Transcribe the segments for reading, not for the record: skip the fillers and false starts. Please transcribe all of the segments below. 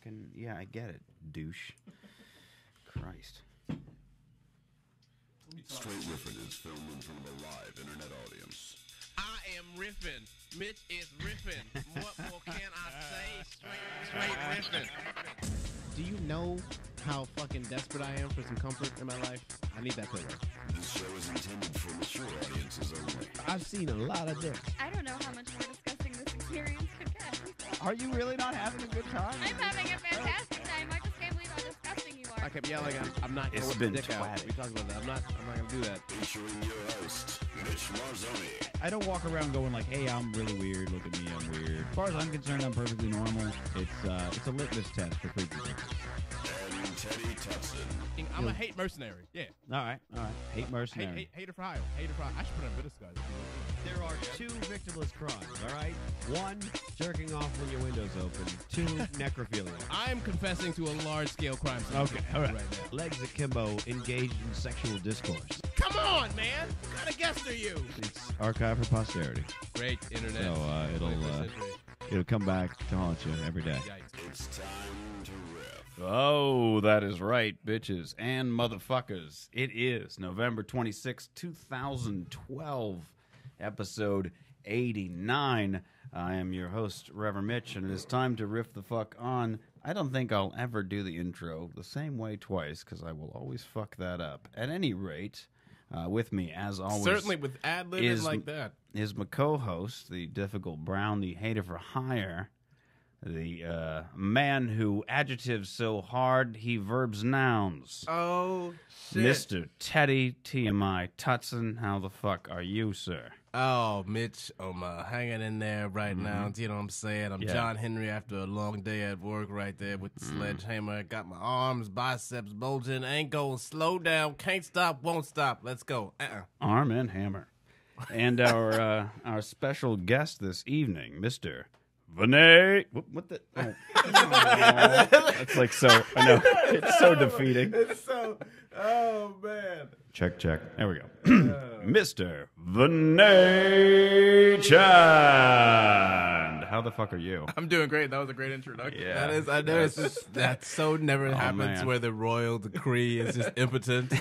fucking, yeah, I get it, douche. Christ. Straight Riffin is filmed in front of a live internet audience. I am riffing. Mitch is riffing. What more can I say? Straight riffing. Do you know how fucking desperate I am for some comfort in my life? I need that pillow. This show is intended for mature audiences only. I've seen a lot of dicks. I don't know how much more disgusting this experience could get. Are you really not having a good time? I'm having a fantastic time. I just can't believe how disgusting you are. I kept yelling, I'm not going to whip the dick out. We talked about that. I'm not going to do that. Featuring your host, Mitch Marzoni. I don't walk around going like, hey, I'm really weird. Look at me, I'm weird. As far as I'm concerned, I'm perfectly normal. It's a litmus test for freaky people. And Teddy Tutson. I'm a hate mercenary. Yeah. All right. Hate mercenary. Hater for hire. Hater for hire. I should put on a disguise. There are two victimless crimes, all right? One, jerking off when your window's open. Two, necrophilia. I'm confessing to a large-scale crime. Okay, all right. now. Legs akimbo, engaged in sexual discourse. Come on, man. What kind of guest are you? It's archived for posterity. Great internet. So it'll 21st century. it'll come back to haunt you every day. Yikes. It's time to riff. Oh, that is right, bitches and motherfuckers. It is November 26, 2012, episode 89. I am your host, Reverend Mitch, and it is time to riff the fuck on. I don't think I'll ever do the intro the same way twice, because I will always fuck that up. At any rate, with me, as always, Certainly with ad-libbing like that. is my co-host, the difficult Brown, the hater for hire, the man who adjectives so hard he verbs nouns. Oh, shit. Mr. Teddy TMI Tutson, how the fuck are you, sir? Oh, Mitch, I'm hanging in there right now. You know what I'm saying? I'm Yeah. John Henry after a long day at work right there with the sledgehammer. Got my arms, biceps bulging, ain't going, slow down, can't stop, won't stop. Let's go. Arm and hammer. And our special guest this evening, Mr. Vinay. What the? Oh. That's like so. I know it's so defeating. It's so, oh, man. Check. There we go. Mr. Vinay Chand. How the fuck are you? I'm doing great. That was a great introduction. Yeah. That is, I know it's just, that so never happens man. where the royal decree is just impotent.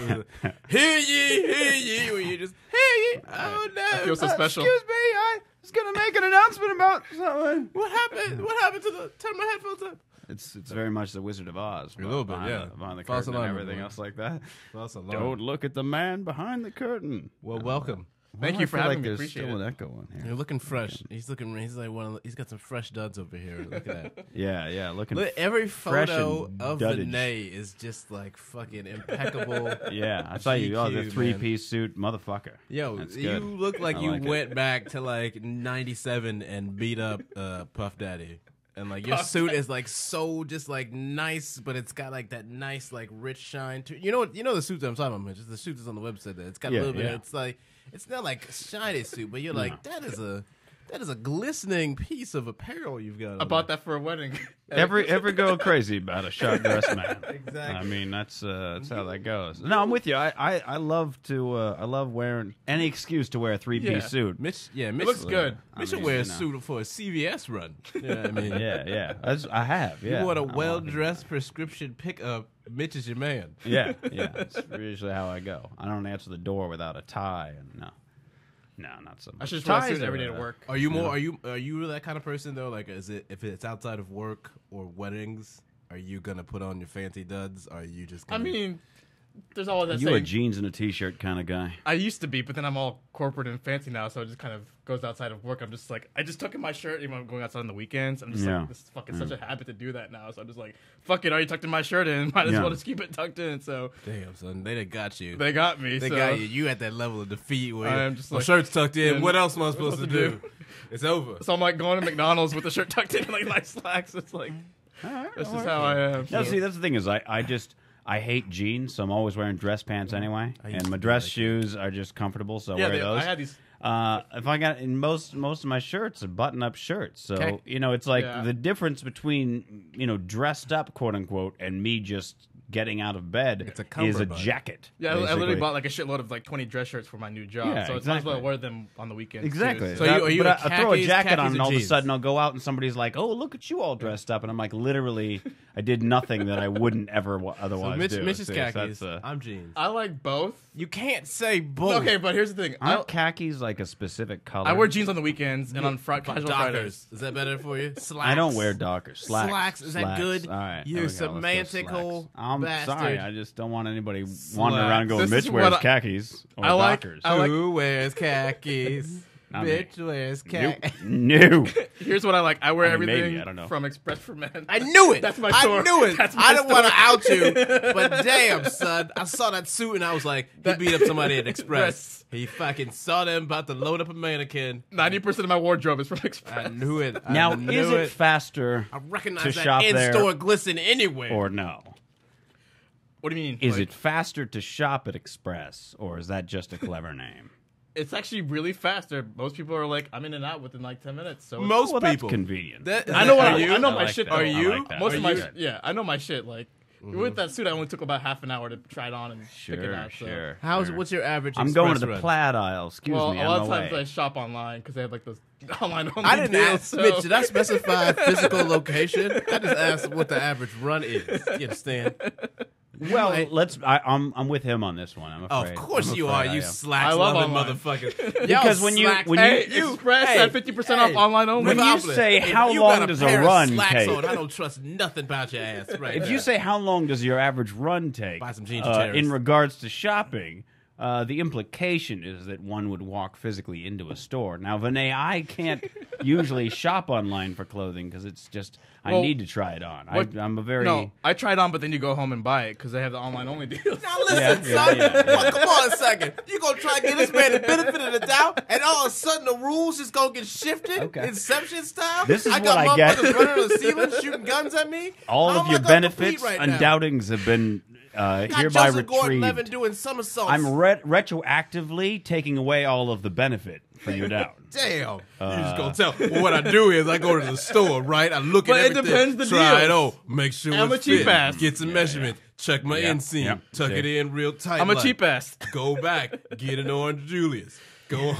Hear ye, where you just, hear ye. Oh, no. I feel so special. Excuse me, I was gonna make an announcement about something. What happened? What happened to the, turn my headphones up. It's very much the Wizard of Oz. A little bit, behind yeah. the, behind the False curtain and alarm, everything man. else like that. False alarm. Don't look at the man behind the curtain. Well, welcome. Thank Why you do for I feel having like me. there's Appreciate still it. an echo in here. You're looking fresh. He's looking. He's like one of. He's got some fresh duds over here. Look at that. Yeah, looking. Look, every fresh photo and of duddage. Vinay is just like fucking impeccable. Yeah, I saw you. Oh, the GQ, three-piece suit, motherfucker. Yo, That's you good. look like I you like it. went back to like '97 and beat up Puff Daddy. And like your suit is like so just like nice, but it's got like that nice like rich shine to you know the suit that I'm talking about, Mitch. The suit that's on the website there. It's got a Yeah, little bit. yeah. It's like it's not like a shiny suit, but you're like that is a glistening piece of apparel you've got. I bought that for a wedding. Every girl crazy about a sharp dressed man. Exactly. I mean, that's how that goes. No, I'm with you. I love to I love wearing any excuse to wear a three-piece Yeah. suit. Mitch, It looks good. I Mitch should mean, wear a you know. suit for a CVS run. Yeah, I mean, Yeah. I have. Yeah, you want a I'm well-dressed prescription pickup. Mitch is your man. Yeah. That's usually how I go. I don't answer the door without a tie. And no, not so much. I should just wear a Ties suit every day are, to work. Are you more? Are you that kind of person though? Like, is it if it's outside of work or weddings? Are you gonna put on your fancy duds? Or are you just? I Gonna... mean, there's all that You a saying. jeans and a t-shirt kind of guy. I used to be, but then I'm all corporate and fancy now, so it just kind of goes outside of work. I'm just like, I just tuck in my shirt even when I'm going outside on the weekends. I'm just Yeah. like, this is fucking such a habit to do that now. So I'm just like, fuck it, I already tucked in my shirt in. Might as Yeah. well just keep it tucked in. So Damn, son, they done got you. they got me. They so got you. You at that level of defeat where I am just my like, shirt's tucked in. yeah, What else am I what supposed to supposed to do? It's over. So I'm like going to McDonald's with the shirt tucked in, like nice slacks. It's like, this is how I am. No, So. see, that's the thing is I hate jeans, so I'm always wearing dress pants anyway, I used and to my be dress like shoes are just comfortable, so I yeah, wear those. I had these. If I got in most of my shirts are button-up shirts, so Okay. it's like Yeah. the difference between dressed up, quote unquote, and me just getting out of bed It's a is a cummerbund. jacket. Yeah, I literally basically. bought like a shitload of like 20 dress shirts for my new job. Yeah, so it's might as well exactly. wear them on the weekends. Exactly. Too. So That- are you but a I throw a khakis, jacket on, khakis, and or all of a jeans? sudden I'll go out, and somebody's like, "Oh, look at you all dressed up," and I'm like, literally, I did nothing that I wouldn't ever otherwise So do. Mitch is See, khakis. that's, I'm jeans. I like both. You can't say both. Okay, but here's the thing. aren't khakis like a specific color? I wear jeans on the weekends and on casual Fridays. Dockers. Is that better for you? Slacks. I don't wear Dockers. Slacks. Slacks. Is that Slacks. good? All right. You there we go. Let's go semantical slacks. I'm bastard. sorry. I just don't want anybody wandering around and going, This Mitch is wears what khakis or I like- Dockers. I like- Who wears khakis? Not me. Bitch wears khakis. No. Here's what I like. I wear I mean, maybe, everything I don't know. from Express for Men. I knew it. That's my I store. knew it. That's my I didn't want to store. out you, but damn, son, I saw that suit and I was like, he beat up somebody at Express. He fucking saw them about to load up a mannequin. 90% of my wardrobe is from Express. I knew it. I Now, knew is it faster I recognize to that shop there in-store glisten anywhere. or no? What do you mean? Is Like, it faster to shop at Express, or is that just a clever name? It's actually really faster. Most people are like, I'm in and out within like 10 minutes. So it's- Most Well, that's people. convenient. I know Are what you? I know I my like shit. that. Though. Are you? Most of my Are you? I know my shit. Like with that suit, I only took about half an hour to try it on and pick it Sure, out. So. sure. How's sure. what's your average? I'm going to Express the run? plaid aisle. Excuse Well, me. a I'm lot of no times way. I shop online because they have like those online only I didn't deals. ask, so. Mitch, did I specify physical location? I just asked what the average run is. You understand? Well, Right. let's. I'm with him on this one. I'm Oh, afraid. of course I'm you afraid are, I you am. slacks I love loving online. motherfuckers. Because Y'all when you- slacks- when Hey, you- Express had 50% off online only. When you Monopoly. say If how you long got does pair a of run slacks take, on, I don't trust nothing about your ass. Right? if there. you say how long does your average run take, Buy some jeans and terrorists. in regards to shopping, the implication is that one would walk physically into a store. Now, Vinay, I can't usually shop online for clothing because it's just I Well, need to try it on. what- I'm a very No, I tried on, but then you go home and buy it because they have the online only deals. Now listen, Yeah, son. yeah. Well, come on a second. You gonna try to give this man the benefit of the doubt, and all of a sudden the rules just gonna get shifted, Okay. Inception style. This is I got what I get. motherfuckers running on the ceiling, shooting guns at me. all How of am your I gonna compete benefits right and now? doubtings have been Got hereby Joseph Gordon-Levitt retrieved. doing somersaults. I'm retroactively taking away all of the benefit for your doubt. Damn. You just gonna tell. Well, what I do is I go to the store, right? I look But at it everything. depends the try deals. it on. Make sure I'm it's a cheap fit. ass. Get some measurement. Check my Yeah, inseam. yeah, Tuck yeah. it in real tight. I'm a like. cheap ass. Go back. Get an Orange Julius. Go.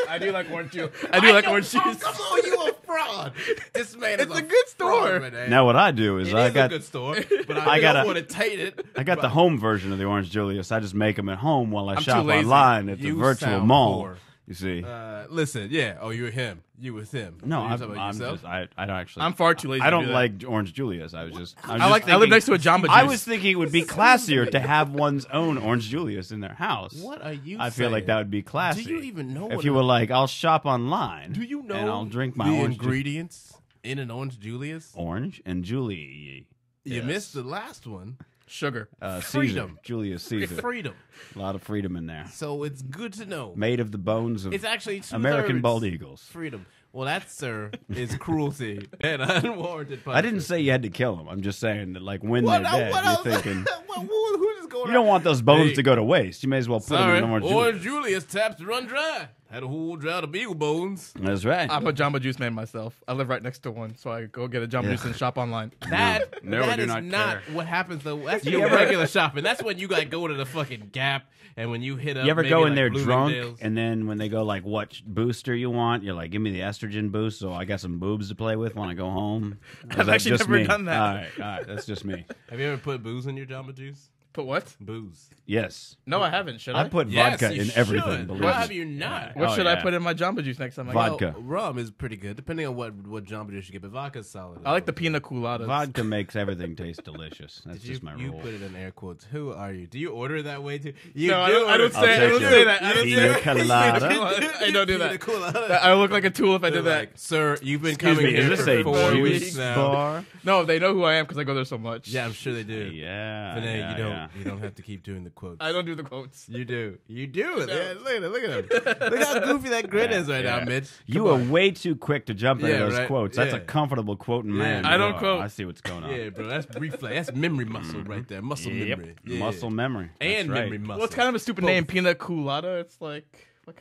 I do like orange juice. I do like orange Oh, juice. come on, you a fraud. This man is It's a good store. fraud, man. Now, what I do is It I is got a good store, but I I gotta- don't want to taint it. I got the home version of the Orange Julius. I just make them at home while I I'm shop too lazy. online at the You virtual sound mall. poor. You see? Listen, yeah. Oh, you're him. You with him. No, You I'm talking about yourself? just I don't actually. I'm far too lazy I to don't do that. like Orange Julius. I was just. I live next to a Jamba Juice. I was thinking it would be classier to have one's own Orange Julius in their house. What are you I feel like saying? that would be classy. Do you even know if what you a- were like, I'll shop online. Do you know And I'll drink my the orange ingredients in an Orange Julius? Orange and Julie. You Yes. missed the last one. Sugar. Caesar. Freedom. Julius Caesar. Freedom. A lot of freedom in there. So it's good to know. Made of the bones of It's actually 2/3 American bald eagles. freedom. Well, that, sir, is cruelty and unwarranted punishment. I didn't say you had to kill them. I'm just saying that, like, when What, they're dead, what you're else? thinking Who's just going you don't want those bones Hey. to go to waste. You may as well put them Sorry, in Orange Orange Julius. Julius taps to run dry. Had a whole drought of eagle bones. That's right. I'm a Jamba Juice man myself. I live right next to one, so I go get a Jamba Juice and shop online. That No, I that do is not not care. what happens though. That's You your ever- regular shopping. That's when you like go to the fucking Gap and when you hit up. You ever maybe, go in like, there drunk, Bloomingdale's. and then when they go like, "What booster you want?" You're like, "Give me the estrogen boost, so I got some boobs to play with when I go home." Or is I've that actually just never me? done that. All right, that's just me. Have you ever put booze in your Jamba Juice? Put what? Booze. Yes, No, I haven't. Should I? I put Yes, vodka you in everything. should. Believe Why me. have you not? What Oh, should yeah. I put in my Jamba Juice next time I go? Vodka. Well, rum is pretty good, depending on what Jamba Juice you get. But vodka's solid. I like the pina colada. Vodka makes everything taste delicious. That's Did you, just my you rule. put it in air quotes. Who are you? Do you order it that way too? You No, I don't order- say- I'll I take don't your say that. I don't pina say that. colada. I don't do Pina that. colada. I look like a tool if I They're did that. like, sir, you've been Excuse coming me, here is this for a 4 juice weeks now. bar? No, they know who I am because I go there so much. Yeah, I'm sure they do. Yeah, Vinay, yeah, you don't. yeah. You don't have to keep doing the quotes. I don't do the quotes. You do. You do it. Yeah, look at it. Look at him. Look how goofy that grin is right Yeah. now, Mitch. You are way too quick to jump into Yeah, those right. quotes. That's a Yeah. comfortable quoting man. I don't You are. quote. I see what's going on. Yeah, bro. That's reflex. That's memory muscle right there. Muscle Yep. memory. Yeah. Muscle memory. That's and right. memory muscle. Well, it's kind of a stupid Both. name, pina colada. It's like,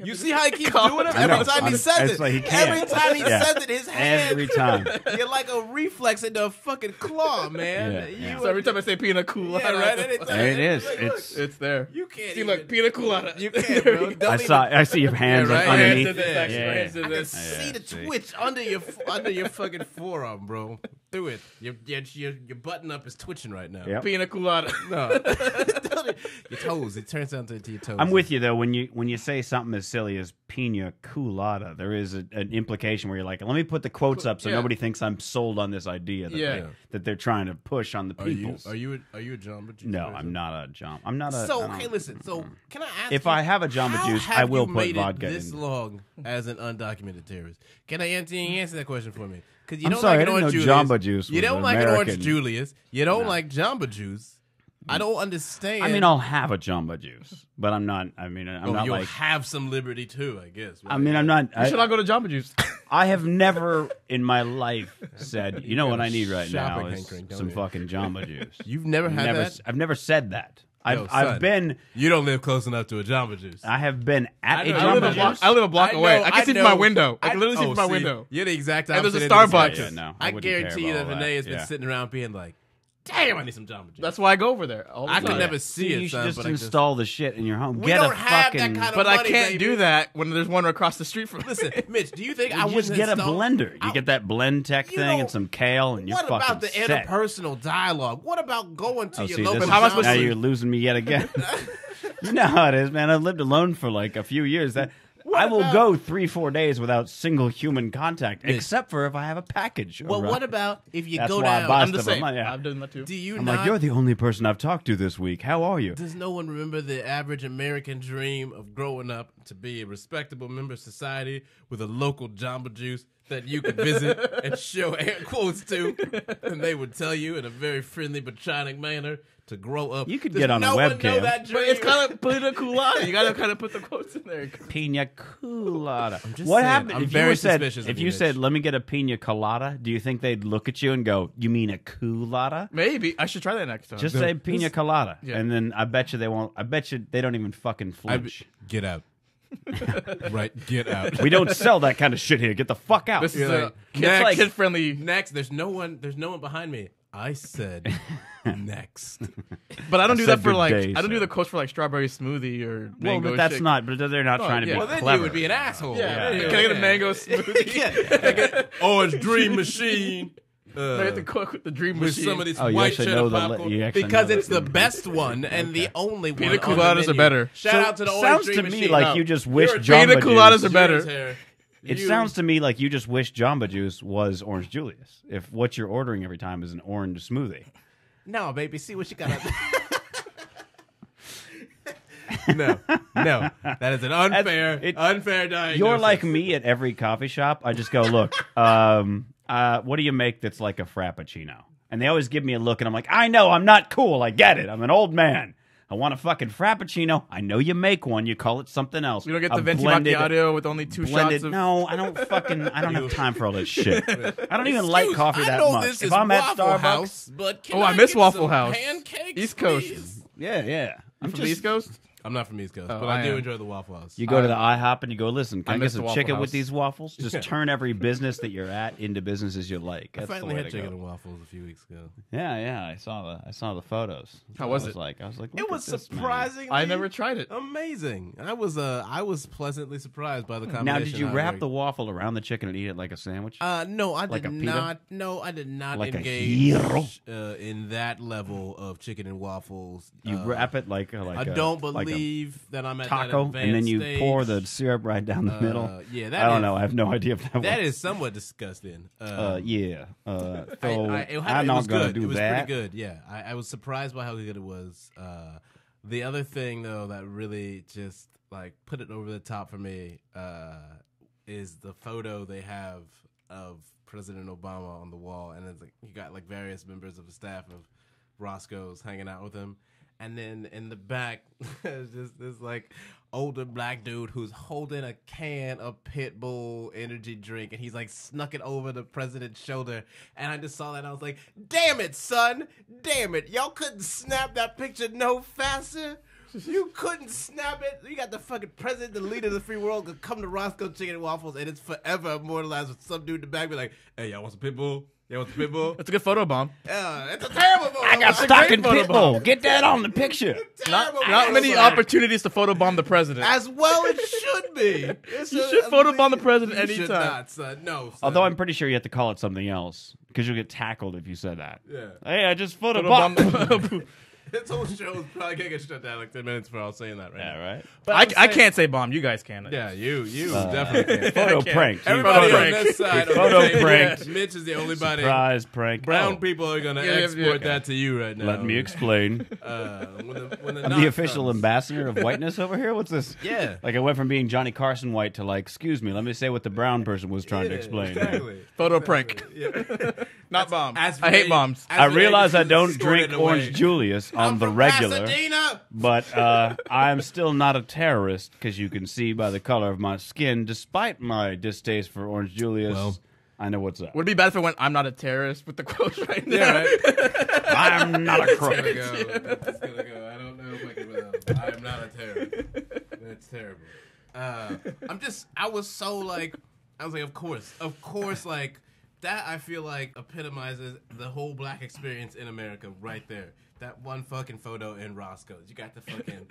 You see how he keeps Call doing it I know. every time he says It's it. like he can't. Every time he Yeah. says it, his hand. Every time. You're like a reflex into a fucking claw, man. Yeah, You yeah. So every time I say pina colada, Yeah, right. Anytime. There it is. Like, look, It's. there. you can't. See, even, look, pina colada. You can't, bro. Don't I see your hands Yeah, like right. underneath. Hands did this, actually. Yeah. Hands did I can this. see the see. twitch under your fucking forearm, bro. Do it. Your button up is twitching right now. Yep. Pina colada. No. Your toes. It turns out into your toes. I'm with you though. When you say something as silly as pina colada, there is an implication where you're like, let me put the quotes up so Yeah. nobody thinks I'm sold on this idea that Yeah. that they're trying to push on the Are you peoples. are you a Jamba Juice? No, person? I'm not a Jamba. I'm not a. So I don't- hey, listen. So can I ask? If you, I have a Jamba how Juice, have I will you put made vodka it this in. long as an undocumented terrorist? Can I answer that question for me? Because you I'm don't sorry, like I an didn't orange know Julius. Jamba Juice You was don't an like an orange American. Julius. You don't No. like Jamba Juice. I don't understand. I mean, I'll have a Jamba Juice, but I'm not. I mean, I'm not you'll like. have some liberty too, I guess. I mean, I'm not. You should not go to Jamba Juice. I have never in my life said, you know what I need right now shopping is hankering, don't some you? fucking Jamba Juice. You've never had that. I've never said that. Yo, I've son, been. You don't live close enough to a Jamba Juice. I have been at I know, a I live Jamba a block- Juice. I live a block away. I can see from my know. window. I can literally see from my see, window. You're the exact And there's opposite. a end of the Starbucks. spectrum. Yeah, no, I wouldn't care guarantee you about that all Vinay has been Yeah. sitting around being like, "Damn, I need some Jamba Juice." That's why I go over there. All the I time. could never see See, it. you should son, just but I install the shit in your home. We Get don't a have that fucking. kind of But I money, can't baby. do that when there's one across the street from me. Listen, Mitch, do you think I You would just get a blender. You I- get that blend tech You thing know, and some kale, and you're What fucking about the set. interpersonal dialogue? What about going to Oh, your see, local this How am I is, supposed now to- you're losing me yet again. You know how it is, man. I've lived alone for like a few years. That I will about- go 3-4 days without single human contact, Mitch. except for if I have a package. Well, arrive. what about if you That's go why I down? buy I'm the stuff same. online, yeah. I've done that too. Do you I'm not? like, you're the only person I've talked to this week. How are you? Does no one remember the average American dream of growing up to be a respectable member of society with a local Jamba Juice that you could visit and show air quotes to, and they would tell you in a very friendly, patronic manner to grow up? You could Does get on a no one know webcam. that But dream? it's kind of pina colada. You gotta kind of put the quotes in there. Pina colada. just What saying, happened I'm if very you said suspicious of if you, you said Mitch. let me get a pina colada? Do you think they'd look at you and go, "You mean a colada?" Maybe I should try that next time. Just say pina colada, Yeah. and then I bet you they won't. I bet you they don't even fucking flinch. Get out. Right, get out. We don't sell that kind of shit here. Get the fuck out. This is You're a like, kid, next. kid friendly. Next, there's no one behind me. I said next. But I don't do said that for good like day, I don't do sir. the quotes for like strawberry smoothie or well, mango but that's shake. not. But they're not Oh, trying to yeah. be Well, then clever. you would be an asshole. Yeah. Yeah. Can I get a mango smoothie? Yeah. Orange Dream Machine. I have to cook with the dream With machine. some of this Oh, you white actually cheddar know the popcorn. you actually because know it's the best one and the only one. Pina on the coladas are menu. better. Shout So, out to the Orange sounds Dream to Machine. me like No. you just wish You're a Jamba Pina coladas Juice. are better. Yours here. It You- sounds to me like you just wish Jamba Juice was Orange Julius. If what you're ordering every time is an orange smoothie. No, baby. See what you got. No, that is an unfair diagnosis. You're like me at every coffee shop. I just go, look, what do you make that's like a Frappuccino? And they always give me a look, and I'm like, I know, I'm not cool. I get it. I'm an old man. I want a fucking Frappuccino. I know you make one. You call it something else. We don't get the A venti blended- macchiato with only two blended. shots of. No, I don't have time for all this shit. I don't even like Excuse, coffee I that know much. This If is I'm at Waffle Starbucks, House, but can Oh, I miss get Waffle some House. Pancakes, East Coast. please? yeah. I'm From the East Coast? I'm not from East Coast, Oh, but I I do am. enjoy the Waffle House. You go to the IHOP and you go, listen, can I get miss the some Waffle chicken House. with these waffles? Just turn every business that you're at into businesses you like. I That's the finally way had to chicken go. and waffles a few weeks ago. Yeah, I saw the photos. How was I it? I was like, It look was at this, man. surprisingly. I never tried it. Amazing. I was pleasantly surprised by the combination. Now, did you of wrap like- the waffle around the chicken and eat it like a sandwich? No, I Like a did pita? not. No, I did not Like a engage hero? in that level of chicken and waffles. You wrap it like I don't believe that I'm at taco, that and then you advanced pour stage. the syrup right down the middle. Yeah, I that don't is- know. I have no idea if that. That was. is somewhat disgusting. Yeah. So it I'm not was gonna good. do It was that. pretty good. Yeah, I was surprised by how good it was. The other thing though that really just like put it over the top for me is the photo they have of President Obama on the wall, and it's like you got like various members of the staff of Roscoe's hanging out with him. And then in the back, there's just this like older black dude who's holding a can of Pit Bull energy drink, and he's like snuck it over the president's shoulder. And I just saw that, and I was like, "Damn it, son! Damn it! Y'all couldn't snap that picture no faster." You couldn't snap it. You got the fucking president, the leader of the free world, gonna come to Roscoe Chicken and Waffles, and it's forever immortalized with some dude in the back be like, "Hey, y'all want some pit bull? Y'all want some pit bull?" That's a good photo bomb. Yeah, it's a terrible photo. I got stock in Pitbull. Get that on the picture. Not many opportunities to photobomb the president. As well, it should be. You should photobomb the president You should anytime. not, son. No, son. Although I'm pretty sure you have to call it something else because you'll get tackled if you said that. Yeah. Hey, I just Photobomb photobombed. the- This whole show is probably gonna get shut down like 10 minutes for all saying that right Yeah, now. right. But I I'm saying- can't say bomb. You guys can. Yeah, you definitely can. Photo can't. prank. Everybody Photo on prank. this side of the Photo table, pranked. Mitch is the only body. Surprise prank. Brown Oh, people are gonna Yeah, export yeah. that to you right now. Let me explain. When the I'm the official ambassador of whiteness over here. What's this? Yeah. Like I went from being Johnny Carson white to like, excuse me, let me say what the brown person was trying to explain. Exactly. Photo prank. Yeah. Not bomb. As I hate Vinay- bombs. as I Vinay realize I just don't scored drink it Orange away. Julius on I'm the from regular, Pasadena. but I'm still not a terrorist because you can see by the color of my skin, despite my distaste for Orange Julius, Well. I know what's up. Would it be bad if I went, "I'm not a terrorist" with the quote right now? Yeah, right. I'm not a It's crook. gonna go. It's gonna go. I don't know if I can. I am not a terrorist. That's terrible. I was so like, I was like, of course, like that. I feel like epitomizes the whole black experience in America right there. That one fucking photo in Roscoe's. You got the fucking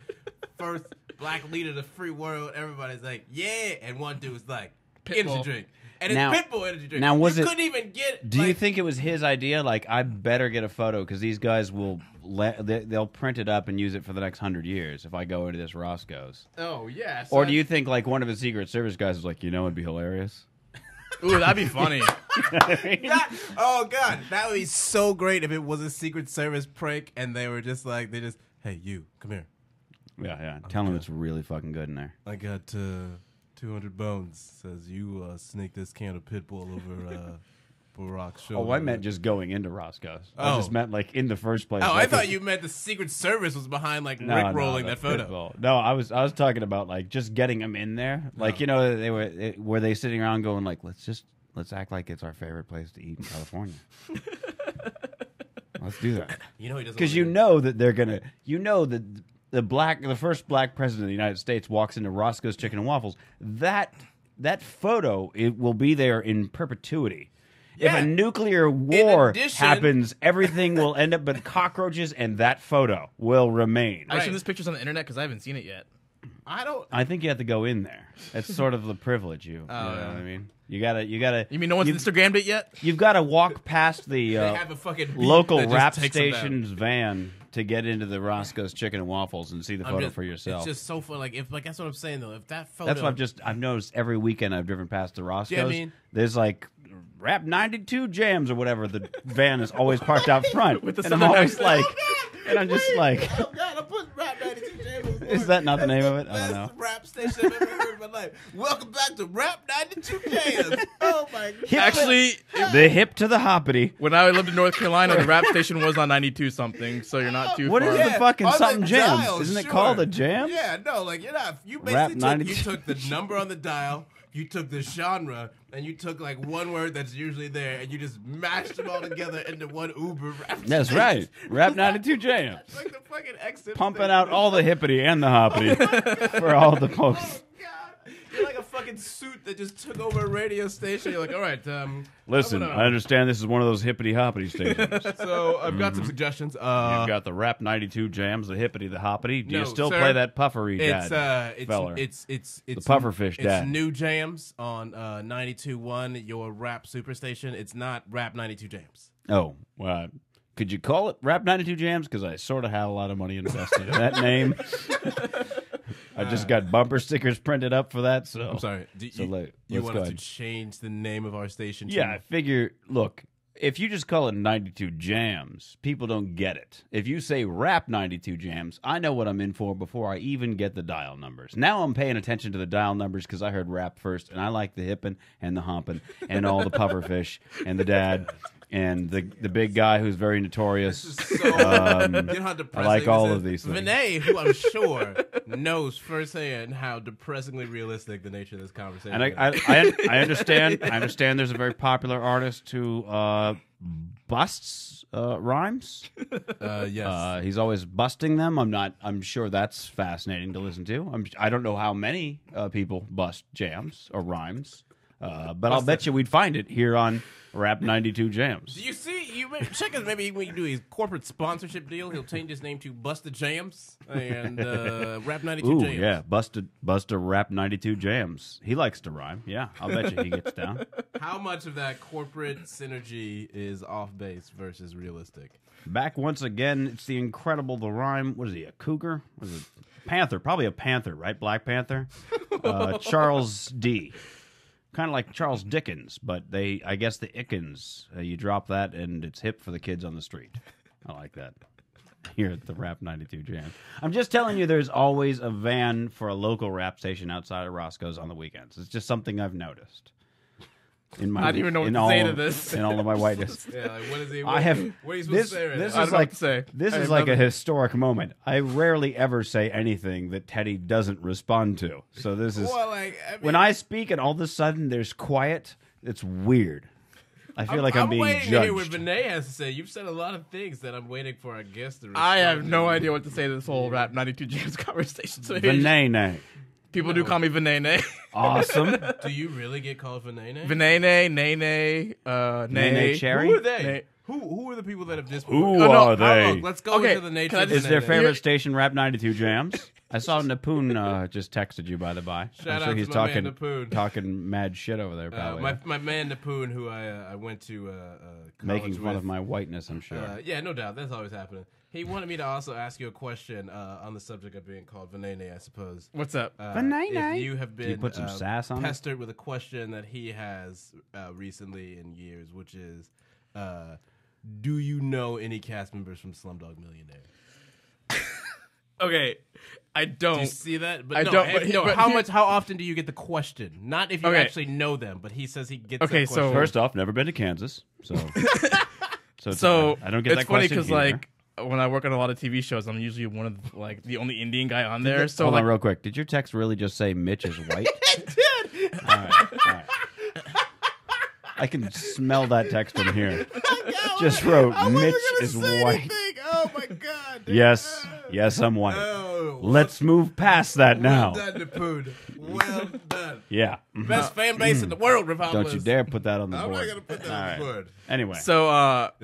first black leader of the free world. Everybody's like, yeah, and one dude's like, energy Pitbull. drink. And Now- it's Pitbull energy drink. now was you it- couldn't even get. Do you like, think it was his idea? Like, I better get a photo because these guys will they'll print it up and use it for the next 100 years if I go into this Roscoe's. Oh yeah. Or son. do you think like one of his Secret Service guys was like, it'd be hilarious? Ooh, that'd be funny. Oh god, that would be so great if it was a Secret Service prank and they were just like, hey, you, come here. Yeah. Tell him it's really fucking good in there. I got 200 bones. Says you snake this can of Pitbull over Barack's shoulder. Oh, I meant just going into Roscoe's. I Oh. just meant like in the first place. Oh, I like, thought you meant the Secret Service was behind like No, Rick-rolling no, that photo. Pitbull. No, I was talking about like just getting them in there. Like were they sitting around going like let's act like it's our favorite place to eat in California. Let's do that. You know he doesn't. Because wanna you know that they're gonna, that the first black president of the United States walks into Roscoe's Chicken and Waffles. That photo it will be there in perpetuity. Yeah. If a nuclear war addition- happens, everything will end up but cockroaches, and that photo will remain. I Right. seen this pictures on the internet because I haven't seen it yet. I don't. I think you have to go in there. It's sort of the privilege. You know what I mean? You gotta. You mean no one's Instagrammed it yet? You've got to walk past the They have a fucking beat local that just rap takes them down. station's van to get into the Roscoe's Chicken and Waffles and see the I'm photo just- for yourself. It's just so fun. Like that's what I'm saying though. If that photo, That's what I've noticed every weekend I've driven past the Roscoe's. Yeah, I mean- There's like Rap 92 Jams or whatever. The van is always parked out front. With the and I'm Southern always accent. like, and I'm just like, Oh God, I put Rap 92 Jams. is that not the name of it? I don't know. Best rap station I've ever heard in my life. Welcome back to Rap 92 Jams. Oh my God. Actually, The hip to the hoppity. when I lived in North Carolina, the rap station was on 92 something, so you're not too What far. is the fucking on the something jams? dial, Isn't it sure. called a jam? Yeah, no, like you're not. You Rap basically 92. took the number on the dial, you took the genre, and you took like one word that's usually there, and you just mashed them all together into one Uber rap. That's station. right. Rap 92 Jams. It's like the fucking exit. Pumping out all the hippity and the hoppity for all the folks. God, you're like a fucking suit that just took over a radio station. You're like, all right, Listen, I'm gonna- I understand this is one of those hippity hoppity stations. So I've got some suggestions. You've got the Rap 92 Jams, the hippity, the hoppity. Do you No, still sir. play that puffery It's dad feller? it's pufferfish it's dad. new jams on 92.1, your rap superstation. It's not Rap 92 Jams. Oh, well, could you call it Rap 92 Jams? Because I sort of had a lot of money invested in that name. I just got bumper stickers printed up for that. So I'm sorry. So let's You want go us to ahead. change the name of our station? Yeah, I to, figure. Look, if you just call it 92 Jams, people don't get it. If you say Rap 92 Jams, I know what I'm in for before I even get the dial numbers. Now I'm paying attention to the dial numbers because I heard rap first, and I like the hippin' and the hompin' and all the pufferfish and the dad and the big guy who's very notorious. You know how I depressing like all this of these is? things. Vinay, who I'm sure knows firsthand how depressingly realistic the nature of this conversation And is. I understand. I understand. There's a very popular artist who busts rhymes. Yes. He's always busting them. I'm sure that's fascinating to listen to. I don't know how many people bust jams or rhymes, but I'll bet you we'd find it here on Rap 92 Jams. Do you see? Check us. Maybe when you do his corporate sponsorship deal, he'll change his name to Busta Jams and Rap 92 Ooh, Jams. yeah, Busta Rap 92 Jams. He likes to rhyme. Yeah, I'll bet you he gets down. How much of that corporate synergy is off base versus realistic? Back once again, it's the incredible The Rhyme. What is he, a cougar? What is it? Panther, probably a panther, right? Black Panther? Charles D. Kind of like Charles Dickens, but I guess the Ickens, you drop that and it's hip for the kids on the street. I like that. Here at the Rap 92 Jam. I'm just telling you, there's always a van for a local rap station outside of Roscoe's on the weekends. It's just something I've noticed. I don't even know what to say to this. In all of my whiteness. Yeah, like what is he? I have What are you supposed this. to say right This now? is know like what to say. this I is have like a nothing. historic moment. I rarely ever say anything that Teddy doesn't respond to. So this is Well, like, I mean, when I speak and all of a sudden there's quiet. It's weird. I feel like I'm being waiting to hear what judged. Vinay has to say. You've said a lot of things that I'm waiting for our guest to respond I have no to. idea what to say to this whole Rap 92 Jams conversation. So Vinay, people do call me Vinay. awesome. Do you really get called Vinay? Vinay, Nene, Nene Cherry? Who are they? Nay. Who are the people that have just? Who Oh, no, are they? Look, let's go Okay, into the nature. can I of just- Is their Vinay. favorite station Rap 92 Jams? I saw Napoon just texted you, by the by. Shout I'm out sure to he's my talking man Napoon. talking mad shit over there, probably. My man Napoon, who I went to college Making fun with. of my whiteness, I'm sure. Yeah, no doubt. That's always happening. He wanted me to also ask you a question on the subject of being called Vinay, I suppose. What's up? Vinay. If you have been you put some sass on it? pestered with a question that he has recently in years, which is, do you know any cast members from Slumdog Millionaire? Okay, I don't. Do you see that? But I no, don't, hey, but- no, but how here- much? How often do you get the question? Not if you Okay. actually know them, but he says he gets. Okay, that so question. First off, never been to Kansas, so So I don't get it's that funny question because either. like when I work on a lot of TV shows, I'm usually one of like the only Indian guy on there. So Hold like on real quick. Did your text really just say Mitch is white? it did. All right. I can smell that text from here. Just wrote Mitch is white. Oh my god. dude. Yes, I'm white. Oh, Let's move past that now. Well done, Napoon. Well done. Yeah. Best fan base in the world, Revolvers. Don't you dare put that on the I'm board. not gonna put that All on right. the board. Anyway, It's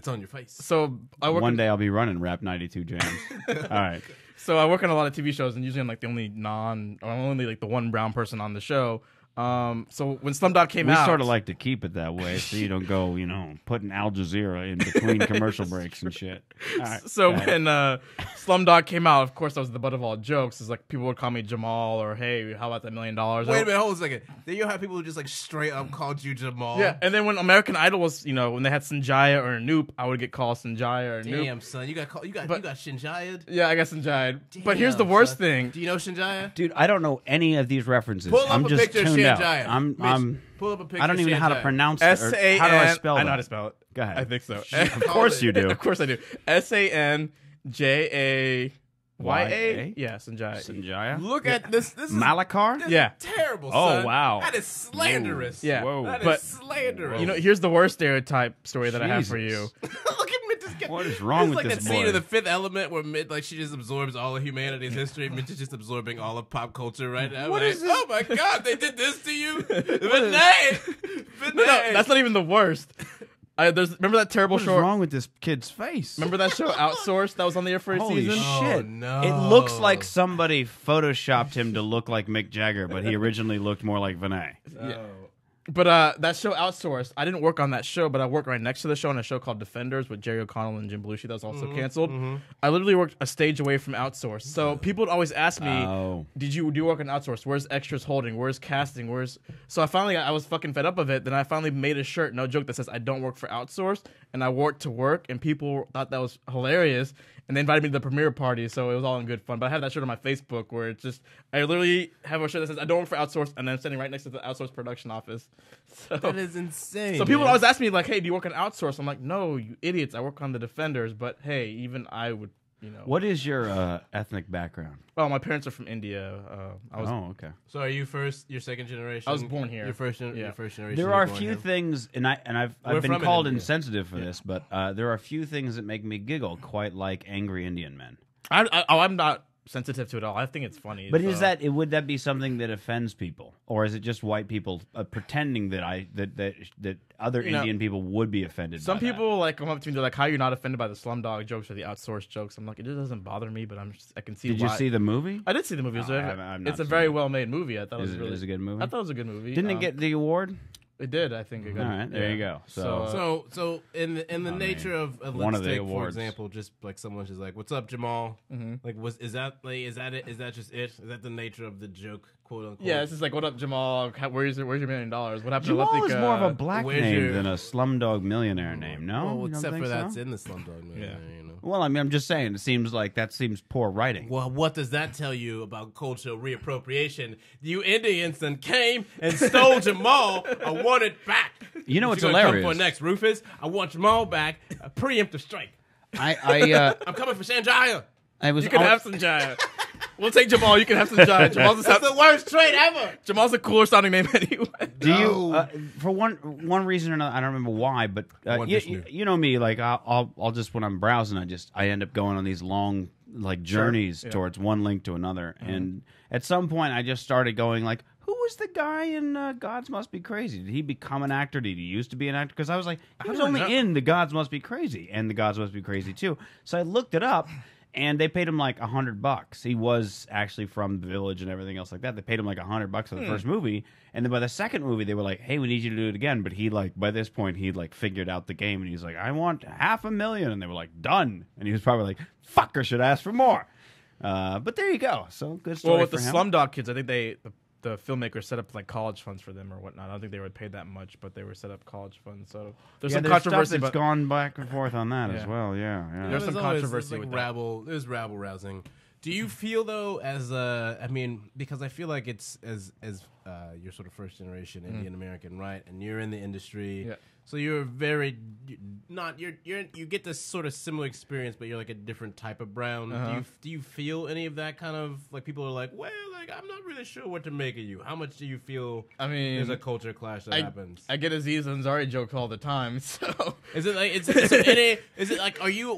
on your face. so I work one on, day I'll be running Rap 92 Jams. All right. so I work on a lot of TV shows, and usually I'm like the only I'm only like the one brown person on the show. So when Slumdog came We out, sort of like to keep it that way so you don't go, putting Al Jazeera in between commercial breaks and shit. All right. So Go ahead. when Slumdog came out, of course, that was the butt of all jokes. It's like people would call me Jamal or Hey, how about that $1 million? Wait a minute, hold on a second. Then you have people who just like straight up called you Jamal. Yeah, and then when American Idol was, when they had Sanjaya or Anoop, I would get called Sanjaya or Anoop. Damn, son, you got Shinjaya'd? Yeah, I got Sanjaya. But here's the Damn, worst son. thing. Do you know Shinjaya? Dude, I don't know any of these references. Pull up I'm a just picture of tuned out. Shinjaya. I'm Pull up a picture. I don't even know how to Shinjaya. pronounce it. or S-A-N. How do I spell that? I know how to spell it. Go ahead. I think so. Of course you do. Of course I do. Sanjaya. Y-A? Yeah, Sanjaya. Sanjaya? Look at this. This is Malakar? Yeah. terrible. Oh, son. wow. That is slanderous. Yeah. Whoa. That But- is slanderous. Here's the worst stereotype story that I have for Jesus. you. Look at Mitch's guy. What is wrong It's with like this that scene boy? of The Fifth Element where she just absorbs all of humanity's history. Mitch is just absorbing all of pop culture right now. What Like, is this? Oh my God, they did this to you, Vinay. Vinay. No, that's not even the worst. Remember that terrible What is show? wrong with this kid's face? Remember that show Outsourced that was on the air for a Holy season? shit. Oh, no. It looks like somebody photoshopped him to look like Mick Jagger, but he originally looked more like Vinay. But that show Outsourced, I didn't work on that show, but I worked right next to the show on a show called Defenders with Jerry O'Connell and Jim Belushi that was also canceled. I literally worked a stage away from Outsourced. So people would always ask me, Oh. do you work on Outsourced? Where's extras holding? Where's casting? So I was fucking fed up of it. Then I finally made a shirt, no joke, that says I don't work for Outsourced, and I work to work, and people thought that was hilarious. And they invited me to the premiere party, so it was all in good fun. But I have that shirt on my Facebook where it's just, I literally have a shirt that says I don't work for Outsourced, and then I'm standing right next to the Outsourced production office. That is insane. So people man. always ask me like, "Hey, do you work on outsource?" I'm like, "No, you idiots. I work on the Defenders." But hey, even I would, What is your ethnic background? Well, my parents are from India. I was Okay. So are you your second generation? I was born here. Your first Yeah. generation. There you are were a born few here? things, and I've We're been from called India. insensitive for this, but there are a few things that make me giggle, quite like angry Indian men. I'm not sensitive to it all. I think it's funny. But so. would that be something that offends people, or is it just white people pretending that other Indian people would be offended? Some by that? people like come up to me, they're like, "How are you not offended by the Slumdog jokes or the outsourced jokes?" I'm like, it just doesn't bother me, but I can see. Did why. you see the movie? I did see the movie. No, I've not It's a seen very it. well made movie. I thought Is it was it really is it a good movie? I thought it was a good movie. Didn't it get the award? It did. I think it got. All right, there you go. So, So in the nature of one let's of the take, for awards. example, just like someone's just like, "What's up, Jamal?" Like, is that it? Is that just it? Is that the nature of the joke, quote unquote? Yeah, it's just like, "What up, Jamal? Where's your $1 million? What happened Jamal to Lefty?" is more of a black where's name your- than a Slumdog Millionaire name. No, Well, You don't except think for so? that's in the Slumdog Millionaire. You know. Well, I mean, I'm just saying. It seems like that seems poor writing. Well, what does that tell you about cultural reappropriation? You Indians then came and stole Jamal. I want it back. You know What what's you gonna hilarious? Come for next, Rufus. I want Jamal back. A preemptive strike. I I'm coming for Sanjaya. was. You can have Sanjaya. We'll take Jamal. You can have Sanjaya. Jamal's That's the worst trade ever. Jamal's a cooler sounding name anyway. Do you, for one reason or another, I don't remember why, but you know me, like I'll just when I'm browsing, I end up going on these long like journeys towards one link to another, and at some point I just started going like, who was the guy in Gods Must Be Crazy? Did he become an actor? Did he used to be an actor? Because I was like, he was only in the Gods Must Be Crazy and the Gods Must Be Crazy too. So I looked it up. And they paid him like $100. He was actually from the village and everything else like that. They paid him like $100 for the first movie, and then by the second movie, they were like, "Hey, we need you to do it again." But he like by this point, he like figured out the game, and he's like, "I want $500,000," and they were like, "Done." And he was probably like, "Fucker, should ask for more." But there you go. So good story. Well, with for the him. Slumdog Kids, I think the filmmakers set up like college funds for them or whatnot. I don't think they would pay that much, but they were set up college funds. So there's some there's controversy. Stuff that's but gone back and forth on that as Yeah. well. Yeah. There's some always controversy like with that. rabble. There's rabble rousing. Do you feel though, as I mean, because I feel like it's as you're sort of first generation Indian American, right? And you're in the industry, Yeah. so you're very you get this sort of similar experience, but you're like a different type of brown. Do you feel any of that kind of like people are like, well, like I'm not really sure what to make of you. How much do you feel? I mean, there's a culture clash that happens. I get Aziz Ansari jokes all the time. So Is it like is it like are you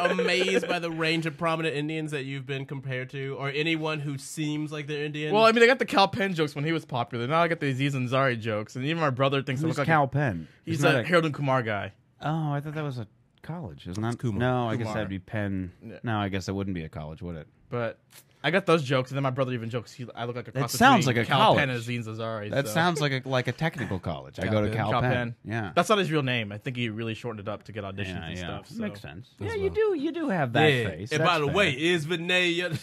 amazed by the range of prominent Indians that you've been compared to, or anyone who seems like they're Indian? well, I mean, I got the Cal Penn jokes when he was popular. Now I got the Aziz Ansari jokes, and even my brother thinks I Who's look like Cal Penn? he's Isn't a that Harold and Kumar guy. Oh, I thought that was a college. Isn't that Kumar. No, I guess Kumar. that'd be Penn. Yeah. No, I guess that wouldn't be a college, would it? But I got those jokes, and then my brother even jokes I look like a cross sounds between like a Cal college. Penn and Aziz Ansari. That so. sounds like a technical college. I go to Cal Penn. Yeah, That's not his real name. I think he really shortened it up to get auditions and stuff. So. Makes sense. As Yeah, well. you do have that yeah. face. And That's by the fair. way, is Vinay?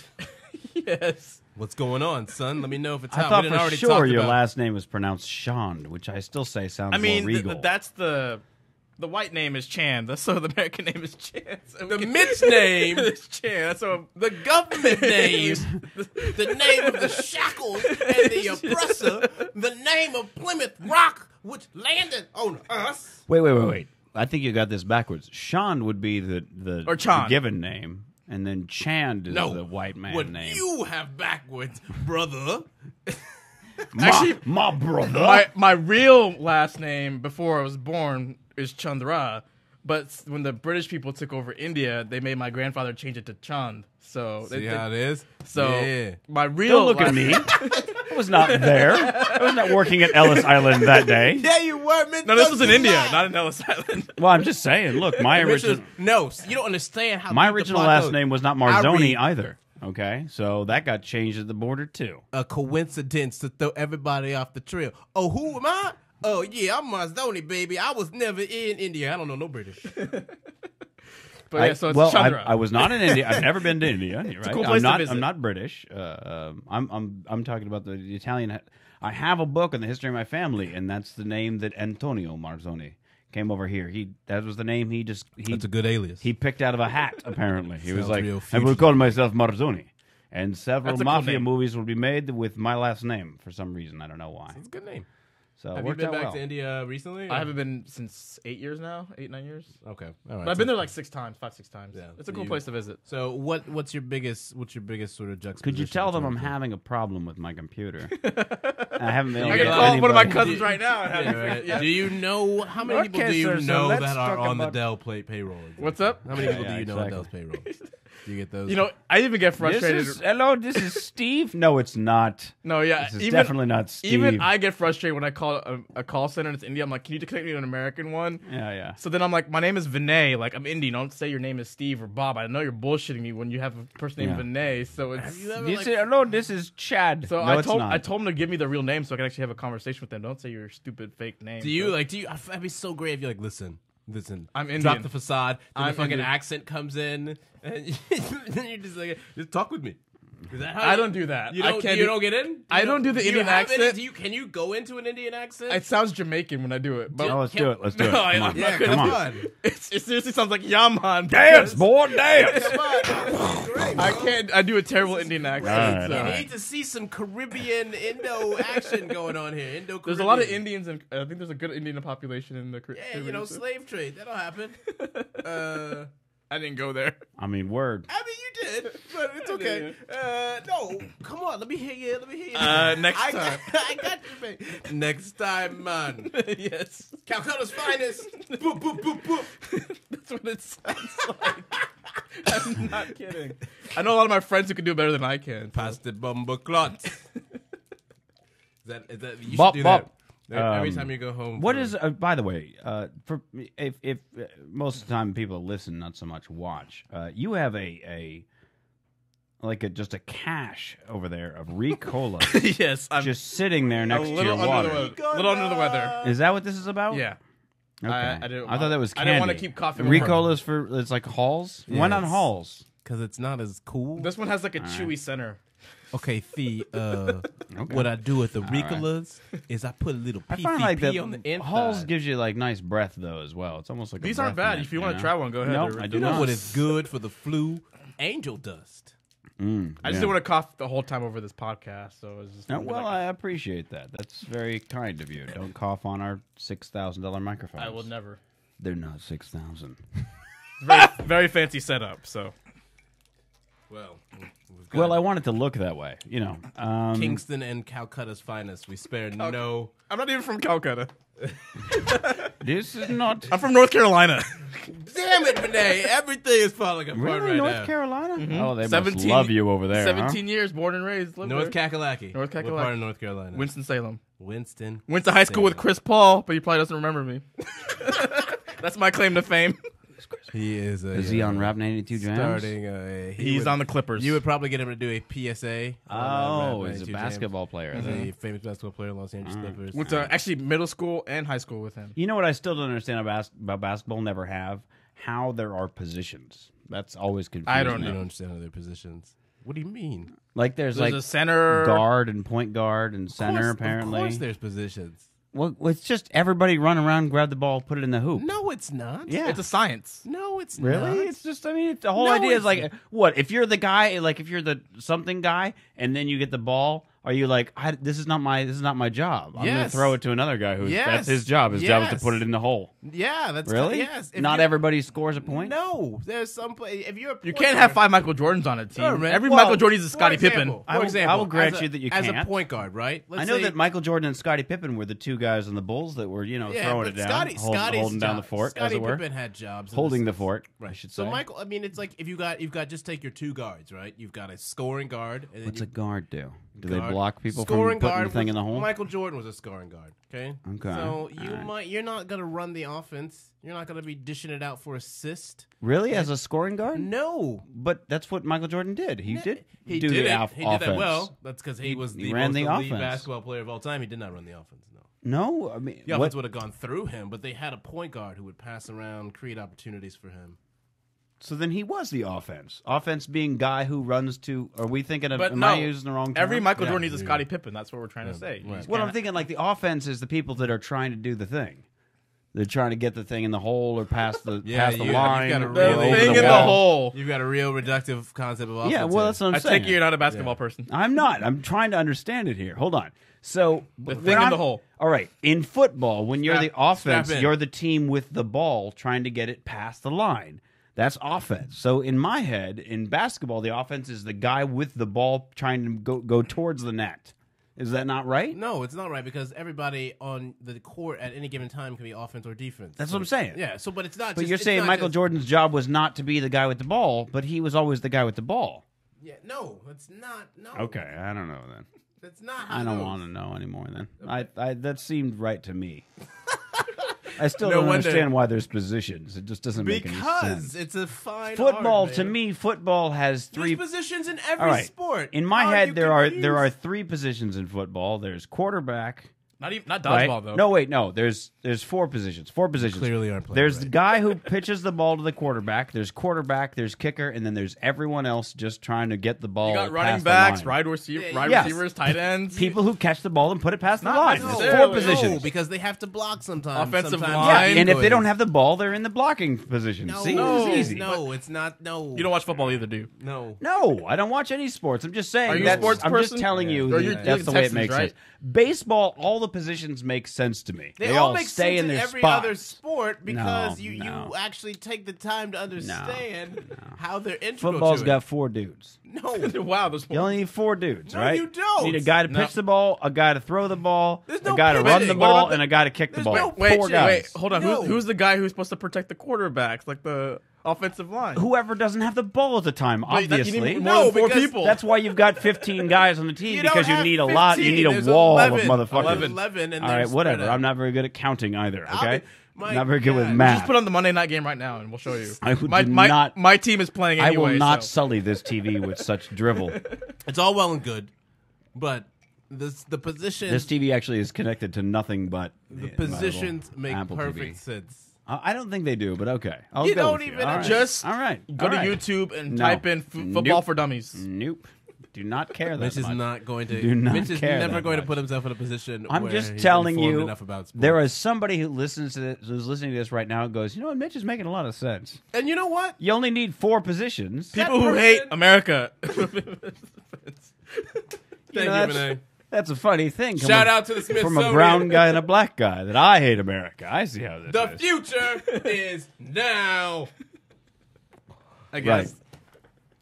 Yes. What's going on, son? Let me know if it's I hot. thought We didn't for already sure talk your about- last name was pronounced Shand, which I still say sounds I mean, more regal. that's the white name is Chan. So the American name is Chan. So The Mitch name, is Chan. So the government name, the name of the shackles and the oppressor, the name of Plymouth Rock, which landed on us. Wait. I think you got this backwards. Shand would be the Or Chan. the given name, and then Chand is No, the white man what name. you have backwards, brother. Actually, my brother. my real last name before I was born is Chandra, but when the British people took over India, they made my grandfather change it to Chand. So See how it is? So Yeah. my real Don't look at last- me. I was not there. I was not working at Ellis Island that day. Yeah, you were. Man. No, this was in India, not in Ellis Island. Well, I'm just saying. Look, my original No, you don't understand how my deep the original plot last goes. name was not I Marzoni read- either. Okay, so that got changed at the border too. A coincidence to throw everybody off the trail. Oh, who am I? Oh, yeah, I'm Mazzoni, baby. I was never in India. I don't know no British. But yeah, so it's well, Chandra. I was not in India. I've never been to India. You're right. a cool place to visit. I'm not British. I'm talking about the Italian. I have a book on the history of my family, and that's the name that Antonio Marzoni came over here. That was the name he good alias. he picked out of a hat. Apparently, he was Sounds like, real I will fugitive. call myself Marzoni. And several That's a cool mafia name. movies will be made with my last name for some reason. I don't know why. It's a good name. So it Have you worked been out back well. to India recently? I haven't been since 8 years now, 8-9 years. Okay, all right. But I've been there like 6 times, 5-6 times. Yeah. It's a cool place to visit. So what's your biggest sort of juxtaposition? Could you tell them I'm between- having a problem with my computer? I haven't been able I to can get call one of my anybody. cousins right now. And have Yeah, him right. fix it. Yeah. Do you know how many people Okay, do you sir, so know let's that are talk on the about- Dell payroll? What's up? How many people Yeah, do you know on exactly. Dell's payroll? Do you get those? You know, I even get frustrated. Hello, this is Steve. No, it's not. No, yeah, This is even definitely not Steve. even I get frustrated when I call a call center and it's India. I'm like, can you connect me to an American one? Yeah. So then I'm like, my name is Vinay. Like, I'm Indian. Don't say your name is Steve or Bob. I know you're bullshitting me when you have a person named Yeah. Vinay. So it's. Have you ever You like, say, hello, this is Chad. So no, I it's told not. I told him to give me the real name so I can actually have a conversation with them. Don't say your stupid fake name. do you So- like? Do you? That'd be so great if you're like, listen. I'm Drop Indian. the facade. Then I'm the fucking Indian. accent comes in, and then you're just like, just talk with me. Is that how I you- don't do that. You I don't. can't You do- don't get in. I don't do the you Indian have any- accent. do you? Can you go into an Indian accent? It sounds Jamaican when I do it, but Oh, let's do it. Let's do it. No, Come on. yeah, Come on. it seriously sounds like Yaman. Dance, boy, dance. Come on. Great. I can't. I do a terrible Indian accent. Alright, so- You alright. need to see some Caribbean Indo action going on here. Indo. There's a lot of Indians, and I think there's a good Indian population in the Yeah, Caribbean. so- slave trade. That'll happen. I didn't go there. I mean, word. I mean, you did, but it's okay. No, come on. Let me hear you. Next I time. I got you, man. Next time, man. Yes, Calcutta's finest. Boop, boop, boop, boop. that's what it sounds like. I'm not kidding. I know a lot of my friends who can do it better than I can. Pass the bumble clot. Is that you Bop, should do bop. that every Um, time you go home. What for- is? By the way, for if most of the time people listen, not so much watch. You have just a cache over there of Ricola Yes, I'm just sitting there a next to your little under the water. weather. Little under the weather. Is that what this is about? Yeah. Okay. I didn't I thought that was I candy. didn't want to keep coughing. Ricola's for it's like Halls. Why not Yes. Halls? Because it's not as cool. This one has like a chewy center. Okay, what I do with the Ricolas is I put a little I find like that on the inside. Halls gives you like nice breath though as well. It's almost like These a aren't breath bad. mint, If you want to know? try one, go ahead. Nope, They're I do You know not. what is good for the flu? Angel dust. I just yeah. didn't want to cough the whole time over this podcast, so it was just. Well, I appreciate that. That's very kind of you. Don't cough on our $6,000 microphones. I will never. They're not 6,000. Very fancy setup. So Well, we've got Well, I want it to look that way. You know, Kingston and Calcutta's finest. We spare no. I'm not even from Calcutta. this is not I'm from North Carolina. Damn it, Vinay! Everything is falling apart really right North now. Carolina. Oh, they 17 must love you over there. 17 years, born and raised. Lived North there. Kakalaki. North What Kakalaki. part of North Carolina? Winston Salem. Winston. Went to high school with Chris Paul, but he probably doesn't remember me. That's my claim to fame. He is. Is he on Rap 92 Jams? Starting. He's on the Clippers. You would probably get him to do a PSA. Oh, Rap he's a 92 basketball player. Jams. He's a famous basketball player in Los Angeles Clippers. Went to actually middle school and high school with him. You know what I still don't understand about basketball? Never have. How there are positions. That's always confusing. I don't You know. don't understand other positions. What do you mean? Like there's There's like a center. guard and point guard and center apparently. Of course there's positions. Well, it's just everybody run around, grab the ball, put it in the hoop. No, it's not. Yeah. It's a science. No, it's Really? not. It's just, I mean, the whole No, idea is it's like, what? If you're the guy, like if you're the something guy, and then you get the ball, are you like, this is not my job. I'm gonna Yes. throw it to another guy who's Yes. that's his job. His job is to Yes. put it in the hole. Yeah, that's Really? yes. If Not you- everybody scores a point. No, there's some play. If you're a You point can't have guard- 5 Michael Jordans on a team. No, man. Every Well, Michael Jordan is a for Scottie example, Pippen. For example, I will grant as a- you that you as can't. a point guard, right? Let's I know say- that Michael Jordan and Scottie Pippen were the two guys on the Bulls that were, throwing but it down, Scotty's holding down the job- fort, Scottie as it were, Pippen had jobs, in holding the the fort. I Right. should So say. Michael, I mean, it's like if you've got just take your two guards, right? You've got a scoring guard. And then What's you, a guard do? Do they guard- block people from scoring putting guard the thing was- in the hole? Michael Jordan was a scoring guard. Okay. Okay. So All you're not gonna run the offense. You're not gonna be dishing it out for assist. Really, as a scoring guard? No. But that's what Michael Jordan did. He did. He do did the it. off- He offense. did that well. That's because he was he the ran most the elite offense. basketball player of all time. He did not run the offense. No. No, I mean, The what- offense would have gone through him, but they had a point guard who would pass around, create opportunities for him. so then he was the offense. Offense being guy who runs to. Are we thinking of? But Am no, I using the wrong term? Every Michael Yeah, Jordan needs a yeah. Scottie Pippen. That's what we're trying to say. right. Well, I'm thinking like the offense is the people that are trying to do the thing. They're trying to get the thing in the hole or past the Yeah, the you've line. got a or The really- over thing in the wall. hole. You've got a real reductive concept of offense. Yeah, well, that's what I'm I saying. take it you're not a basketball person. I'm not. I'm trying to understand it here. Hold on. So The when thing in I'm- the hole. All right, in football, when you're the offense, strap in. you're the team with the ball trying to get it past the line. That's offense. So in my head, in basketball, the offense is the guy with the ball trying to go towards the net. Is that not right? No, it's not right because everybody on the court at any given time can be offense or defense. That's what I'm saying. Yeah. So, but it's not. But just, you're it's saying not Michael just- Jordan's job was not to be the guy with the ball, but he was always the guy with the ball. Yeah. No, it's not. No. Okay, I don't know then. That's not. How I it don't goes. want to know anymore then. I that seemed right to me. I still No don't wonder. understand why there's positions. It just doesn't make any Because sense. it's a fine Football art, to man. me, football has three. There's positions in every All right. sport. In my How are head, you there are confused? 3 positions in football. There's quarterback. Not Right? dodgeball though. No, wait, no. There's 4 positions. 4 positions. Clearly aren't playing There's right. the guy who pitches the ball to the quarterback. There's quarterback. There's kicker, and then there's everyone else just trying to get the ball. You got running past backs, the line. wide Yes. receivers, tight ends. People who catch the ball and put it past the Not line. There's necessarily. 4 No, positions. No, because they have to block sometimes. Offensive sometimes line. Yeah, and if they don't noise. have the ball, they're in the blocking position. No, See, No. it's easy. No, it's not. No, You don't watch football either, do you? No. No, I don't watch any sports. I'm just saying. Are you a that's, sports I'm person? just telling you Or that you're that's the the way it Texans, makes right? sense. Baseball, all the positions make sense to me. They all make stay sense in their every spots. other sport because No, you no. actually take the time to understand how they're integral Football's to got 4 dudes. it. No. Wow, there's You only need 4 dudes, No, right? you don't. need a guy to No. pitch the ball, a guy to throw the ball, There's a no guy to run the pitching. What ball, about the- and a guy to kick the There's ball. no 4 pitching. guys. Wait, hold on. No. Who's the guy who's supposed to protect the quarterbacks, like the offensive line? Whoever doesn't have the ball at the time, Wait, that- you obviously. need No, more than 4 because people. That's why you've got 15 guys on the team You don't because you have need a lot. You 15. need a There's wall 11. of motherfuckers. 11, and All they're right, whatever. spread out. I'm not very good at counting either. I'll Okay, be- my not very good with God. math. Just put on the Monday night game right now, and we'll show you. I would my, do my, not- my team is playing I anyway. will not so. sully this TV with such drivel. It's all well and good, but the position, This TV actually is connected to nothing but the positions make Apple perfect TV. sense. I don't think they do, but okay. I'll You go don't with even All right. just all right. Go all to right. YouTube and No. type in football Nope. for dummies. Nope. Do not care that Mitch is much. not going to. Do not Mitch is care never that going to much. put himself in a position. I'm where just he's telling informed you, enough about sports. there is somebody who listens to this, who's listening to this right now and goes, you know what, Mitch is making a lot of sense. and you know what? You only need 4 positions. People who person- hate America. Thank you, that's, Vinay. that's a funny thing. Shout out to the from Smithsonian. a brown guy and a black guy that I hate America. I see how this The is. future is now. I Right. guess.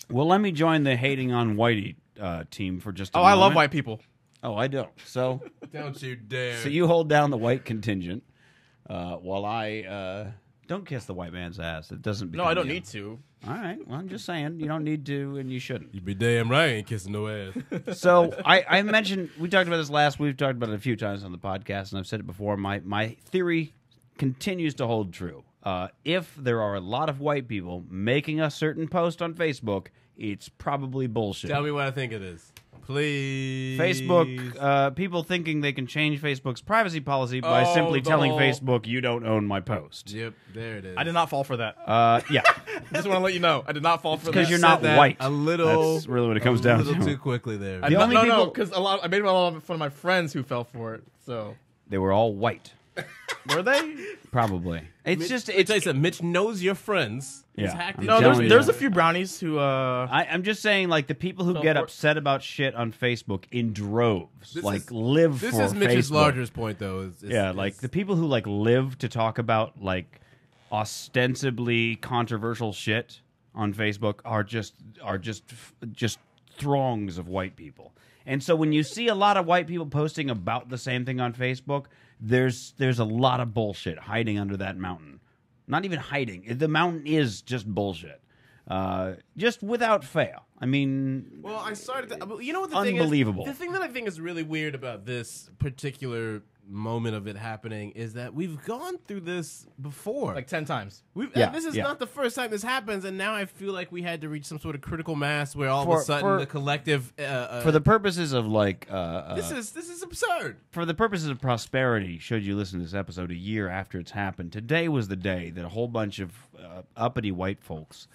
Well, let me join the hating on Whitey team for just a Oh, moment. I love white people. Oh, I don't. So, Don't you dare. so you hold down the white contingent while I don't kiss the white man's ass. It doesn't. No, I don't become you. need to. All right. Well, I'm just saying you don't need to, and you shouldn't. You be damn right, ain't kissing no ass. So I mentioned we talked about this last. We've talked about it a few times on the podcast, and I've said it before. My theory continues to hold true. If there are a lot of white people making a certain post on Facebook, it's probably bullshit. Tell me what I think it is, please. Facebook, people thinking they can change Facebook's privacy policy by Oh, simply the telling whole- Facebook you don't own my post. Yep, there it is. I did not fall for that. Yeah, Just want to let you know, I did not fall for that. because you're Said not that white. A little. That's really what it comes a down little to. too quickly there. I The no, only no, people- because I made a lot of fun of my friends who fell for it. So They were all white, were they? probably. It's Mitch, just let me tell you it's. something. Mitch knows your friends. He's Yeah, hacked I'm into No, telling you. there's a few brownies who. I'm just saying, like the people who Fell get for it. upset about shit on Facebook in droves, This like is- live This for is Mitch's Facebook. largest point, though. Yeah, like the people who like live to talk about like ostensibly controversial shit on Facebook are just throngs of white people. And so when you see a lot of white people posting about the same thing on Facebook, there's a lot of bullshit hiding under that mountain. Not even hiding. The mountain is just bullshit. Just without fail. I mean, Well, I started. You know what the thing Unbelievable. is? The thing that I think is really weird about this particular moment of it happening is that we've gone through this before. like 10 times. Yeah, This is yeah. not the first time this happens, and now I feel like we had to reach some sort of critical mass where all of For- a sudden for- the collective. for the purposes of like this is absurd. for the purposes of prosperity, should you listen to this episode a year after it's happened, today was the day that a whole bunch of uppity white folks,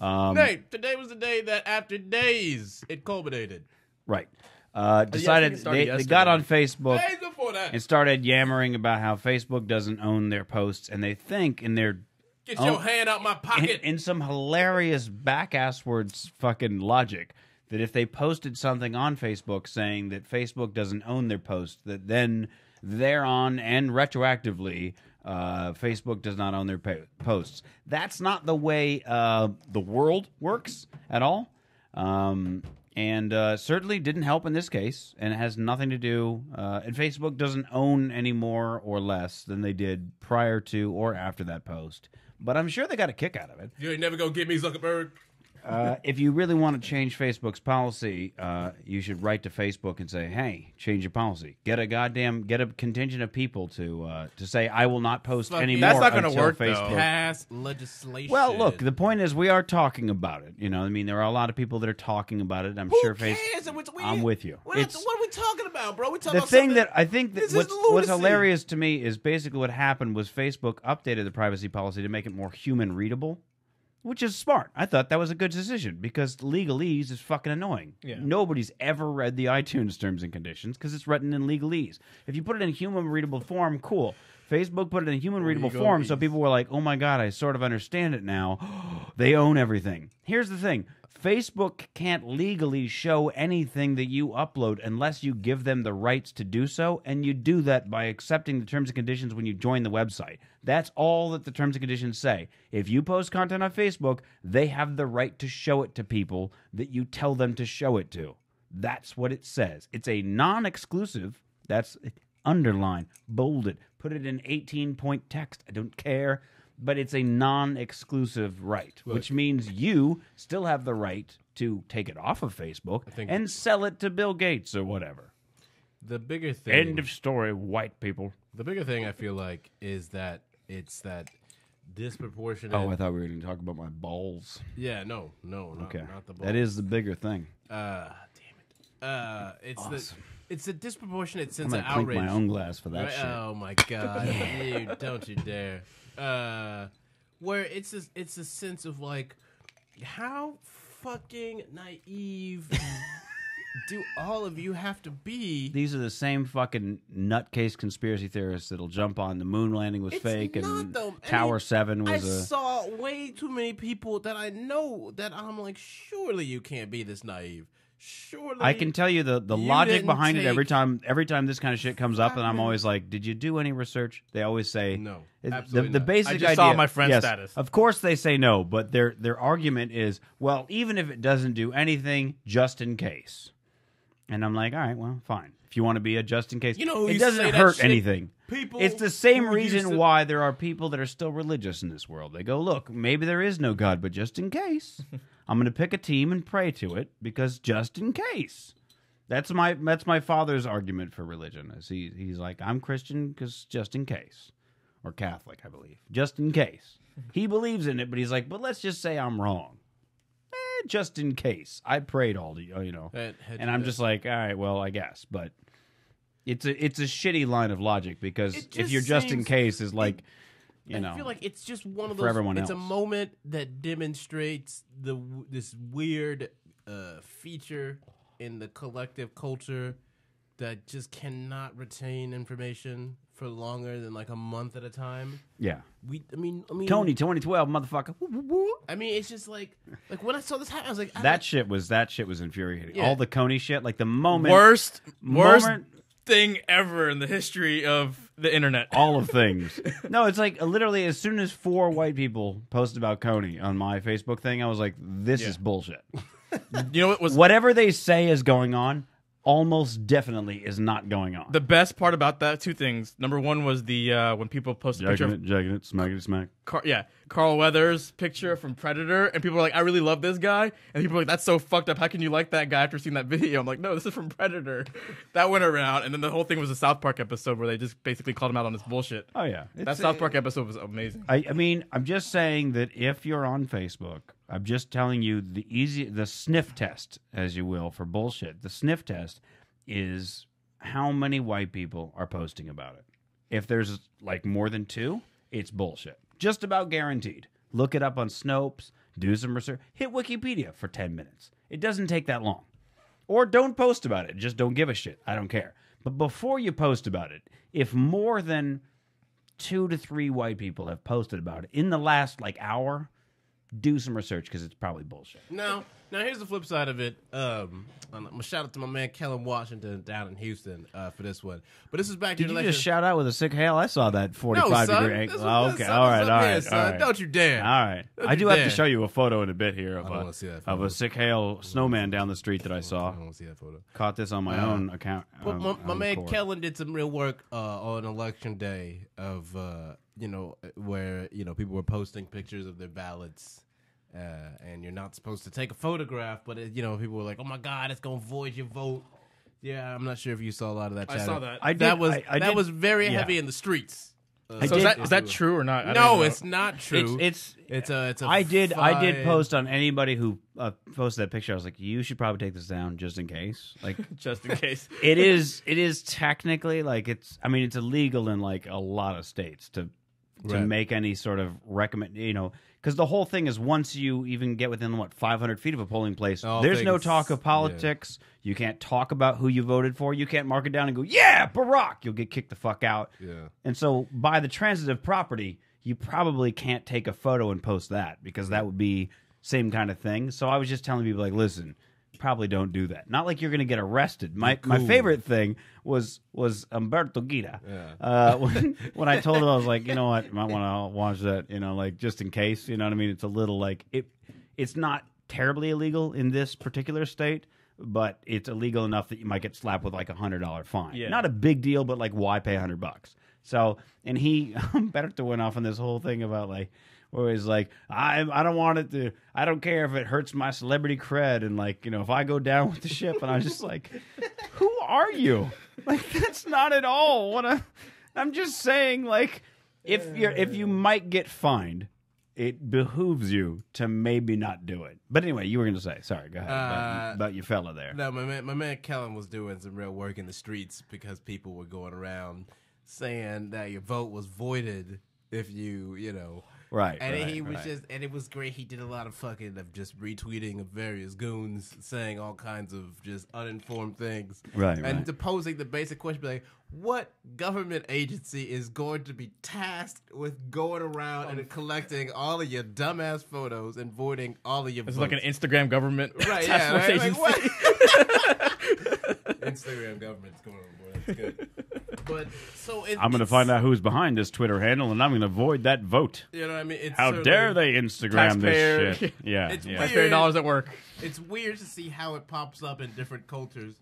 Hey, today was the day that after days it culminated. right, I decided think it started they got yesterday. on Facebook Days before that, and started yammering about how Facebook doesn't own their posts, and they think in their get your hand out my pocket. in some hilarious back-asswards fucking logic, that if they posted something on Facebook saying that Facebook doesn't own their post, that then thereon and retroactively Facebook does not own their posts. That's not the way the world works at all. And certainly didn't help in this case, and it has nothing to do. And Facebook doesn't own any more or less than they did prior to or after that post. But I'm sure they got a kick out of it. You ain't never gonna get me, Zuckerberg. If you really want to change Facebook's policy, you should write to Facebook and say, "Hey, change your policy. Get a contingent of people to say I will not post anymore." That's not gonna until work, though. Facebook. Pass legislation. Well, look, the point is we are talking about it. You know, I mean, there are a lot of people that are talking about it. I'm sure cares? I'm with you. What are we talking about, bro? We talking The about thing something- that I think that This is what's lunacy. hilarious to me is basically what happened was Facebook updated the privacy policy to make it more human readable, which is smart. I thought that was a good decision because legalese is fucking annoying. Yeah. Nobody's ever read the iTunes terms and conditions because it's written in legalese. If you put it in human readable form, cool. Facebook put it in human readable form, so people were like, "Oh my god, I sort of understand it now." They own everything. Here's the thing. Facebook can't legally show anything that you upload unless you give them the rights to do so, and you do that by accepting the terms and conditions when you join the website. That's all that the terms and conditions say. If you post content on Facebook, they have the right to show it to people that you tell them to show it to. That's what it says. It's a non-exclusive, that's underline, bold it, put it in 18-point text. I don't care. But it's a non-exclusive right, which means you still have the right to take it off of Facebook and sell it to Bill Gates or whatever. The bigger thing. End of story, white people. The bigger thing I feel like is that it's that disproportionate. Oh, I thought we were going to talk about my balls. Yeah, no, Okay. not the ball. That is the bigger thing. Damn it. It's Awesome. it's a disproportionate I'm sense going of to clink outrage. my own glass for that Right? shit. Oh my god, dude! Don't you dare. Where it's a sense of like, how fucking naive do all of you have to be? These are the same fucking nutcase conspiracy theorists that'll jump on the moon landing was It's fake not, and though. I Tower mean, 7 I was a... saw way too many people that I know that I'm like, surely you can't be this naive. Surely I can tell you the you logic didn't behind it every take time this kind of shit comes up, and I'm 5 always like, "Did you do any research?" They always say No, The absolutely the not. basic I just idea. saw my friend's yes, status. Of course, they say no, but their argument is, well, even if it doesn't do anything, just in case. And I'm like, all right, well, fine. If you want to be a just in case, You know who it used to doesn't say that hurt shit? anything. People It's the same who used reason to- why there are people that are still religious in this world. They go, look, maybe there is no God, but just in case, I'm going to pick a team and pray to it because just in case. That's my father's argument for religion. Is he's like, I'm Christian because just in case, or Catholic, I believe, just in case. He believes in it, but he's like, but let's just say I'm wrong. Just in case. I prayed all to you know, and I'm just like, all right, well, I guess, but it's a shitty line of logic because It if just you're just in seems- case is like, you know, I feel like it's just one of for those. everyone It's a else. moment that demonstrates this weird feature in the collective culture that just cannot retain information for longer than like a month at a time. yeah, I mean, Tony 2012 motherfucker. I mean, it's just like when I saw this happen, I was like, That shit was infuriating. Yeah. All the Coney shit, like the moment, Worst moment, thing ever in the history of the internet. all of things. No, it's like literally as soon as 4 white people posted about Coney on my Facebook thing, I was like, this is bullshit. You know what was Whatever they say is going on, almost definitely is not going on. the best part about that? Two things. Number one was the when people posted a picture of Jagging it, smacking it, smack. Carl Weathers' picture from Predator, and people were like, I really love this guy. And people were like, that's so fucked up. How can you like that guy after seeing that video? I'm like, no, this is from Predator. That went around, and then the whole thing was a South Park episode where they just basically called him out on his bullshit. Oh, yeah. That South Park episode was amazing. I mean, I'm just saying that if you're on Facebook, I'm just telling you the sniff test, as you will, for bullshit. The sniff test is how many white people are posting about it. If there's like more than 2, it's bullshit. Just about guaranteed. Look it up on Snopes, do some research, hit Wikipedia for 10 minutes. It doesn't take that long. Or don't post about it. Just don't give a shit. I don't care. But before you post about it, if more than 2 to 3 white people have posted about it in the last like hour, do some research because it's probably bullshit. Now here's the flip side of it. I'm gonna shout out to my man Kellen Washington down in Houston for this one. But this is back to Did the you election. just shout out with a sick hail? I saw that 45 No, son. degree This angle. was- Oh, this okay, son all was right, up all here, right, son. all right. Don't you dare. All right. Don't I you do have to dare. show you a photo in a bit here I don't wanna see that of photo. a sick hail snowman down the street that I saw. I don't want to see that photo. Caught this on my own account. But my on man record. Kellen did some real work on election day of where people were posting pictures of their ballots, and you're not supposed to take a photograph, but people were like, "Oh my God, it's gonna void your vote." Yeah, I'm not sure if you saw a lot of that. I chatter. saw that. I did, That was I that did- was very yeah. heavy in the streets. I So did- is that true or not? I don't No, know. it's not true. It's it's a. I did fine- post on anybody who posted that picture. I was like, you should probably take this down just in case. Like, just in case. it is technically like it's illegal in like a lot of states to Right. make any sort of recommend, because the whole thing is once you even get within 500 feet of a polling place, All there's no things- talk of politics. You can't talk about who you voted for. You can't mark it down and go, yeah, Barack. You'll get kicked the fuck out. Yeah. And so by the transitive property, you probably can't take a photo and post that because that would be same kind of thing. So I was just telling people like, listen, probably don't do that. Not like you're going to get arrested. My favorite thing was Umberto Guida. Yeah. When I told him, I was like, you know what, you might want to watch that, like just in case, you know what I mean? It's a little like it's not terribly illegal in this particular state, but it's illegal enough that you might get slapped with like $100 fine. Yeah. Not a big deal, but like why pay $100? So, and he Umberto went off on this whole thing about like, where he's like, I don't want it to, I don't care if it hurts my celebrity cred, and like, if I go down with the ship, and I was just like, who are you? Like, that's not at all what I'm just saying, like, if you might get fined, it behooves you to maybe not do it. But anyway, you were going to say, sorry, go ahead, about your fella there. No, my man Kellen was doing some real work in the streets because people were going around saying that your vote was voided if you. Right. And right, he was right. just, and it was great. He did a lot of just retweeting of various goons saying all kinds of just uninformed things. Right, And right. posing the basic question, like, what government agency is going to be tasked with going around and collecting all of your dumbass photos and voiding all of your It's votes? like an Instagram government Right, task yeah, force right? Like, agency. what? Instagram government's going on, boy. That's good. But so I'm going to find out who's behind this Twitter handle, and I'm going to void that vote. You know what I mean? It's How certainly- dare they Instagram Taxpayer. this shit? Yeah, It's yeah. weird. Taxpayer dollars at work. It's weird to see how it pops up in different cultures,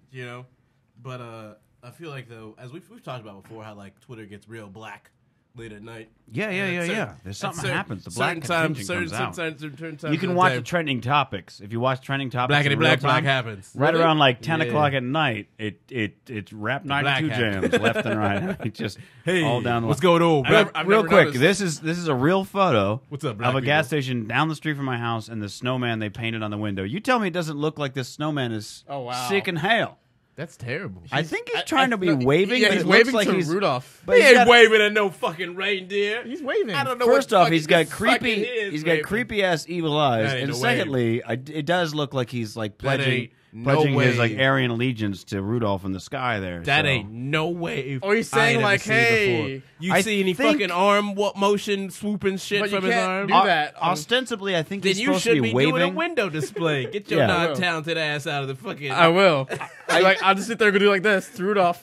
But I feel like though, as we've talked about before, how like Twitter gets real black late at night. Yeah. And at certain- There's at something certain- happens. The black certain contingent times, comes out. certain times You can of watch day. the trending topics. If you watch trending topics, Blackity in real black time, happens. right Really? around like 10 Yeah. o'clock at night, it's rap 92 black jams happens. left and right. It just Hey, all down the what's line. going on? Real, I've real never quick, noticed. this is a real photo What's up, of black a gas people? station down the street from my house and the snowman they painted on the window. You tell me it doesn't look like this snowman is Oh, wow. sick and hail. That's terrible. I think he's trying to be no, waving, yeah, but he's it looks waving like to he's Rudolph. But He he's ain't got- waving at no fucking reindeer. He's waving. I don't know. First what off, fucking he's got this fucking creepy. is He's got waving. creepy ass evil eyes, That ain't and no secondly, it does look like he's like That pledging ain't no his like wave. Aryan allegiance to Rudolph in the sky. There, That so. ain't no wave. Or he's saying I ain't like, ever seen hey, before. You I see any think- fucking arm motion swooping shit But you from his can't arm? do that. Ostensibly, I think Then he's you supposed should to be be doing a waving. window display. Get your Yeah. non-talented ass out of the fucking. I will. I'll just sit there and go do like this. It's Rudolph.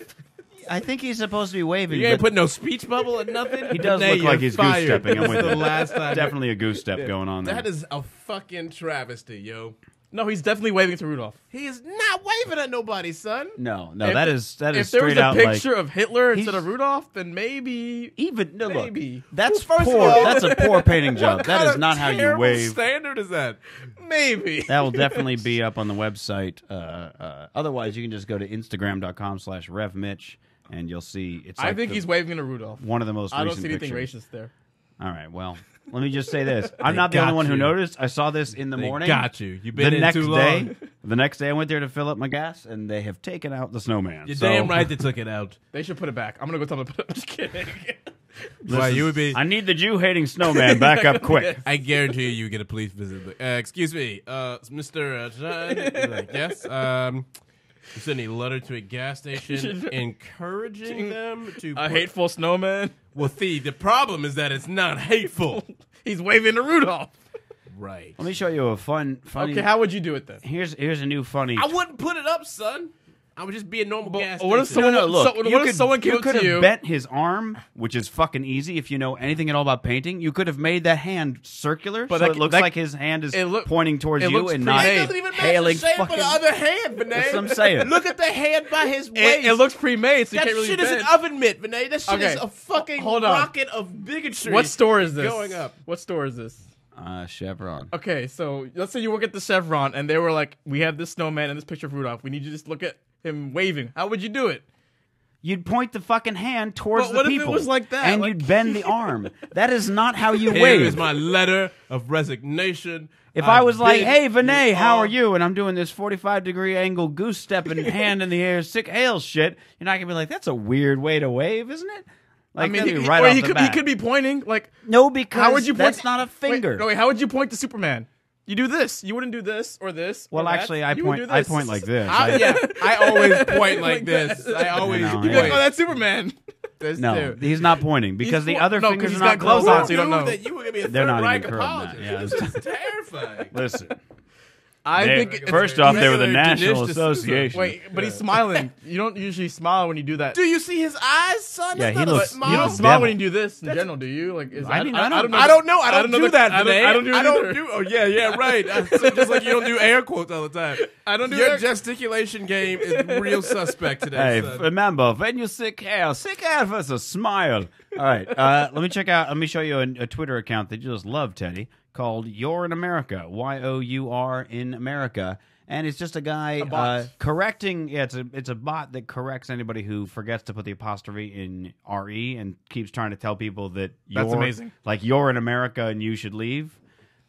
I think he's supposed to be waving. You ain't but put no speech bubble or nothing. he does Nay, look like you're he's fired. goose stepping. I'm with That's the you. last time. Definitely a goose step going on there. That is a fucking travesty, yo. No, he's definitely waving to Rudolph. He is not waving at nobody, son. no, If- that is If there was straight a out picture like of Hitler instead he's- of Rudolph, then maybe. even no, look. Maybe. That's Well, first of poor. all- That's a poor painting job. What That kind is of not how you terrible wave. standard is that? Maybe. That will definitely be up on the website. Otherwise, you can just go to Instagram.com/RevMitch and you'll see. It's. I like think the- he's waving to Rudolph. one of the most. I don't recent see anything pictures. racist there. All right. Well, let me just say this: I'm They not the only got one who you. noticed. I saw this in the They morning. got you. You've been the in next too day. long. The next day, I went there to fill up my gas, and they have taken out the snowman. You're So, damn right they took it out. They should put it back. I'm gonna go tell them to put it. Just kidding. this Why, is- you would be- I need the Jew-hating snowman back up quick. I guarantee you get a police visit. Excuse me, Mr. John. You're like, yes. You sent a letter to a gas station encouraging them to. A hateful snowman. Well, see, the problem is that it's not hateful. He's waving to Rudolph. Right. Let me show you a funny. Okay, how would you do it then? Here's a new funny. I wouldn't put it up, son. I would just be a normal gas what if station. someone- No, look, what you if could, someone came you up could to have you- bent his arm, which is fucking easy if you know anything at all about painting. You could have made that hand circular, But so that- it looks that- like his hand is it look- pointing towards it you looks and pre-made. not It doesn't even match the hailing shape fucking. of the other hand, Vinay. That's what I'm saying. Look at the hand by his waist. It looks pre-made, so you that can't really shit is an bend. oven mitt, Vinay. That shit Okay. is a fucking Hold on. rocket of bigotry. What store is this? Going up. What store is this? Chevron. Okay, so let's say you work at the Chevron, and they were like, "We have this snowman and this picture of Rudolph. We need you to just look at him waving." How would you do it? You'd point the fucking hand towards But the what if it people. was like that? And Like- you'd bend the arm. That is not how you Here wave. is my letter of resignation. If I was like, bid "Hey, Vinay, you how all- are you?" and I'm doing this 45-degree angle goose stepping hand in the air, sick hail shit, you're not gonna be like, "That's a weird way to wave, isn't it?" Like, I mean, that'd be he, right or off he the could bat. he could be pointing like. No, because How would you point? that's not a finger. Wait, how would you point to Superman? You do this. You wouldn't do this or this. Well, or that. actually, I You would do point. I this. point like this. I always point like this. I always You know, You'd be yeah. like, "Oh, that's Superman." This no, too. he's not pointing because the po- other no, 'cause fingers he's are not got gloves closed on, so you don't know. That you were gonna be a They're third not Reich even curved, apologist. man. Yeah, This is terrifying. Listen, I they- think it's first off, they were the regular National Dinesh D'Souza. Association. Wait, but he's smiling. You don't usually smile when you do that. Do you see his eyes, son? Yeah, That's he not a looks- smile. You don't He's smile devil. when you do this in general, do you? Like, is, I mean, I don't know. I don't know. I don't do that, I don't, Vinay. I don't do it I don't either. do. Oh yeah, right. So just like you don't do air quotes all the time. I don't do Your air- gesticulation game is real suspect today. Hey, son. remember when you sick hair is a smile. All right, let me check out. Let me show you a Twitter account that you just love, Teddy, called You're in America. YOUR in America, and it's just a guy bot. correcting. Yeah, it's a bot that corrects anybody who forgets to put the apostrophe in RE and keeps trying to tell people that That's you're amazing. like you're in America and you should leave.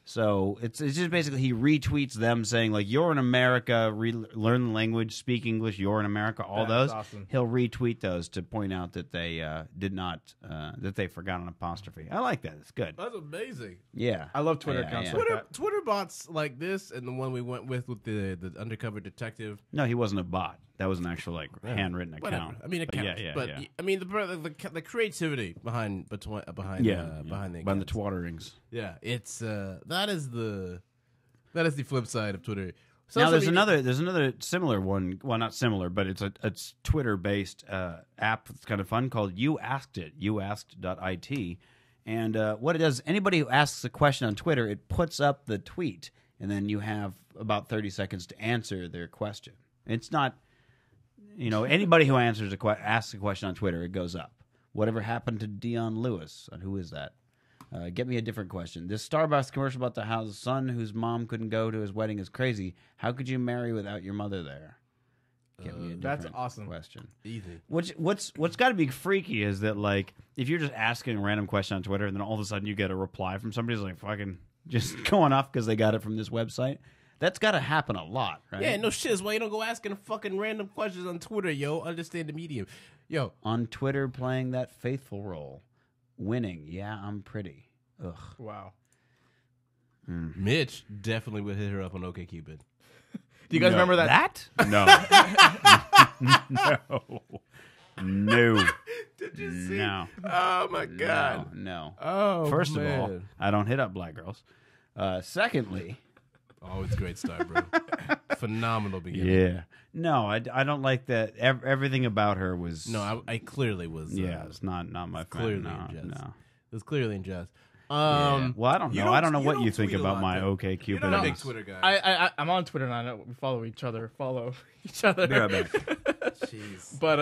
So it's just basically he retweets them saying like you're in America, learn the language, speak English, you're in America, all That's those. awesome. He'll retweet those to point out that they did not that they forgot an apostrophe. I like that. It's good. That's amazing. Yeah, I love Twitter Yeah, accounts yeah. like Twitter, that. Twitter bots like this, and the one we went with the undercover detective. No, he wasn't a bot. That was an actual like handwritten Whatever. account. I mean, But account. yeah, but yeah. I mean, the creativity behind Yeah, behind behind the the accounts. twatterings. Yeah, it's that is the flip side of Twitter. Now Social media- there's another similar one. Well, not similar, but it's Twitter based app that's kind of fun called You Asked It. YouAsked.it, and what it does, anybody who asks a question on Twitter, it puts up the tweet, and then you have about 30 seconds to answer their question. It's not, anybody who asks a question on Twitter, it goes up. Whatever happened to Dion Lewis? And who is that? Get me a different question. This Starbucks commercial about the house son whose mom couldn't go to his wedding is crazy. How could you marry without your mother there? Get me a That's different awesome. question. easy. What's got to be freaky is that like if you're just asking a random question on Twitter and then all of a sudden you get a reply from somebody who's like fucking just going off because they got it from this website. That's got to happen a lot, right? Yeah, no shit. Is why you don't go asking fucking random questions on Twitter, yo. Understand the medium, yo. On Twitter, playing that faithful role, winning. Yeah, I'm pretty. Ugh. Wow. Mitch definitely would hit her up on OkCupid. Do you guys remember that? No. No. Did you see? No. Oh my god. No. Oh, First man. of all, I don't hit up black girls. Secondly, Always great start, bro. Phenomenal beginning. yeah. No, I don't like that. Everything about her was. No, I clearly was. Yeah, it's not my clearly friend. in jest. No. It was clearly in jest. Yeah. Well, I don't you know. I don't know you what you don't think tweet a about lot, my though. OkCupid. You're not a big accounts. Twitter guy. I'm on Twitter now. I know we follow each other. Follow each other. Be right back. Jeez. But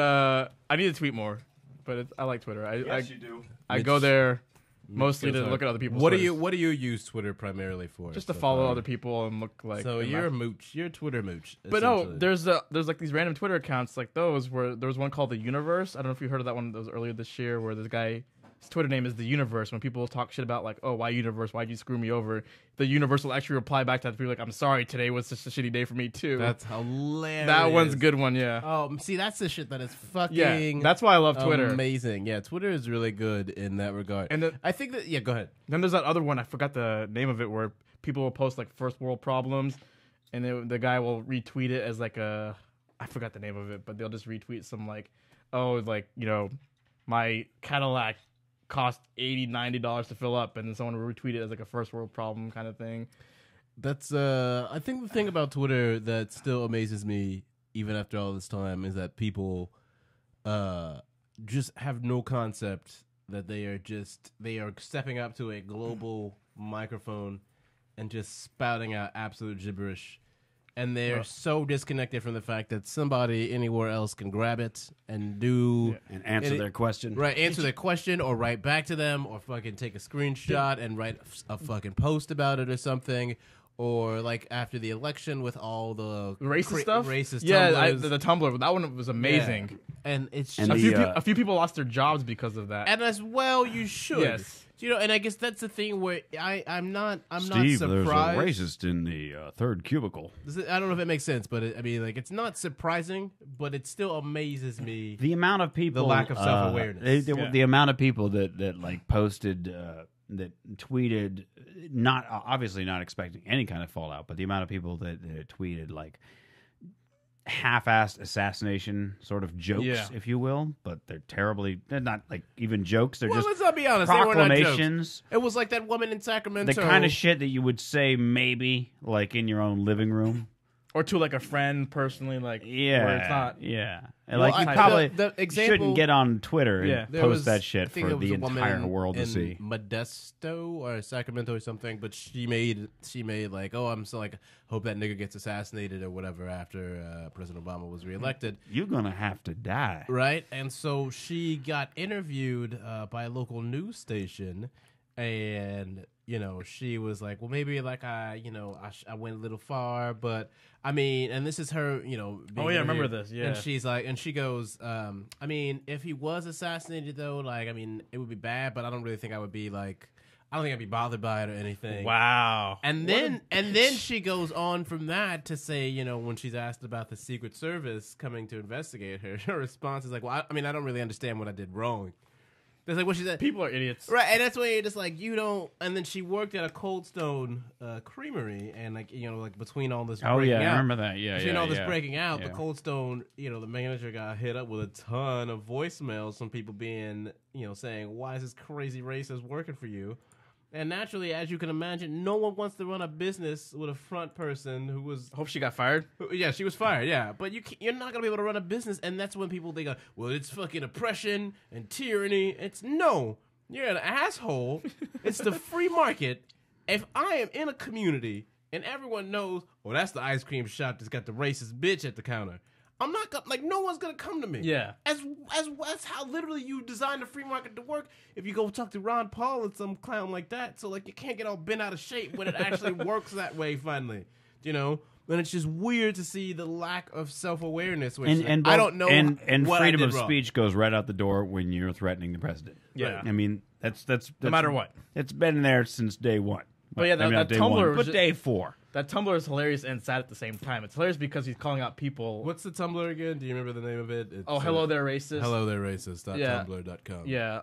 I need to tweet more. But I like Twitter. I do. I go there mostly goes to hard. look at other people's. What do Twitters. you use Twitter primarily for? Just to so follow far? other people and look like. So in you're my- a mooch. You're a Twitter mooch. But no, essentially. there's like these random Twitter accounts like those where there was one called The Universe. I don't know if you heard of that one that was earlier this year where this guy, his Twitter name is The Universe. When people talk shit about like, oh, why Universe? Why'd you screw me over? The Universe will actually reply back to that. People like, I'm sorry, today was such a shitty day for me too. That's hilarious. that one's a good one, yeah. Oh, see, that's the shit that is fucking. Yeah, that's why I love Twitter. Amazing. Yeah, Twitter is really good in that regard. And I think that. Yeah, go ahead. then there's that other one, I forgot the name of it, where people will post like first world problems, and the guy will retweet it as like I forgot the name of it, but they'll just retweet some like, oh, like, my Cadillac cost $80-$90 to fill up, and then someone would retweet it as like a first world problem kind of thing. That's I think the thing about Twitter that still amazes me even after all this time is that people just have no concept that they are stepping up to a global microphone and just spouting out absolute gibberish. And they're so disconnected from the fact that somebody anywhere else can grab it and do And answer their question. right, answer their question or write back to them or fucking take a screenshot and write a fucking post about it or something. Or like after the election with all the Racist stuff? racist Yeah, tumblers. the Tumblr. That one was amazing. Yeah. And it's And just, the, A few people lost their jobs because of that. and as well you should. Yes. You know, and I guess that's the thing where I'm not Steve, there's a surprised. racist in the third cubicle. I don't know if it makes sense, but I mean, like, it's not surprising, but it still amazes me. The amount of people, The lack of self-awareness. the amount of people that like posted, that tweeted, not obviously not expecting any kind of fallout, but the amount of people that tweeted like half-assed assassination sort of jokes, if you will, but they're not like even jokes. They're Well, just let's not be honest. They were not jokes. proclamations. It was like that woman in Sacramento. The kind of shit that you would say maybe like in your own living room. Or to like a friend personally, like Yeah, where it's not. yeah. And Well, like you I- probably the example- shouldn't get on Twitter and Yeah. There post was- that I shit think for there was the a woman entire world to in see. Modesto or Sacramento or something, but she made like, oh, I'm so like, hope that nigga gets assassinated or whatever after President Obama was reelected, You're gonna have to die. right? And so she got interviewed by a local news station, and you know, she was like, well, maybe like I went a little far, but I mean, and this is her, you know. Oh, yeah, I remember interviewed, this, yeah. And she's like, and she goes, I mean, if he was assassinated though, like, I mean, it would be bad, but I don't really think I would be like, I don't think I'd be bothered by it or anything. Wow. And then she goes on from that to say, you know, when she's asked about the Secret Service coming to investigate her, her response is like, well, I mean, I don't really understand what I did wrong. That's like what she said. People are idiots. Right, and that's why you're just like, you don't. And then she worked at a Cold Stone creamery, and like, you know, like between all this. Oh breaking yeah, out, I remember that. Yeah, between yeah, all this yeah. breaking out, Yeah. the Cold Stone, you know, the manager got hit up with a ton of voicemails from people being, you know, saying, "Why is this crazy racist working for you?" And naturally, as you can imagine, no one wants to run a business with a front person who was. Hope she got fired. Yeah, she was fired. Yeah, but you're not gonna be able to run a business, and that's when people think, well, it's fucking oppression and tyranny. It's no, you're an asshole. It's the free market. If I am in a community and everyone knows, well, that's the ice cream shop that's got the racist bitch at the counter, I'm not gonna, like, no one's gonna come to me. Yeah. As that's how literally you design the free market to work. If you go talk to Ron Paul and some clown like that, so like you can't get all bent out of shape when it actually works that way. Finally, you know. And it's just weird to see the lack of self-awareness. Which And I don't know. And what I freedom did of wrong. speech goes right out the door when you're threatening the president. Yeah. I mean that's No matter what. It's been there since day one. But yeah, I mean, that not day Tumblr one, was but just- day 4. That Tumblr is hilarious and sad at the same time. It's hilarious because he's calling out people. What's the Tumblr again? Do you remember the name of it? It's, Oh, hello there, racist. Hello there, racist. Yeah. Tumblr.com. Yeah.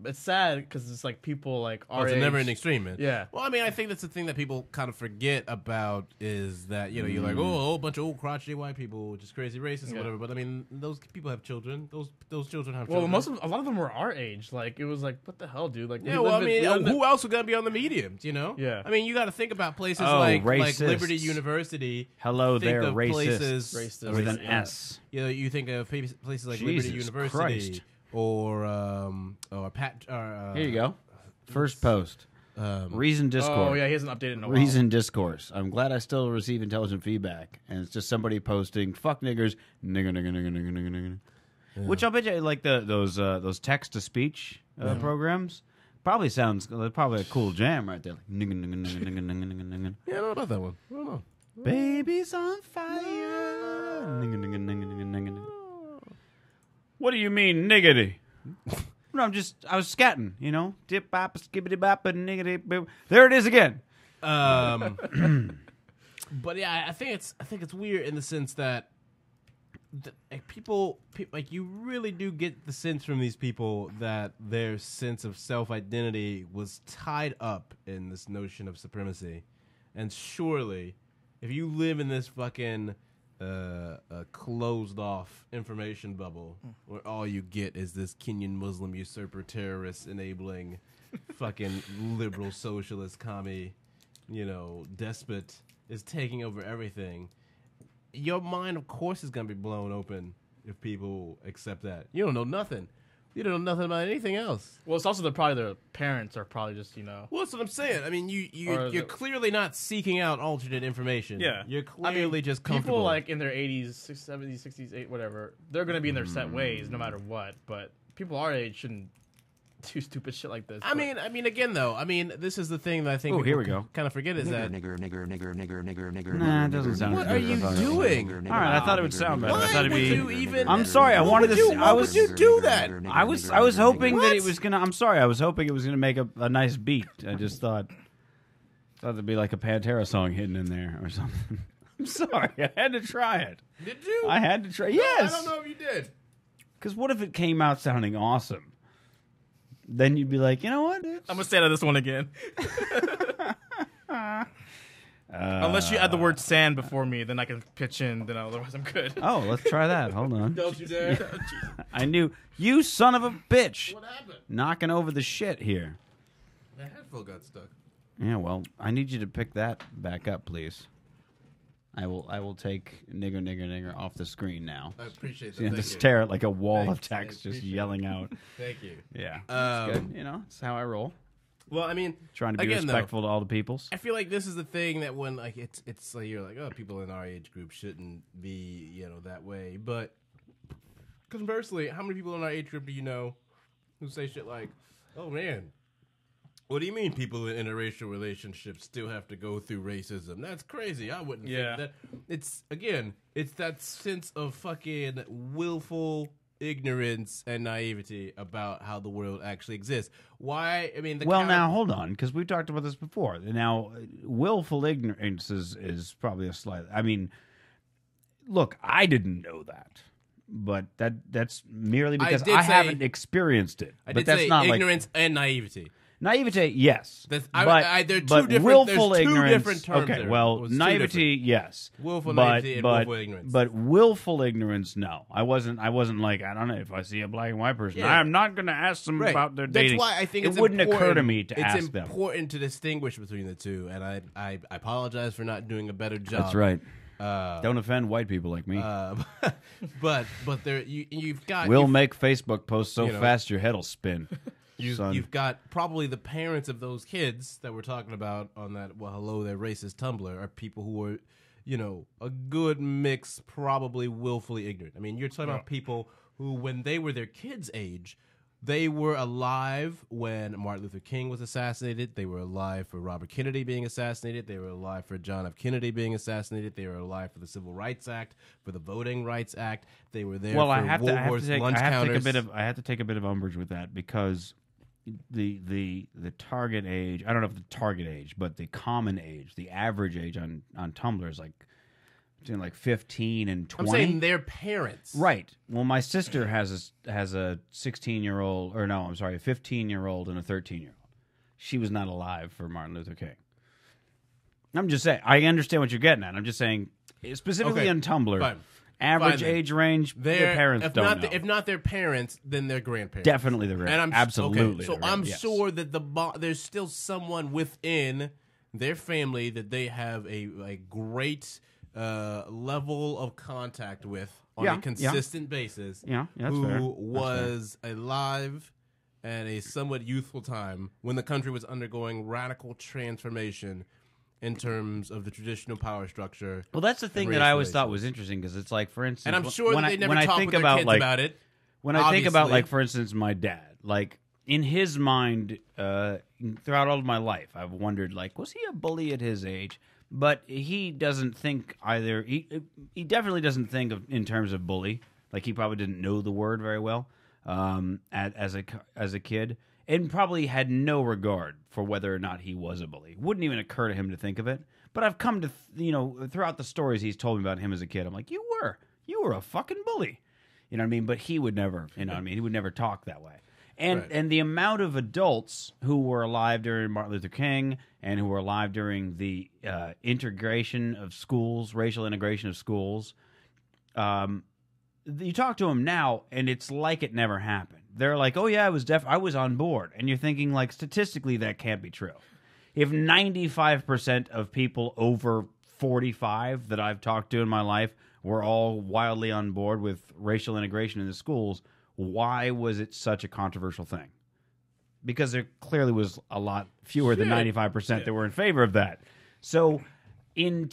It's sad because it's like people like our It's a age. never-ending stream, man. Yeah. Well, I mean, I think that's the thing that people kind of forget about is that, you know, you're like, oh, a whole bunch of old crotchety white people, just crazy racist or whatever. But I mean, those people have children. Those children have Well, children. a lot of them were our age. Like it was like, what the hell, dude? Like, Yeah, we well, I live mean, in- who else would gonna be on the mediums? You know? Yeah. I mean, you got to think about places Oh, like racists. Liberty University. Hello Think there, of racist. places Racist. With an Yeah. S. You know, you think of places like Jesus Liberty University Christ. or Pat. Here you go. First post. Reason Discourse. Oh yeah, he hasn't updated in a while. Reason Discourse. I'm glad I still receive intelligent feedback. And it's just somebody posting, fuck niggers, nigger, nigger, nigger, nigger, nigger, nigger. Which I'll bet you, like those text-to-speech programs, probably sounds, probably a cool jam right there. Like, nigger, nigger, nigger, nigger, nigger, nigger, nigger. Yeah, I don't know about that one. I don't know. Baby's on fire. Nigger, nigger, nigger, nigger, nigger, nigger. What do you mean, niggity? No, I was scatting, you know? Dip bop, skibbity bop, niggity bop. There it is again. But yeah, I think it's weird in the sense that like people like you really do get the sense from these people that their sense of self-identity was tied up in this notion of supremacy. And surely, if you live in this fucking a closed off information bubble where all you get is this Kenyan Muslim usurper terrorist enabling fucking liberal socialist commie, despot is taking over everything. Your mind, of course, is gonna be blown open if people accept that. You don't know nothing. You don't know nothing about anything else. Well, it's also their parents are probably just Well, that's what I'm saying. I mean, you're clearly not seeking out alternate information. Yeah. You're clearly just comfortable. People like in their 80s, 70s, 60s, 8, whatever. They're gonna be in their set ways no matter what. But people our age shouldn't do stupid shit like this. I mean, again, though, this is the thing that I think here we go. kind of forget is that. Nigger. Nah, it doesn't sound. What as are good you as I thought. doing? All right, I thought it would sound better. I thought it'd would be. you even? I'm sorry. I wanted to. Why would you do that? I was hoping that it What? was gonna. I'm sorry. I was hoping it was gonna make a nice beat. I just thought there'd be like a Pantera song hidden in there or something. I'm sorry. I had to try it. Did you? I had to try. No, Yes. I don't know if you did. Because what if it came out sounding awesome? Then you'd be like, you know what? I'm gonna stay out of this one again. Unless you add the word sand before me, then I can pitch in. Then otherwise I'm good. Oh, let's try that. Hold on. Don't you dare. I knew you, son of a bitch, What happened? knocking over the shit here. The headphone got stuck. Yeah, well, I need you to pick that back up, please. I will take nigger off the screen now. I appreciate So you that. have to Thank you. stare at like a wall Thanks, of I text just appreciate yelling out. Thank you. Yeah, that's good. That's how I roll. Well, I mean, Trying to be again, respectful to all the peoples. I feel like this is the thing that when like it's like you're like, oh, people in our age group shouldn't be that way. But conversely, how many people in our age group do you know who say shit like, oh man, what do you mean people in interracial relationships still have to go through racism? That's crazy. I wouldn't Yeah. think that. It's that sense of fucking willful ignorance and naivety about how the world actually exists. Why? I mean, Now hold on, because we've talked about this before. Now, willful ignorance is probably a slight. I mean, look, I didn't know that, but that's merely because did I say- haven't experienced it. I but did that's say not ignorance and naivety. naivety. Yes, They're but two different. willful there's two ignorance. different terms. Okay, there. well, It was two naivety, yes. Willful but, naivety and but, willful ignorance. But willful ignorance, no. I wasn't like, I don't know, if I see a black and white person, Yeah. I'm not going to ask them Right. about their That's dating. why I think it it's wouldn't occur to important- me to ask them. It's important to distinguish between the two, and I apologize for not doing a better job. That's right. Uh, Don't offend white people like me. but there you've got we'll you've, make Facebook posts so you know. fast your head'll spin. son. you've got probably the parents of those kids that we're talking about on that hello there racist Tumblr are people who are a good mix, probably willfully ignorant. I mean, you're talking about people who, when they were their kids' age, they were alive when Martin Luther King was assassinated. They were alive for Robert Kennedy being assassinated. They were alive for John F. Kennedy being assassinated. They were alive for the Civil Rights Act, for the Voting Rights Act. They were there Well, for I have World to War's take lunch counters. I have to take a bit of umbrage with that because the target age, I don't know if the target age, but the common age, the average age on Tumblr is like between like 15 and 20. I'm saying their parents. Right. Well, my sister has a 16-year-old, or no, I'm sorry, a 15-year-old and a 13-year-old. She was not alive for Martin Luther King. I'm just saying, I understand what you're getting at. I'm just saying, specifically Okay, on Tumblr, fine. average Fine, then. age range, their parents if don't not know. if not their parents, then their grandparents. Definitely the And I'm absolutely. okay, so the I'm yes. sure that there's still someone within their family that they have a great level of contact with on Yeah, a consistent basis. Yeah, that's who fair. was alive at a somewhat youthful time when the country was undergoing radical transformation in terms of the traditional power structure. Well, that's the thing and that race I always thought relations. was interesting because it's like, for instance, And I'm sure when that they never when I talk think with their about kids like about it. when I think about obviously. like, for instance, my dad, like in his mind, throughout all of my life, I've wondered like, was he a bully at his age? But he doesn't think either. He definitely doesn't think of in terms of bully. Like he probably didn't know the word very well as a kid, and probably had no regard for whether or not he was a bully. Wouldn't even occur to him to think of it. But I've come to throughout the stories he's told me about him as a kid, I'm like, you were a fucking bully. You know what I mean? But he would never, He would never talk that way. And Right. and the amount of adults who were alive during Martin Luther King and who were alive during the integration of schools, racial integration of schools, you talk to them now, and it's like it never happened. They're like, "Oh yeah, I was on board," and you're thinking like statistically that can't be true. If 95% of people over 45 that I've talked to in my life were all wildly on board with racial integration in the schools, why was it such a controversial thing? Because there clearly was a lot fewer than 95% that were in favor of that. So in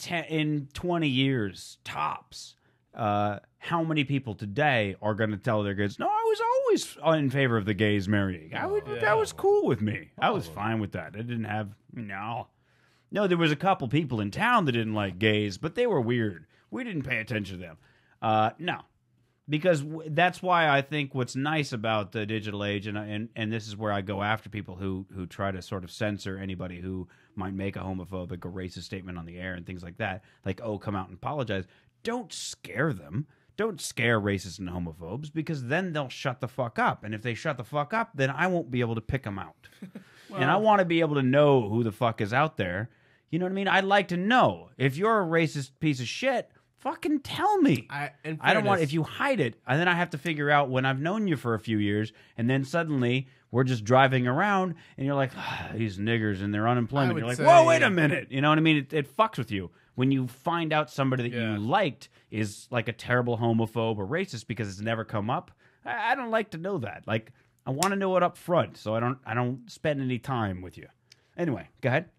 20 years, tops, how many people today are going to tell their kids, no, I was always in favor of the gays marrying. That was cool with me. I was fine with that. I didn't have, no, there was a couple people in town that didn't like gays, but they were weird. We didn't pay attention to them. No. Because that's why I think what's nice about the digital age, and this is where I go after people who try to sort of censor anybody who might make a homophobic or racist statement on the air and things like that. Like, oh, come out and apologize. Don't scare them. Don't scare racists and homophobes, because then they'll shut the fuck up. And if they shut the fuck up, then I won't be able to pick them out. And I want to be able to know who the fuck is out there. You know what I mean? I'd like to know. If you're a racist piece of shit, fucking tell me. I don't want, if you hide it, and then I have to figure out when I've known you for a few years, and then suddenly we're just driving around, and you're like, these niggers and their unemployment. You're like, whoa, wait a minute. You know what I mean? It fucks with you when you find out somebody that you liked is like a terrible homophobe or racist because it's never come up. I don't like to know that. Like, I want to know it up front, so I don't spend any time with you. Anyway, go ahead.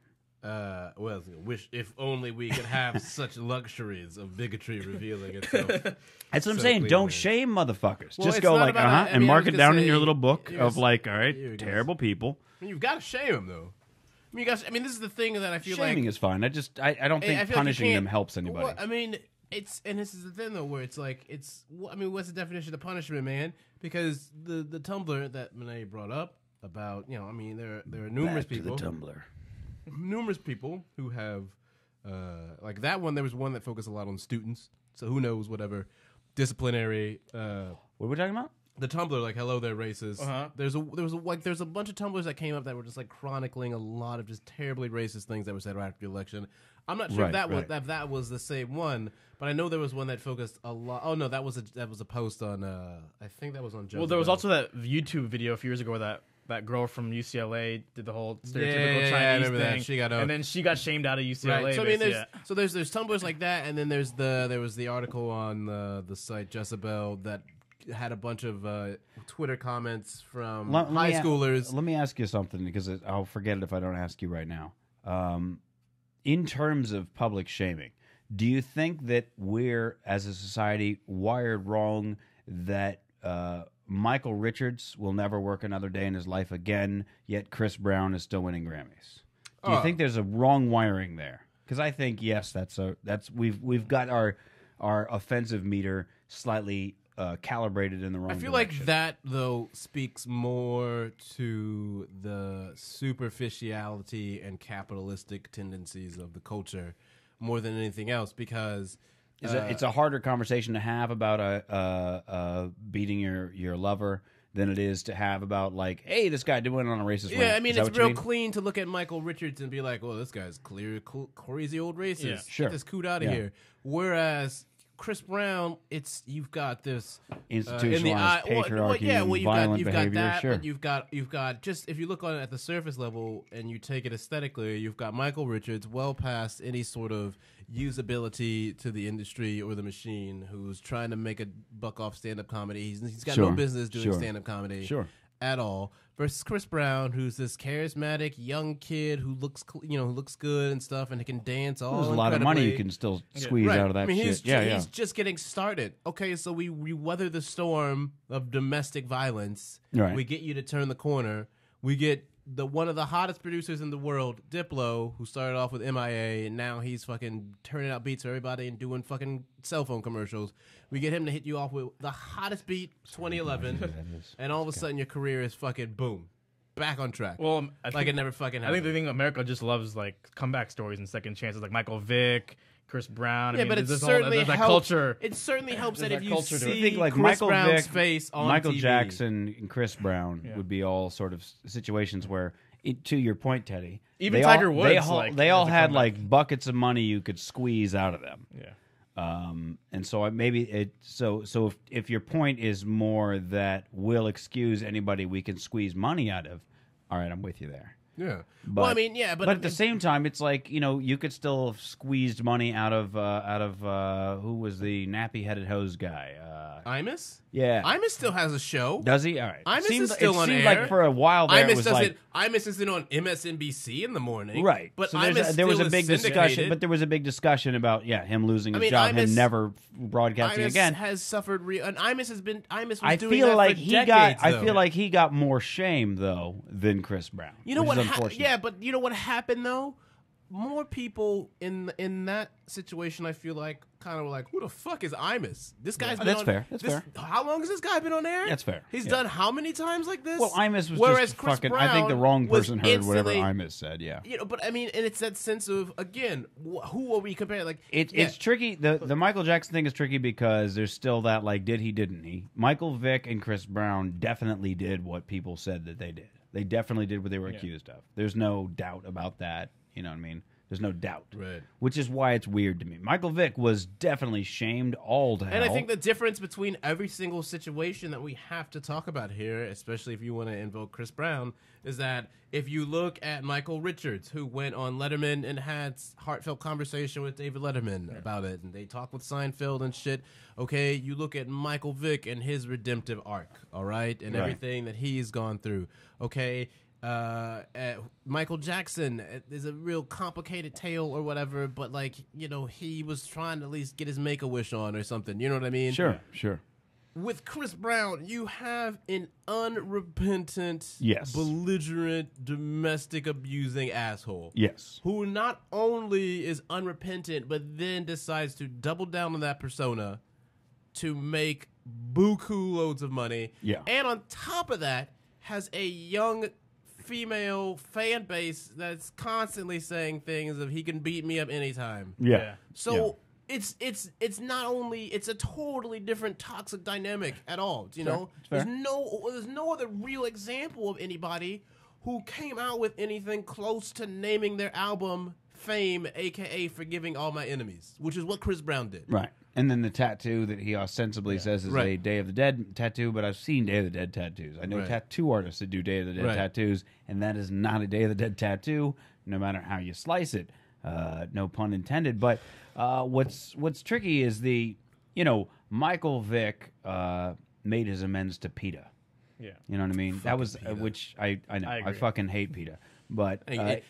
Well, wish if only we could have such luxuries of bigotry revealing itself. That's what I'm saying. Don't shame motherfuckers. Well, just it's go not like, about and mark it down in your little book yes, of like, all right, terrible people. I mean, you've got to shame them, though. I mean, this is the thing that I feel Shaming like is fine. I don't think punishing them helps anybody. Well, I mean, and this is the thing though, where it's like I mean, what's the definition of punishment, man? Because the Tumblr that Vinay brought up about, you know, I mean, there are numerous people. The Tumblr. Numerous people who have, like that one. There was one that focused a lot on students. So who knows, whatever disciplinary. What are we talking about? The Tumblr, like, hello, they're racist. There's a bunch of Tumblrs that came up that were just like chronicling a lot of just terribly racist things that were said right after the election. I'm not sure if that was the same one, but I know there was one that focused a lot. Oh no, that was a post on. I think that was on. Joseph Well, there was Bell. also that YouTube video a few years ago where that girl from UCLA did the whole stereotypical I Chinese remember thing, that. She got and then she got shamed out of UCLA. Right. So I mean, there's Tumblrs like that, and then there was the article on the site Jezebel that had a bunch of Twitter comments from high schoolers. Let me ask you something, because I'll forget it if I don't ask you right now. In terms of public shaming, do you think that we're, as a society, wired wrong that Michael Richards will never work another day in his life again, yet Chris Brown is still winning Grammys? Do you think there's a wrong wiring there? Because I think, yes, we've got our offensive meter slightly calibrated in the wrong direction. I feel like that, though, speaks more to the superficiality and capitalistic tendencies of the culture more than anything else, because it's a harder conversation to have about beating your lover than it is to have about, like, hey, this guy went on a racist rant. Yeah, I mean, it's real clean to look at Michael Richards and be like, oh, this guy's crazy old racist. Yeah, sure. Get this coot out of here. Whereas Chris Brown, you've got this institutionalized patriarchy, violent behavior. That, sure. but you've got just, if you look on it at the surface level and you take it aesthetically, you've got Michael Richards well past any sort of usability to the industry or the machine, who's trying to make a buck off stand-up comedy. He's got no business doing stand-up comedy at all. Versus Chris Brown, who's this charismatic young kid who looks good and stuff, and he can dance all. There's a lot of money you can still squeeze out of that shit. He's just getting started. Okay, so we weather the storm of domestic violence. Right. We get you to turn the corner. We get one of the hottest producers in the world, Diplo, who started off with MIA, and now he's fucking turning out beats for everybody and doing fucking cell phone commercials. We get him to hit you off with the hottest beat, 2011, and all of a sudden your career is fucking boom, back on track. Well, it never fucking happened. I think the thing America just loves, like, comeback stories and second chances, like Michael Vick, Chris Brown. Yeah, I mean, but it certainly helps. Culture. It certainly helps that if you see think like Chris Michael Brown's Vick, face on Michael TV. Jackson, and Chris Brown would be all sort of situations where, to your point, Teddy, even Tiger Woods, they all had like buckets of money you could squeeze out of them. Yeah. And so maybe it. So if your point is more that we'll excuse anybody we can squeeze money out of, all right, I'm with you there. Yeah. But, Well, I mean, yeah, but at the same time, it's like, you know, you could still have squeezed money out of who was the nappy-headed hose guy? Imus? Yeah. Imus still has a show. Does he? All right. Imus is it still on seemed air. like for a while there it Imus was does like... it. Imus isn't on MSNBC in the morning, Right. But so Imus there was still a big is discussion, syndicated. but there was a big discussion about him losing his mean, job, Imus- him never broadcasting Imus again. has suffered and Imus has been. Imus was I doing feel that like for he decades, got. though. I feel like he got more shame though than Chris Brown. You know which what? is unfortunate. Yeah, but you know what happened though? More people in that situation, I feel like, kind of like, who the fuck is Imus? This guy's been That's on. fair. That's fair. How long has this guy been on air? That's fair. He's Yeah. done how many times like this? Well, Imus was Whereas just Chris fucking. Brown I think the wrong was person heard whatever instantly- Imus said. Yeah. You know, but I mean, and it's that sense of, again, who are we comparing? Like, It's tricky. The Michael Jackson thing is tricky because there's still that like, did he, didn't he? Michael Vick and Chris Brown definitely did what people said that they did. They definitely did what they were accused of. There's no doubt about that. You know what I mean? There's no doubt. Right. Which is why it's weird to me. Michael Vick was definitely shamed all to hell. And I think the difference between every single situation that we have to talk about here, especially if you want to invoke Chris Brown, is that if you look at Michael Richards, who went on Letterman and had heartfelt conversation with David Letterman about it, and they talked with Seinfeld and shit, okay, you look at Michael Vick and his redemptive arc, all right, and everything that he's gone through, okay. Michael Jackson is a real complicated tale or whatever, but like, you know, he was trying to at least get his Make-A-Wish on or something, you know what I mean? Sure. With Chris Brown, you have an unrepentant, Yes. belligerent, domestic abusing asshole. Yes. Who not only is unrepentant, but then decides to double down on that persona to make buku loads of money. Yeah. And on top of that, has a young female fan base that's constantly saying things of he can beat me up anytime. Yeah. So it's not only, it's a totally different toxic dynamic at all. You know, fair. there's no other real example of anybody who came out with anything close to naming their album Fame, aka Forgiving All My Enemies, which is what Chris Brown did. Right. And then the tattoo that he ostensibly says is a Day of the Dead tattoo, but I've seen Day of the Dead tattoos. I know tattoo artists that do Day of the Dead tattoos, and that is not a Day of the Dead tattoo, no matter how you slice it. No pun intended. But what's tricky is Michael Vick made his amends to PETA. Yeah. You know what I mean? That was PETA. which I know. I I agree. fucking hate PETA. But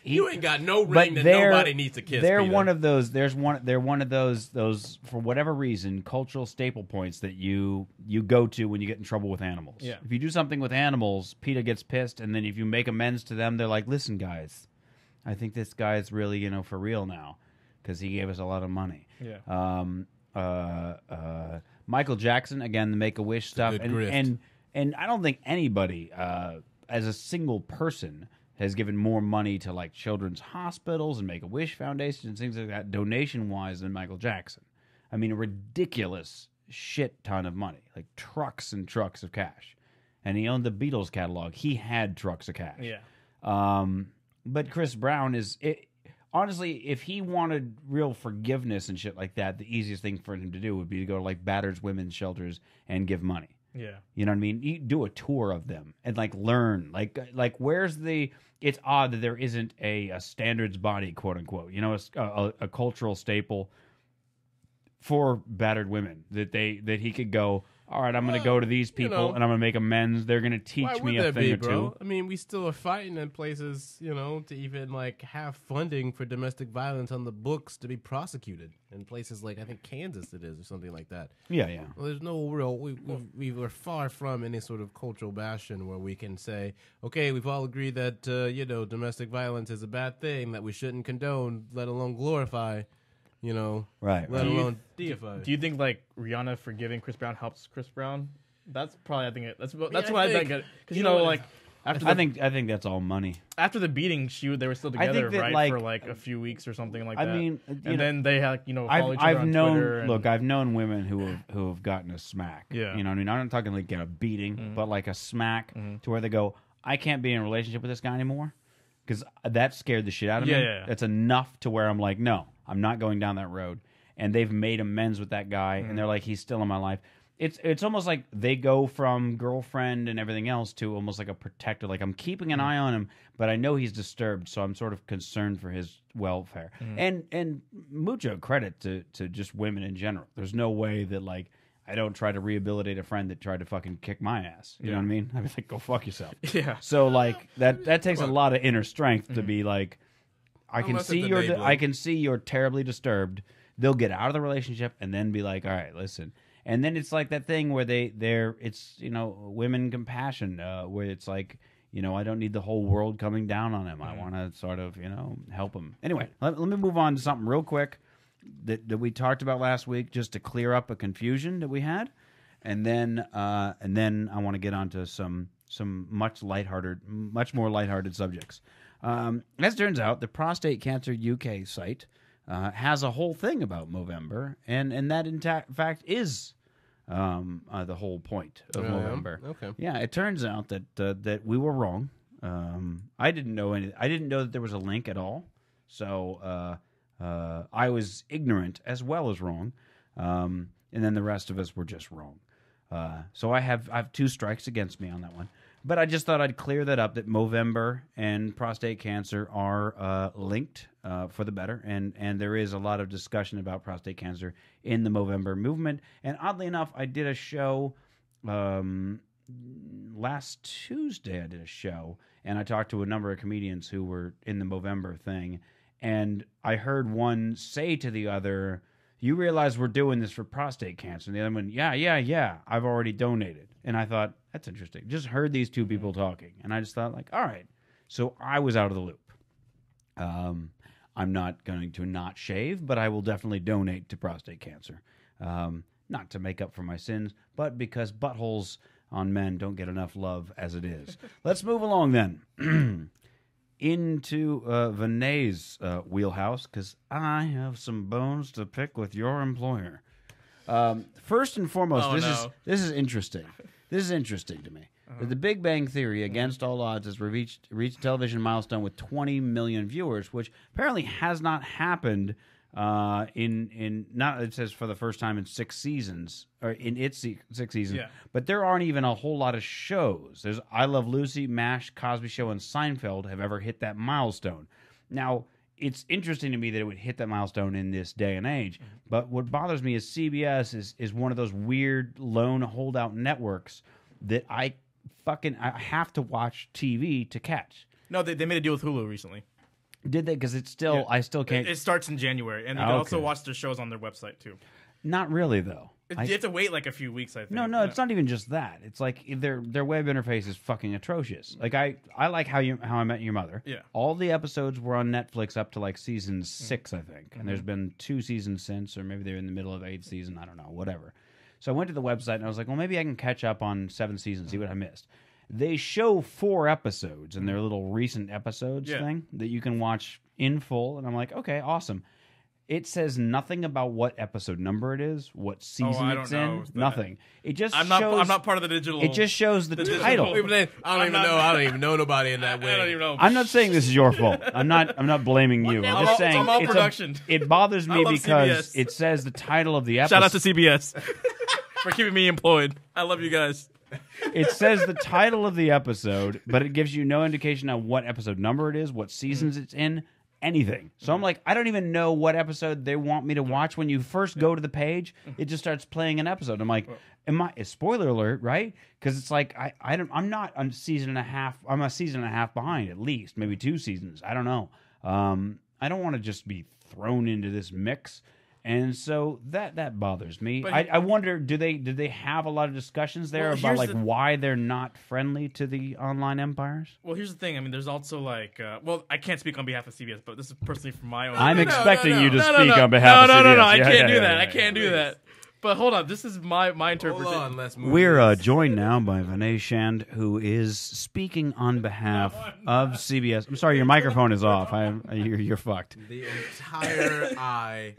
You ain't got no but ring that nobody needs to kiss. They're Peter. one of those. They're one of those for whatever reason cultural staple points that you go to when you get in trouble with animals. Yeah. If you do something with animals, PETA gets pissed, and then if you make amends to them, they're like, "Listen, guys, I think this guy's really for real now because he gave us a lot of money." Yeah. Michael Jackson again, the Make-A-Wish stuff, good grift. and I don't think anybody as a single person has given more money to like children's hospitals and Make-A-Wish foundations and things like that, donation-wise, than Michael Jackson. I mean, a ridiculous shit ton of money, like trucks and trucks of cash. And he owned the Beatles catalog. He had trucks of cash. Yeah. But Chris Brown honestly, if he wanted real forgiveness and shit like that, the easiest thing for him to do would be to go to like battered women's shelters and give money. Yeah. You know what I mean? You do a tour of them and like learn. Like where's the? It's odd that there isn't a standards body, quote unquote. You know, a cultural staple for battered women that he could go. All right, I'm going to go to these people and I'm going to make amends. They're going to teach Why me would a that thing be, or bro? two. I mean, we still are fighting in places, to even like have funding for domestic violence on the books to be prosecuted in places like I think Kansas it is or something like that. Yeah. Well, there's no real. We're far from any sort of cultural bastion where we can say, okay, we've all agreed that domestic violence is a bad thing that we shouldn't condone, let alone glorify. Right. Let alone deify. Do you think like Rihanna forgiving Chris Brown helps Chris Brown? That's probably that's what I I think think- because you know what, like after I think that's all money. after the beating they were still I think together that, right like, for like a few weeks or something like I that. mean, and then they had follow each other I've on known. Twitter and, Look, I've known women who have gotten a smack. Yeah. You know what I mean? I'm not talking like a beating, but like a smack to where they go, I can't be in a relationship with this guy anymore because that scared the shit out of me. Yeah. That's enough to where I'm like, no, I'm not going down that road. and they've made amends with that guy, and they're like, he's still in my life. It's almost like they go from girlfriend and everything else to almost like a protector. Like, I'm keeping an eye on him, but I know he's disturbed, so I'm sort of concerned for his welfare. And mucho credit to just women in general. There's no way that, like, I don't try to rehabilitate a friend that tried to fucking kick my ass. You know what I mean? I'd be like, go fuck yourself. Yeah. So, like, that takes a lot of inner strength to be like, I can see you're terribly disturbed. They'll get out of the relationship and then be like, all right, listen. And then it's like that thing where it's, you know, women compassion, where it's like, you know, I don't need the whole world coming down on him. I want to sort of, you know, help him. Anyway, let me move on to something real quick that we talked about last week, just to clear up a confusion that we had, and then I want to get onto some much more lighthearted subjects. As it turns out, the Prostate Cancer UK site has a whole thing about Movember, and that in fact is the whole point of Movember. Okay. Yeah, it turns out that we were wrong. I didn't know that there was a link at all. So I was ignorant as well as wrong, and then the rest of us were just wrong. So I have 2 strikes against me on that one. But I just thought I'd clear that up, that Movember and prostate cancer are linked for the better, and there is a lot of discussion about prostate cancer in the Movember movement. And oddly enough, I did a show last Tuesday. I did a show, and I talked to a number of comedians who were in the Movember thing, and I heard one say to the other, "You realize we're doing this for prostate cancer?" And the other one, yeah, I've already donated. And I thought, that's interesting. Just heard these 2 people talking, and I just thought, like, all right. So I was out of the loop. I'm not going to not shave, but I will definitely donate to prostate cancer. Not to make up for my sins, but because buttholes on men don't get enough love as it is. Let's move along then. Into Vinay's wheelhouse, because I have some bones to pick with your employer. First and foremost, this is interesting. This is interesting to me. The Big Bang Theory, against all odds, has reached a television milestone with 20 million viewers, which apparently has not happened it says for the first time in 6 seasons, or in its 6 seasons. Yeah. But there aren't even a whole lot of shows. There's I Love Lucy, MASH, Cosby Show, and Seinfeld have ever hit that milestone. Now, it's interesting to me that it would hit that milestone in this day and age. But what bothers me is CBS is one of those weird lone holdout networks that I have to watch TV to catch. No, they made a deal with Hulu recently. Did they? Because it's still, I still can't. It starts in January, and you can also watch their shows on their website too. Not really, though. You have to wait like a few weeks, I think. No, it's not even just that. It's like their web interface is fucking atrocious. Like I like How I Met Your Mother. Yeah. All the episodes were on Netflix up to like season 6, I think, and there's been 2 seasons since, or maybe they're in the middle of 8th season. I don't know, whatever. So I went to the website and I was like, well, maybe I can catch up on 7th season, see what I missed. They show 4 episodes in their little recent episodes thing that you can watch in full, and I'm like, okay, awesome. It says nothing about what episode number it is, what season it's in, nothing. It just I'm not part of the digital. It just shows the title. I don't even know nobody in that way. I don't even know. I'm not saying this is your fault. I'm not blaming you. I'm just saying I'm all production. It bothers me because CBS. it says the title of the episode. Shout out to CBS for keeping me employed. I love you guys. It says the title of the episode, but it gives you no indication on what episode number it is, what seasons it's in, anything. So I'm like, I don't even know what episode they want me to watch. When you first go to the page, it just starts playing an episode. I'm like, spoiler alert, right? Because it's like I'm not on season and a half. I'm a season and a half behind, at least, maybe 2 seasons. I don't know. I don't want to just be thrown into this mix. And so that bothers me. I wonder, did they have a lot of discussions there about like why they're not friendly to the online empires? Well, here's the thing. I mean, there's also like, I can't speak on behalf of CBS, but this is personally from my own. I'm expecting you to speak on behalf of CBS. No, I can't do that. I can't do that. But hold on, this is my interpretation. Hold on, let's move. We're joined now by Vinay Shand, who is speaking on behalf of CBS. I'm sorry, your microphone is off. You're fucked. The entire eye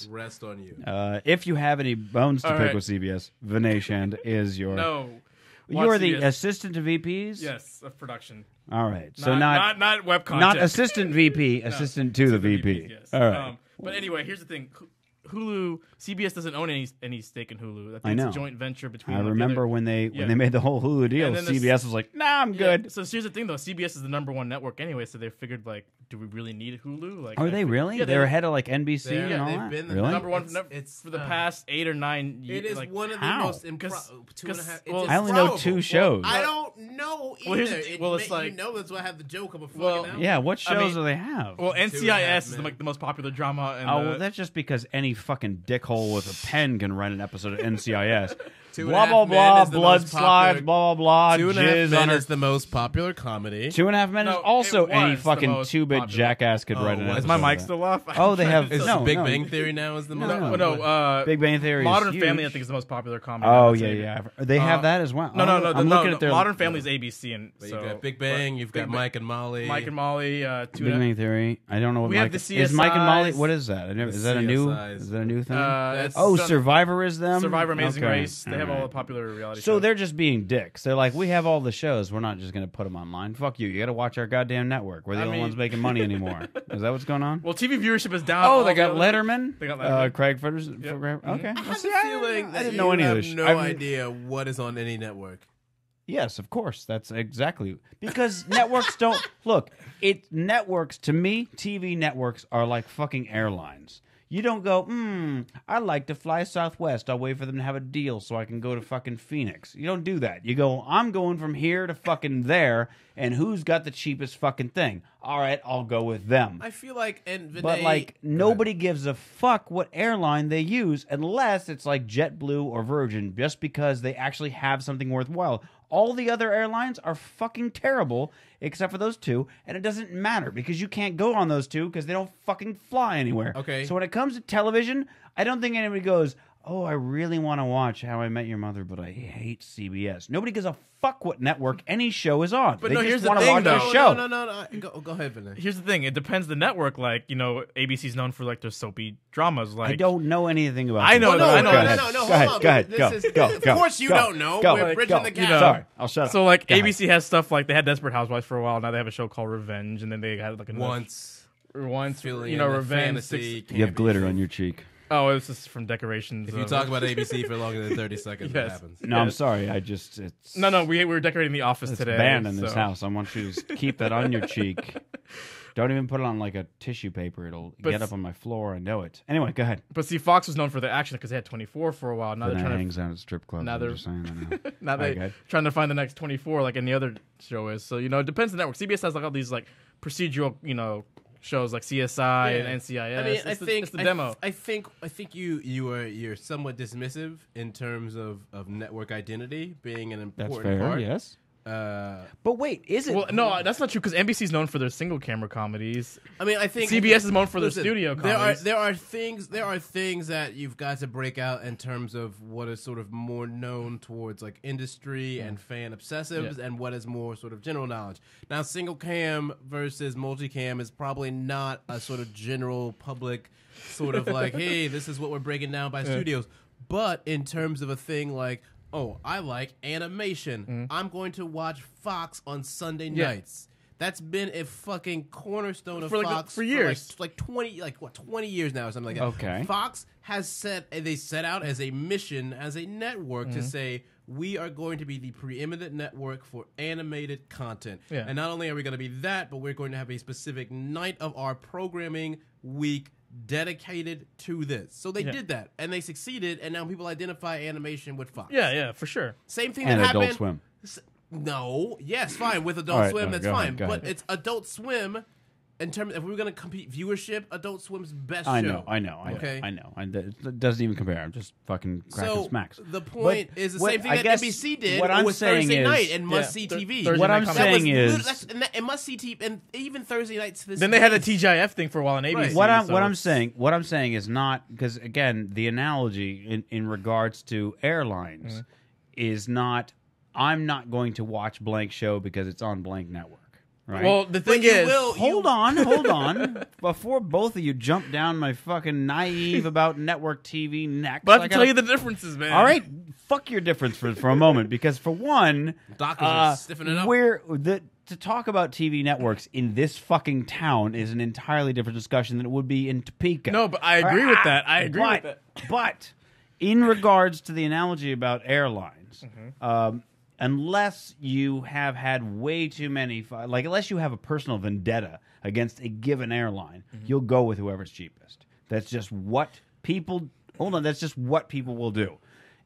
rests on you. If you have any bones to pick with CBS, Vinay Shand is your... No. You're the CBS. Assistant to VPs? Yes, of production. All right. So not web content. Not Assistant VP, Assistant to the VP. VPs, yes. All right. But anyway, here's the thing. Hulu, CBS doesn't own any stake in Hulu. I think know. it's a joint venture between. I like, the remember other- when they made the whole Hulu deal, And then there's- CBS was like, "Nah, I'm good." Yeah, so here's the thing, though. CBS is the #1 network anyway, so they figured, like, do we really need Hulu? Like, Are they really? Yeah, They're ahead of like NBC They're- and yeah, all they've that. been the Really? #1 It's for the past 8 or 9 years. It is like, one of the how? most two and a half. well, it's I only know probable. 2 shows. I don't know either. Well, here's the thing- well, it's like- you know that's why I have the joke of a fucking Well, hour. Yeah, what I shows mean- do they have? Well, 2.5 NCIS is minutes. the most popular drama. And Oh, well, that's just because any fucking dickhole with a pen can write an episode of NCIS. Two and a Blah, Half blah, Men blah, is the blood most slides, popular- blah, blah, blah, 2.5 jizz Men on her. is the most popular comedy. 2.5 Men is No, also it any was the fucking most 2-bit popular. jackass could Oh, write an was episode. is my of mic that. still off? Oh, they have Is no, Big no. Bang Theory now is the most no. popular? Big Bang Theory. Modern is Family, I huge. think, is the most popular comedy. Oh That's yeah, it. yeah. They have that as well. No, Oh, I'm looking at their Modern Family is ABC, and But so you've got Big Bang, you've got Big Mike and Molly. Mike and Molly. Big Bang Theory. I don't know what We Mike have the is. Mike and Molly. CSIs. What is that? Is that a new thing? it's Oh, done- Survivor is them. Survivor, Amazing Okay. Race. They have all the popular reality So shows. they're just being dicks. They're like, we have all the shows. We're not just going to put them online. Fuck you. You got to watch our goddamn network. We're the I only mean- ones making money anymore. Is that what's going on? Well, TV viewership is down. Oh, all they the got other- Letterman. They got Letterman. Craig Fetters. Okay. I have See, a feeling I that didn't you know any of have this. no I mean- idea what is on any network. Yes, of course. That's exactly because networks don't look. Networks to me, TV networks are like fucking airlines. You don't go, I'd like to fly Southwest. I'll wait for them to have a deal so I can go to fucking Phoenix. You don't do that. You go, I'm going from here to fucking there, and who's got the cheapest fucking thing? All right, I'll go with them. I feel like, and Vinay, But like nobody gives a fuck what airline they use unless it's like JetBlue or Virgin, just because they actually have something worthwhile. All the other airlines are fucking terrible except for those two, and it doesn't matter because you can't go on those two because they don't fucking fly anywhere. Okay. So when it comes to television, I don't think anybody goes, oh, I really want to watch How I Met Your Mother, but I hate CBS. Nobody gives a fuck what network any show is on. But they no, just here's the want to thing, watch though. a show. No. Go ahead, Vinay. Here's the thing. It depends the network. Like, ABC's known for like their soapy dramas. Like, I don't know anything about. I know, this. no, I know. Go ahead. No, Go hold ahead. on. Go ahead. This Go. is- Go. of Go. course you Go. don't know. Go. We're bridging Go. the gap. Sorry, I'll shut up. So like Go ahead. ABC has stuff like they had Desperate Housewives for a while. Now they have a show called Revenge, and then they had like another once Feeling in the Revenge. fantasy You have glitter campy on shit. your cheek. Oh, this is from Decorations. If you talk about ABC for longer than 30 seconds, what Yes. happens? No, I'm Yes. sorry. It's no, we were decorating the office it's today. banned in this so- house. I want you to keep that on your cheek. Don't even put it on like a tissue paper. It'll But get up on my floor. I know it. Anyway, go ahead. But see, Fox was known for their action because they had 24 for a while. Now Then they're I trying hangs out at strip clubs. Now I'm they're- just saying that now. now All right, they go ahead. trying to find the next 24 like any other show is. So it depends on the network. CBS has like all these like procedural shows like CSI and NCIS. I mean, it's the demo. I think you're somewhat dismissive in terms of network identity being an That's important fair. part. Yes. Uh, But wait, is it? Well, no, that's not true because NBC's known for their single camera comedies. I mean, I think CBS is known for their listen, studio There comedies. are things that you've got to break out in terms of what is sort of more known towards like industry and fan obsessives, and what is more sort of general knowledge. Now, single cam versus multicam is probably not a sort of general public sort of like, hey, this is what we're breaking down by studios. But in terms of a thing like, oh, I like animation. I'm going to watch Fox on Sunday nights. That's been a fucking cornerstone of For, like, Fox for years. for like 20 years now or something like that. Okay. Fox has set out as a mission, as a network to say, we are going to be the preeminent network for animated content. Yeah. And not only are we going to be that, but we're going to have a specific night of our programming week dedicated to this. So they did that, and they succeeded, and now people identify animation with Fox. Yeah, for sure. Same thing And that Adult happened. Swim. No, yes, fine with Adult All right, Swim, no, that's go fine. ahead, go But ahead. it's Adult Swim. In terms, if we were going to compete viewership, Adult Swim's best I show. know. Okay. I know. It doesn't even compare. I'm just fucking cracking So smacks. the point But is the what- same thing I that guess NBC did what I'm with saying Thursday is- night and must see Thursday TV. night What I'm comedy. saying That was is, and must see TV, and even Thursday nights. To this Then they had day. a TGIF thing for a while on ABC. Right. what I'm so what I'm saying is not because again the analogy in regards to airlines is not I'm not going to watch blank show because it's on blank network. right? Well, the thing you is, will- hold on. Before both of you jump down my fucking naive about network TV necks. but I have to gotta- tell you the differences, man. All right, fuck your difference for a moment, because for one, Doctors are stiffening up. to talk about TV networks in this fucking town is an entirely different discussion than it would be in Topeka. No, but I agree with that. I agree with that. But in regards to the analogy about airlines, unless you have had way too many, unless you have a personal vendetta against a given airline, you'll go with whoever's cheapest. That's just what people. Hold on, that's just what people will do.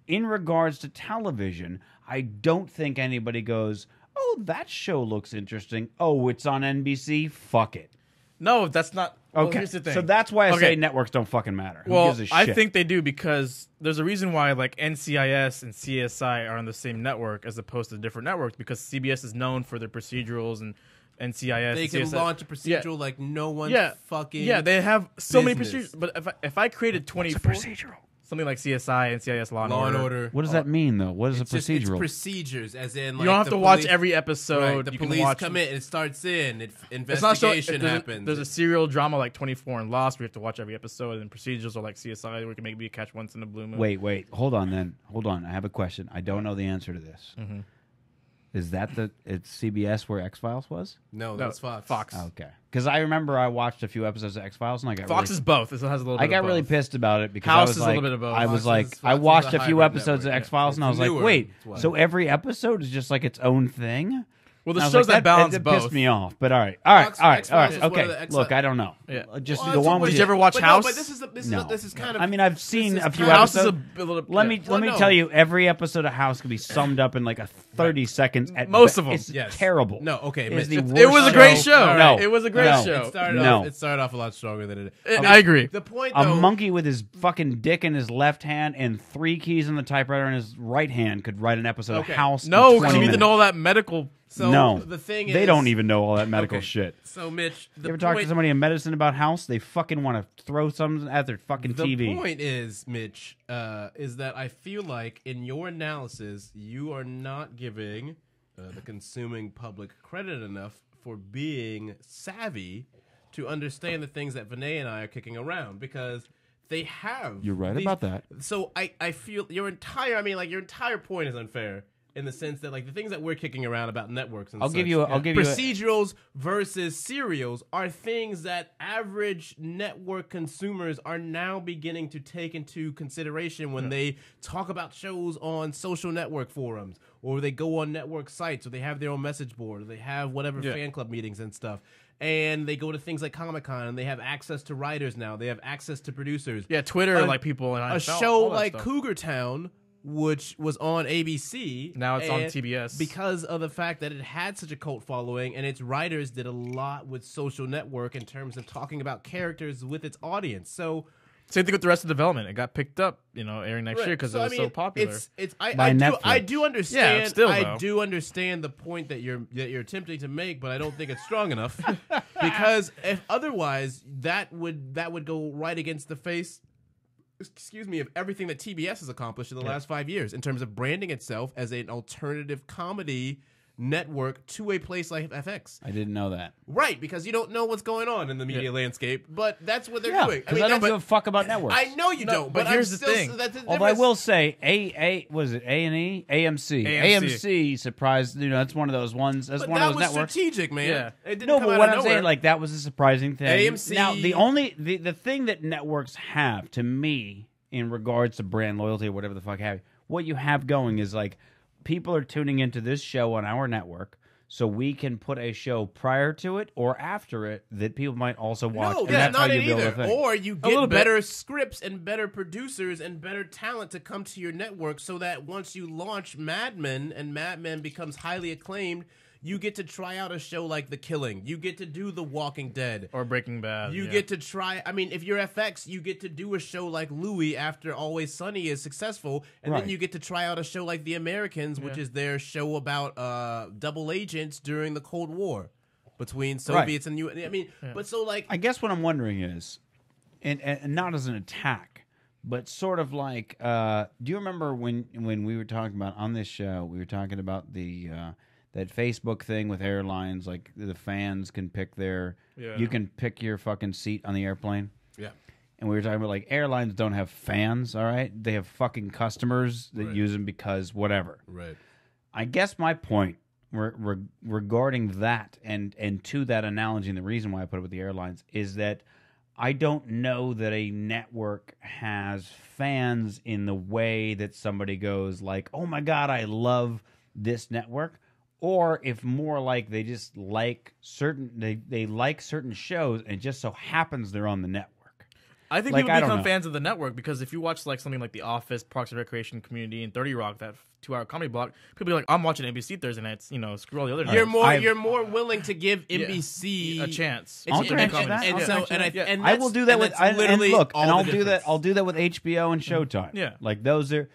In regards to television, I don't think anybody goes, "Oh, that show looks interesting. Oh, it's on NBC. Fuck it." No, that's not. Well, Okay, here's the thing. so that's why I Okay. say networks don't fucking matter. Who Well, gives a shit? I think they do because there's a reason why like NCIS and CSI are on the same network as opposed to different networks, because CBS is known for their procedurals and NCIS. They and can CSI. launch a procedural like no one's fucking. Yeah, they have so many business. procedures. But if I created 24 procedural. something like CSI, NCIS, Law Law and and Order. Order. What does that mean, though? What is a It's just- it's procedural? procedures, as in like You don't have the to watch police- every episode. Right, the you can police watch come in, it starts in, It's not so. investigation happens. There's a serial drama like 24 and Lost. We have to watch every episode, and procedures are like CSI. We can maybe catch once in a blue moon. Wait. Hold on, then. Hold on. I have a question. I don't know the answer to this. Mm-hmm. Is that it's CBS where X-Files was? no, No, that's Fox. Fox. Okay. Because I remember I watched a few episodes of X-Files, and I got Fox really, is both. This has a little. I bit got of really both. pissed about it because House I was is a like, little bit of both. I was Fox like, is- I Fox is watched a a few hybrid episodes network, of X-Files, and I It's was like, newer. wait, It's what? so every episode is just like its own thing? Well, And the I was shows like, that balance it both. pissed me off. But all right, Fox- all right. X-Files is one of Okay, the X- look, I don't know. Yeah. Just Well, go it's a on with way- Did you ever watch but House? No, but this No. is kind of. I mean, I've seen this a is few kind of- House is episodes. a little. Let yeah. me Well, no. tell you, every episode of House can be summed up in like a 30 seconds. At Most be- of 'em. It's Yes. terrible. No, okay, It is Mitch, the it It was worst a great show. No, It was a great no. show. It started off a lot stronger than it. I agree. The point, A though, monkey with his fucking dick in his left hand and 3 keys on the typewriter in his right hand could write an episode Okay. of House. No, in 20 because you need to minutes. know all that medical. So no, the thing they is, don't even know all that medical Okay. shit. So Mitch, the You ever talk to point- somebody in medicine about House? They fucking want to throw something at their fucking The TV. point is, Mitch, is that I feel like in your analysis, you are not giving the consuming public credit enough for being savvy to understand the things that Vinay and I are kicking around, because they have. You're right these- about that. So I feel your entire point is unfair. In the sense that, like, the things that we're kicking around about networks and I'll such, give you a- procedurals versus serials are things that average network consumers are now beginning to take into consideration when they talk about shows on social network forums, or they go on network sites, or they have their own message board, or they have whatever fan club meetings and stuff. And they go to things like Comic-Con, and they have access to writers now. They have access to producers. Yeah, Twitter, A- like people and A show like Cougar Town, which was on ABC. Now it's on and TBS. because of the fact that it had such a cult following, and its writers did a lot with social network in terms of talking about characters with its audience. So Same thing with the rest of development. It got picked up, airing next year because So, it was so popular. By I Netflix. do understand. Yeah, still, I though. do understand the point that you're attempting to make, but I don't think it's strong enough because if otherwise that would go right against the face. Excuse me, of everything that TBS has accomplished in the last 5 years in terms of branding itself as an alternative comedy network to a place like FX. I didn't know that. Right, because you don't know what's going on in the media landscape, but that's what they're Yeah, doing. because I don't give a fuck about networks. I know you don't, but but here's I'm the still, thing. That's the Although I difference. will say, was it A&E? AMC. AMC surprised. That's one of those ones. That's But one that of those was networks. strategic, man. Yeah. It didn't No, come but out what of I'm nowhere. saying, like, that was a surprising thing. AMC Now, the thing that networks have to me in regards to brand loyalty or whatever the fuck have you, what you have going is like people are tuning into this show on our network. So we can put a show prior to it or after it that people might also watch. No, and that's that's how not you it build a either. thing. Or you little get bit. better scripts and better producers and better talent to come to your network so that once you launch Mad Men and Mad Men becomes highly acclaimed, you get to try out a show like The Killing. You get to do The Walking Dead. or Breaking Bad. You get to try. I mean, if you're FX, you get to do a show like Louie after Always Sunny is successful, and Right. then you get to try out a show like The Americans, which is their show about double agents during the Cold War between Soviets and I mean, but so like I guess what I'm wondering is, and not as an attack, but sort of like, do you remember when we were talking about on this show, we were talking about the that Facebook thing with airlines, like the fans can pick their, Yeah. you can pick your fucking seat on the airplane. Yeah. And we were talking about like airlines don't have fans, all right? They have fucking customers that Right. use them because whatever. Right. I guess my point regarding that and to that analogy, and the reason why I put it with the airlines is that I don't know that a network has fans in the way that somebody goes like, oh my God, I love this network. Or if more like they just like they like certain shows and it just so happens they're on the network. I think Like, people I don't become know. fans of the network because if you watch like something like The Office, Parks and Recreation, Community, and 30 Rock, that 2-hour comedy block, people be like, I'm watching NBC Thursday nights, screw all the other You're nights. more more willing to give NBC a chance. I'll It's- grant and- you that. and I'll so- grant you and I- that. Yeah. and I will do that with that's literally and look, all and the I'll do that. difference. I'll do that with HBO and Showtime. Yeah. Like those are,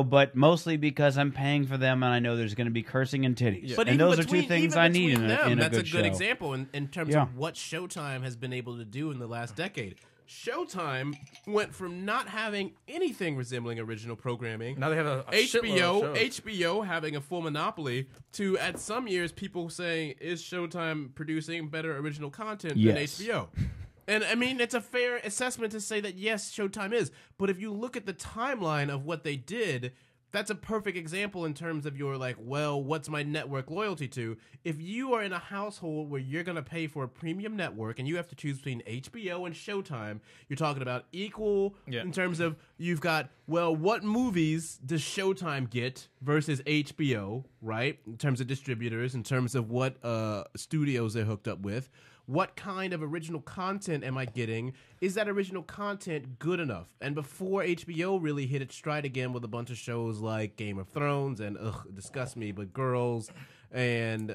but mostly because I'm paying for them and I know there's going to be cursing and titties. But and even those are two between- things even I need between in them, a that's good a good show. example in terms Yeah. of what Showtime has been able to do in the last decade. Showtime went from not having anything resembling original programming. Now they have a shitload of shows. HBO having a full monopoly to at some years people saying is Showtime producing better original content Yes. than HBO. And I mean it's a fair assessment to say that yes, Showtime is. But if you look at the timeline of what they did, that's a perfect example in terms of your like, well, what's my network loyalty to? If you are in a household where you're going to pay for a premium network and you have to choose between HBO and Showtime, you're talking about equal in terms of you've got, well, what movies does Showtime get versus HBO, right? In terms of distributors, in terms of what studios they're hooked up with. What kind of original content am I getting? Is that original content good enough? And before HBO really hit its stride again with a bunch of shows like Game of Thrones and it disgusts me, but Girls and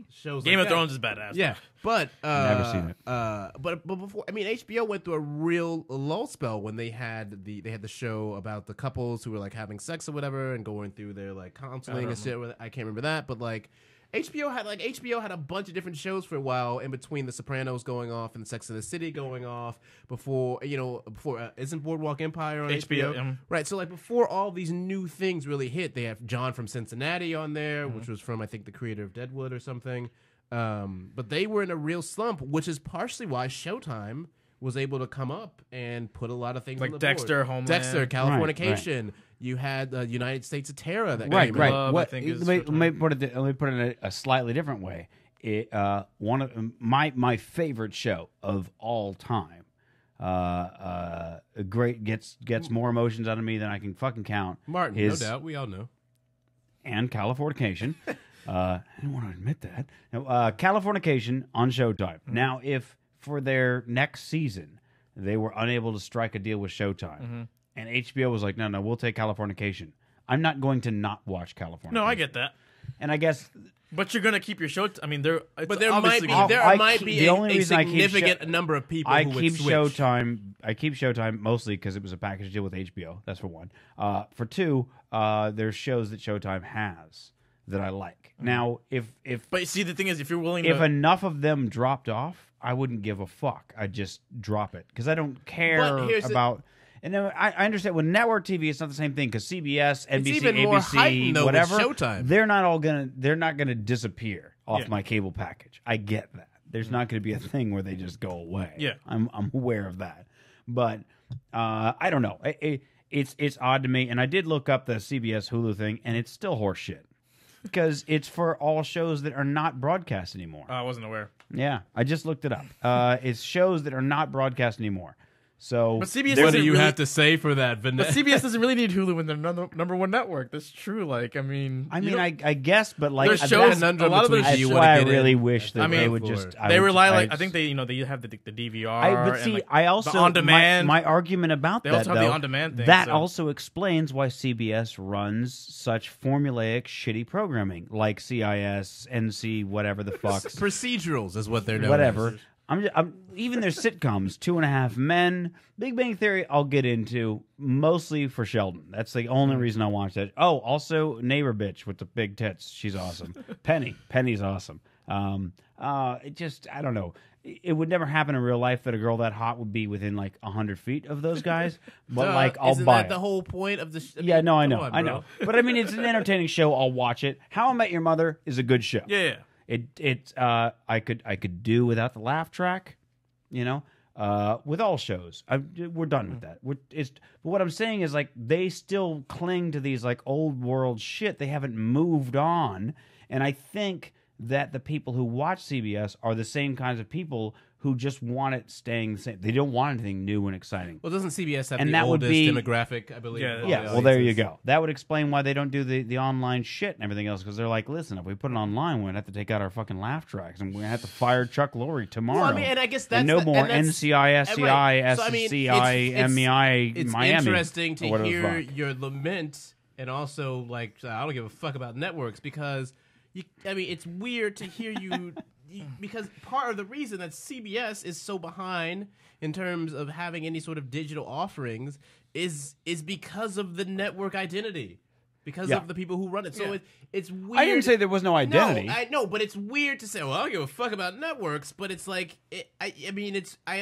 shows Game like of that. Thrones is badass. Yeah, but Never seen it. But before, I mean, HBO went through a real lull spell when they had the show about the couples who were like having sex or whatever and going through their like counseling and shit. I can't remember that, but like. HBO had a bunch of different shows for a while in between The Sopranos going off and Sex and the City going off before isn't Boardwalk Empire on HBO? Right, so like before all these new things really hit, they have John from Cincinnati on there, which was from I think the creator of Deadwood or something. But they were in a real slump, which is partially why Showtime was able to come up and put a lot of things Like on the Dexter, board. Homeland. Dexter, Right, Californication. You had United States of Terror that Right, came right. out. Love, I think, is let me Showtime. put it in a slightly different way. One of my favorite show of all time. Great gets more emotions out of me than I can fucking count. Martin, is, no doubt, we all know. And Californication. I don't want to admit that. No, Californication on Showtime. Now, if for their next season they were unable to strike a deal with Showtime, and HBO was like, no, we'll take Californication, I'm not going to not watch Californication. No, I get that. And I guess But you're gonna keep your show. I mean, there. But there might obviously be gonna- the only a reason I keep significant number of people I who keep would switch. Showtime. I keep Showtime mostly because it was a package deal with HBO. That's for one. For two, there's shows that Showtime has that I like. Now, if But see, the thing is, if you're willing to, if enough of them dropped off, I wouldn't give a fuck. I'd just drop it because I don't care here's the- about. And then I understand with network TV, it's not the same thing because CBS, NBC, even more ABC, heightened, though, with whatever, Showtime. they're not gonna disappear off Yeah. my cable package. I get that. There's not going to be a thing where they just go away. Yeah. I'm aware of that, but I don't know. It's odd to me, and I did look up the CBS Hulu thing, and it's still horseshit because it's for all shows that are not broadcast anymore. I wasn't aware. Yeah, I just looked it up. It's shows that are not broadcast anymore. So But CBS What doesn't do you really, have to say for that, But Vinay? CBS doesn't really need Hulu when they're number one network. That's true. Like, I mean, I you mean, don't- I guess, but like There's that's, shows- conundrum a lot of between those do you that's wanna why I get really in? wish that I mean, they would for just. it. they would- rely like I'd- I think they they have the DVR. but and, see, like, I also the on demand. My argument about They that also have the though, on-demand thing, that so- also explains why CBS runs such formulaic, shitty programming like CIS, NC, whatever the fuck, Procedurals is what they're known whatever. as. I'm even their sitcoms, 2.5 Men, Big Bang Theory. I'll get into mostly for Sheldon. That's the only reason I watch that. Oh, also Neighbor Bitch with the big tits. She's awesome. Penny's awesome. It just, I don't know. It would never happen in real life that a girl that hot would be within like 100 feet of those guys. But like, I'll Isn't buy that it. the whole point of the Yeah, no, I know, on, I bro. know. But I mean, it's an entertaining show. I'll watch it. How I Met Your Mother is a good show. Yeah. I could do without the laugh track, you know. With all shows, we're done with that. But what I'm saying is, like, they still cling to these like old world shit. They haven't moved on, and I think that the people who watch CBS are the same kinds of people who just want it staying the same. They don't want anything new and exciting. Well, doesn't CBS have And the that would oldest be- demographic? I believe. Yeah, of all Yeah, the well, there you audiences? go. That would explain why they don't do the online shit and everything else, because they're like, listen, if we put it online, we're going to have to take out our fucking laugh tracks, and we're going to have to fire Chuck Lorre tomorrow. Well, I mean, and I guess that's and no the- more and that's- NCI, SCI, right. So, I mean, SCI, MEI, It's Miami. interesting or to whatever the hear fuck. your lament, and also like I don't give a fuck about networks because it's weird to hear you because part of the reason that CBS is so behind in terms of having any sort of digital offerings is because of the network identity. Because Yeah. of the people who run it, so Yeah. it's weird. I didn't say there was no identity. No, I know, but it's weird to say, "Well, I don't give a fuck about networks." But it's like, I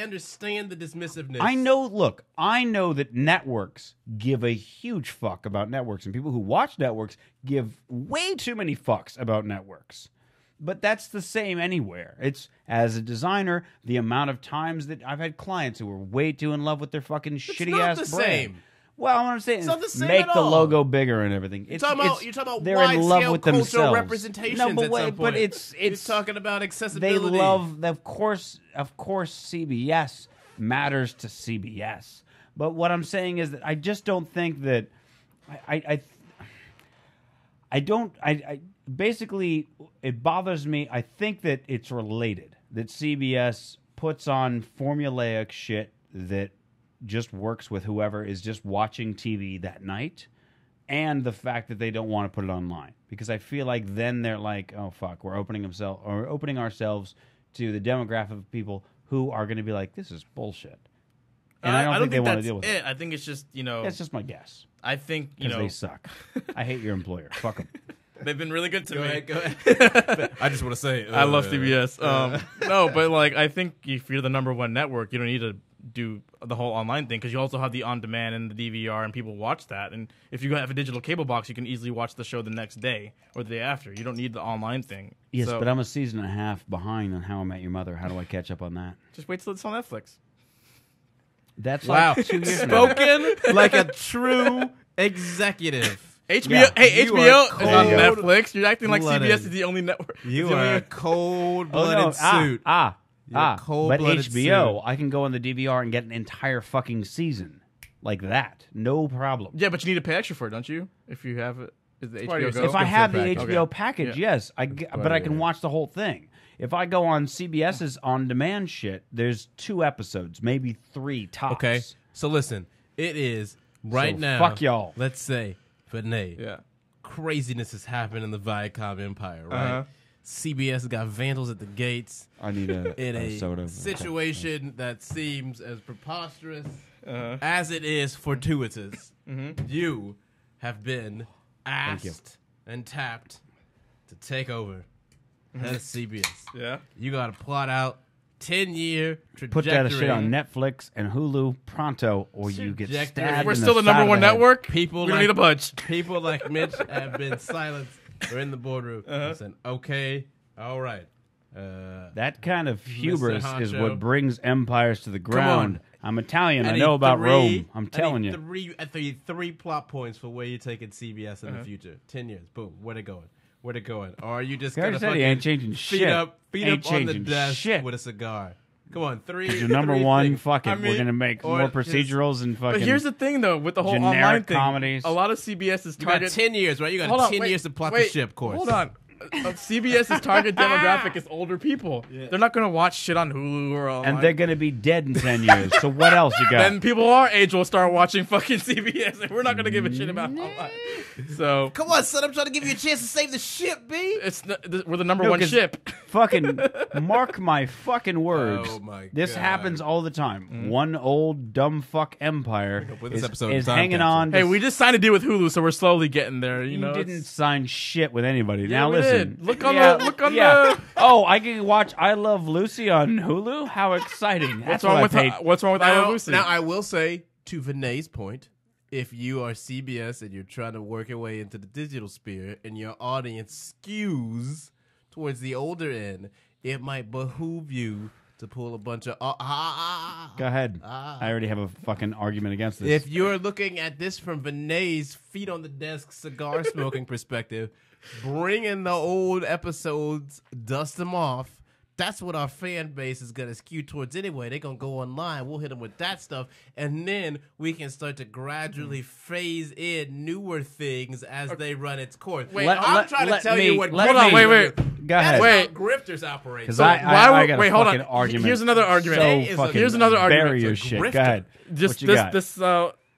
understand the dismissiveness. I know, look, I know that networks give a huge fuck about networks, and people who watch networks give way too many fucks about networks. But that's the same anywhere. It's, as a designer, the amount of times that I've had clients who were way too in love with their fucking shitty not ass the brand. same. Well, what I'm saying It's not the is same make at the all. logo bigger and everything. You're talking about they're in love wide-scale with cultural themselves. representations No, but at wait, some but point. it's You're talking about they accessibility. love, of course, CBS matters to CBS. But what I'm saying is that I just don't think that I basically it bothers me. I think that it's related, that CBS puts on formulaic shit that just works with whoever is just watching TV that night, and the fact that they don't want to put it online, because I feel like then they're like, oh fuck, we're opening ourselves to the demographic of people who are going to be like, this is bullshit, and I don't think they want to deal with it. I think it's just, you know, That's just my guess, I think, you because know, they suck. I hate your employer. Fuck them. they've been really good to me. Go ahead. I just want to say, I love CBS. No, but like, I think if you're the number one network, you don't need to do the whole online thing, because you also have the on-demand and the DVR, and people watch that. And if you have a digital cable box, you can easily watch the show the next day or the day after. You don't need the online thing. Yes, So, but I'm a season and a half behind on How I Met Your Mother. How do I catch up on that? just wait till it's on Netflix. That's Wow, like 2 years now. spoken like a true executive. HBO, Yeah, hey, you HBO are is on cold Netflix. You're acting like blooded. CBS is the only network. You the only- are a cold-blooded Oh, no. suit. You're a But cold-blooded HBO, I can go on the DVR and get an entire fucking season like that. No problem. Yeah, but you need to pay extra for it, don't you? If you have it, is the part of HBO your Go? If I have the package. HBO Okay. package, Yeah. yes, but I can watch the whole thing. If I go on CBS's on-demand shit, there's 2 episodes, maybe 3 tops. Okay, so listen, it is right So now. fuck y'all. Let's say, Vinay, Yeah. craziness has happened in the Viacom empire, right? Uh-huh. CBS got vandals at the gates I need in a a soda. situation that seems as preposterous as it is fortuitous. You have been asked and tapped to take over as CBS. Yeah. You got to plot out 10-year trajectory. Put that shit on Netflix and Hulu pronto, or you get Trajectory. stabbed. We're in still the side number of one the head. network. People we don't like- need a budge. People like Mitch have been silenced. We're in the boardroom. And said, okay, all right. That kind of hubris is Honcho. what brings empires to the ground. I'm Italian. I need know about 3 Rome. I'm I telling need you. three plot points for where you're taking CBS in the future. 10 years. Boom. Where they going? Where they going? Or are you just He going already to said he ain't changing feet shit. up Ain't on the changing desk shit. with a cigar? Come on, 3. Your number 3 one, things. fuck it. I We're mean, going to make or more just- procedurals and fucking... But here's the thing, though, with the whole generic online thing, comedies. a lot of CBS's You got target 10 years, right? You got Hold on, 10 wait, years to plot wait, the ship course. Hold on. CBS's target demographic is older people. They're not going to watch shit on Hulu or online. And they're going to be dead in 10 years. So what else you got? Then people our age will start watching fucking CBS, and we're not going to give a shit about online. So Come on, son. I'm trying to give you a chance to save the ship, B. we're the number No, one 'cause ship. Fucking mark my fucking words. Oh, my This God. happens all the time. One old dumb fuck empire with this is, episode is of hanging Time on. Hey, to we just signed a deal with Hulu, so we're slowly getting there. You You know, didn't sign shit with anybody. Yeah, now we listen, 2000. Look on Yeah, look on yeah. the. Oh, I can watch I Love Lucy on Hulu. How exciting! That's What's what I paid. what's wrong with I Love Now, Lucy? now, I will say, to Vinay's point, if you are CBS and you're trying to work your way into the digital sphere and your audience skews towards the older end, it might behoove you to pull a bunch of... Go ahead. I already have a fucking argument against this. If you're looking at this from Vinay's feet on the desk cigar smoking perspective, bring in the old episodes, dust them off. That's what our fan base is going to skew towards anyway. They're going to go online. We'll hit them with that stuff. And then we can start to gradually phase in newer things as they run its course. Wait, I'm trying to tell you what... let Hold on, me- wait. Go ahead. Wait. Grifters operate. Because So I got a wait, hold fucking on. argument. Here's another argument. So So fucking here's another argument. bury your It's a shit. grifter. Go ahead. Just What you got? this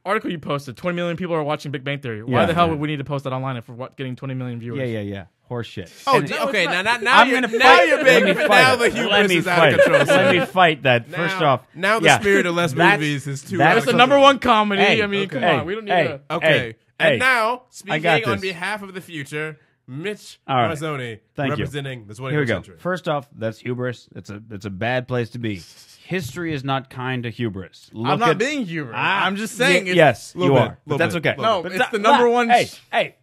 article you posted. 20 million people are watching Big Bang Theory. Why Yeah. the hell would we need to post that online if we're getting 20 million viewers? Yeah. Horse shit. Oh, And- okay. Now I'm you're, gonna now fight. you're Let being... me Now fight. the Let hubris me is out fight. of control. Let me fight that. First off, Now the yeah. spirit of less That's- movies is too... that's That's the Okay. number one comedy. Hey, I mean, okay. come on. We don't need to. Okay. Hey, And now, I got speaking on this. behalf of the future, Mitch All right. Marzoni, Thank you. representing the 21st Here we go. century. First off, that's hubris. It's a bad place to be. History is not kind to hubris. I'm Look not at- being humorous. Ah, I'm just saying. y- yes, Little you bit, are. But little that's bit, okay. little No, bit. it's that- the number one. Hey.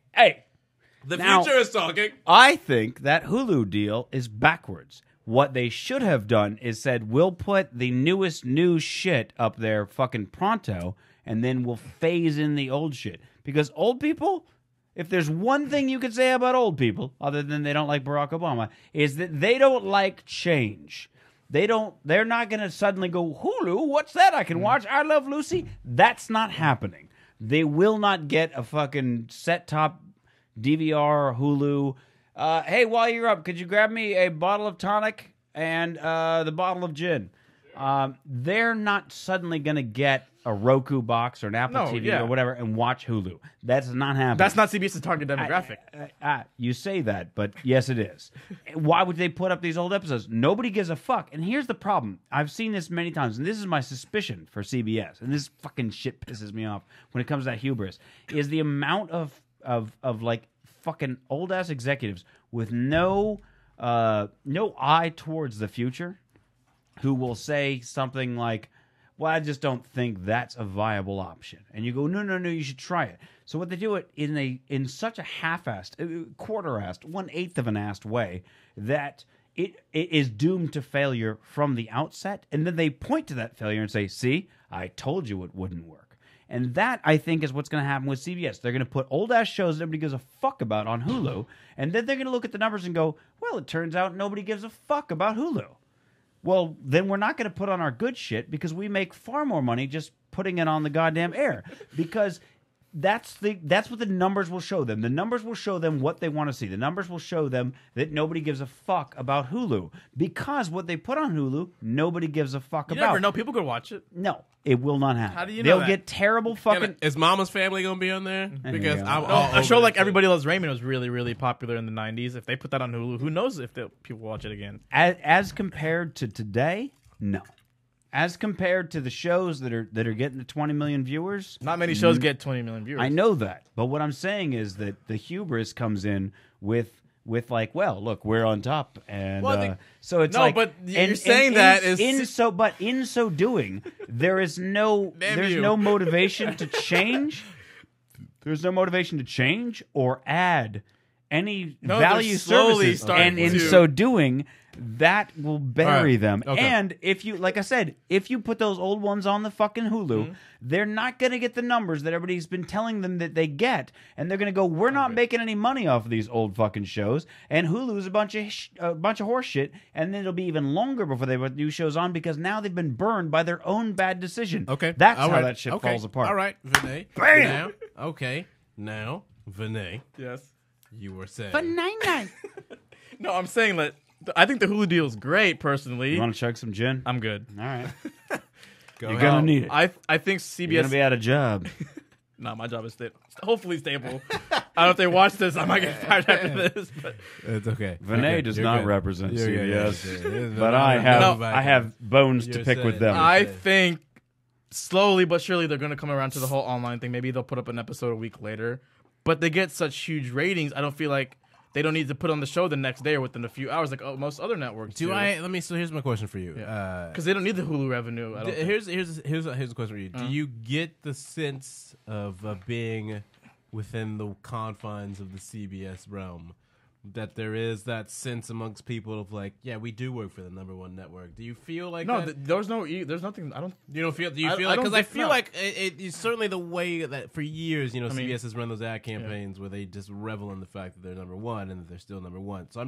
The Now- future is talking. I think that Hulu deal is backwards. What they should have done is said, we'll put the newest new shit up there fucking pronto, and then we'll phase in the old shit. Because old people, if there's one thing you could say about old people, other than they don't like Barack Obama, is that they don't like change. They're not going to suddenly go, Hulu, what's that I can watch? I Love Lucy. That's not happening. They will not get a fucking set-top DVR or Hulu. Hey, while you're up, could you grab me a bottle of tonic and the bottle of gin? They're not suddenly going to get a Roku box or an Apple No, TV yeah. or whatever and watch Hulu. That's not happening. That's not CBS's target demographic. You say that, but yes, it is. Why would they put up these old episodes? Nobody gives a fuck. And here's the problem. I've seen this many times, and this is my suspicion for CBS, and this fucking shit pisses me off when it comes to that hubris, is the amount of like fucking old-ass executives with no eye towards the future who will say something like, well, I just don't think that's a viable option. And you go, no, you should try it. So what they do it in such a half-assed, quarter-assed, 1/8 of an assed way that it is doomed to failure from the outset. And then they point to that failure and say, see, I told you it wouldn't work. And that, I think, is what's going to happen with CBS. They're going to put old-ass shows that nobody gives a fuck about on Hulu, and then they're going to look at the numbers and go, well, it turns out nobody gives a fuck about Hulu. Well, then we're not going to put on our good shit because we make far more money just putting it on the goddamn air. Because that's what the numbers will show them. The numbers will show them what they want to see. The numbers will show them that nobody gives a fuck about Hulu. Because what they put on Hulu, nobody gives a fuck You about. never know. People could watch it. No, it will not happen. How do you know They'll that? get terrible fucking... Is Mama's Family going to be on there? Because you go. I'm No, all A show over like it. Everybody Loves Raymond was really, really popular in the 90s. If they put that on Hulu, who knows if people watch it again? As compared to today, no. As compared to the shows that are getting the 20 million viewers, Not many shows get 20 million viewers. I know that. But what I'm saying is that the hubris comes in with like, well, look, we're on top, and so it's No, like, but you're and saying that is- in so doing, there is no no motivation to change. There's no motivation to change or add any No, they're value slowly services, starting and in to. so doing, that will bury Right. them. Okay. And if you, like I said, if you put those old ones on the fucking Hulu, Mm-hmm. they're not going to get the numbers that everybody's been telling them that they get, and they're going to go, we're not making any money off of these old fucking shows, and Hulu's a bunch of horse shit, and then it'll be even longer before they put new shows on because now they've been burned by their own bad decision. Okay. That's All how right. that shit Okay. falls apart. All right, Vinay. Bam! Now, Vinay, Yes. you were saying. No, I'm saying that I think the Hulu deal is great, personally. You want to chug some gin? I'm good. All right. Go You're ahead. going to need it. I think You're going to CBS. be out of job. No, my job is hopefully stable. I don't know if they watch this. I might get fired after this. But It's okay. Vinay does You're not good. represent You're good. CBS, You're good. but I have No. I have bones to You're pick with saying- them. I think slowly but surely they're going to come around to the whole online thing. Maybe they'll put up an episode a week later. But they get such huge ratings. I don't feel like they don't need to put on the show the next day or within a few hours like most other networks do. So here's my question for you. Because they don't need the Hulu revenue. I don't think. Here's a question for you. Do you get the sense of being within the confines of the CBS realm, that there is that sense amongst people of like, yeah, we do work for the #1 network? Do you feel like no? that? There's nothing. I don't. You don't feel? Do you I- feel I like? don't Because I think- feel no. like it's certainly the way that for years, mean- CBS has run those ad campaigns where they just revel in the fact that they're #1 and that they're still #1. So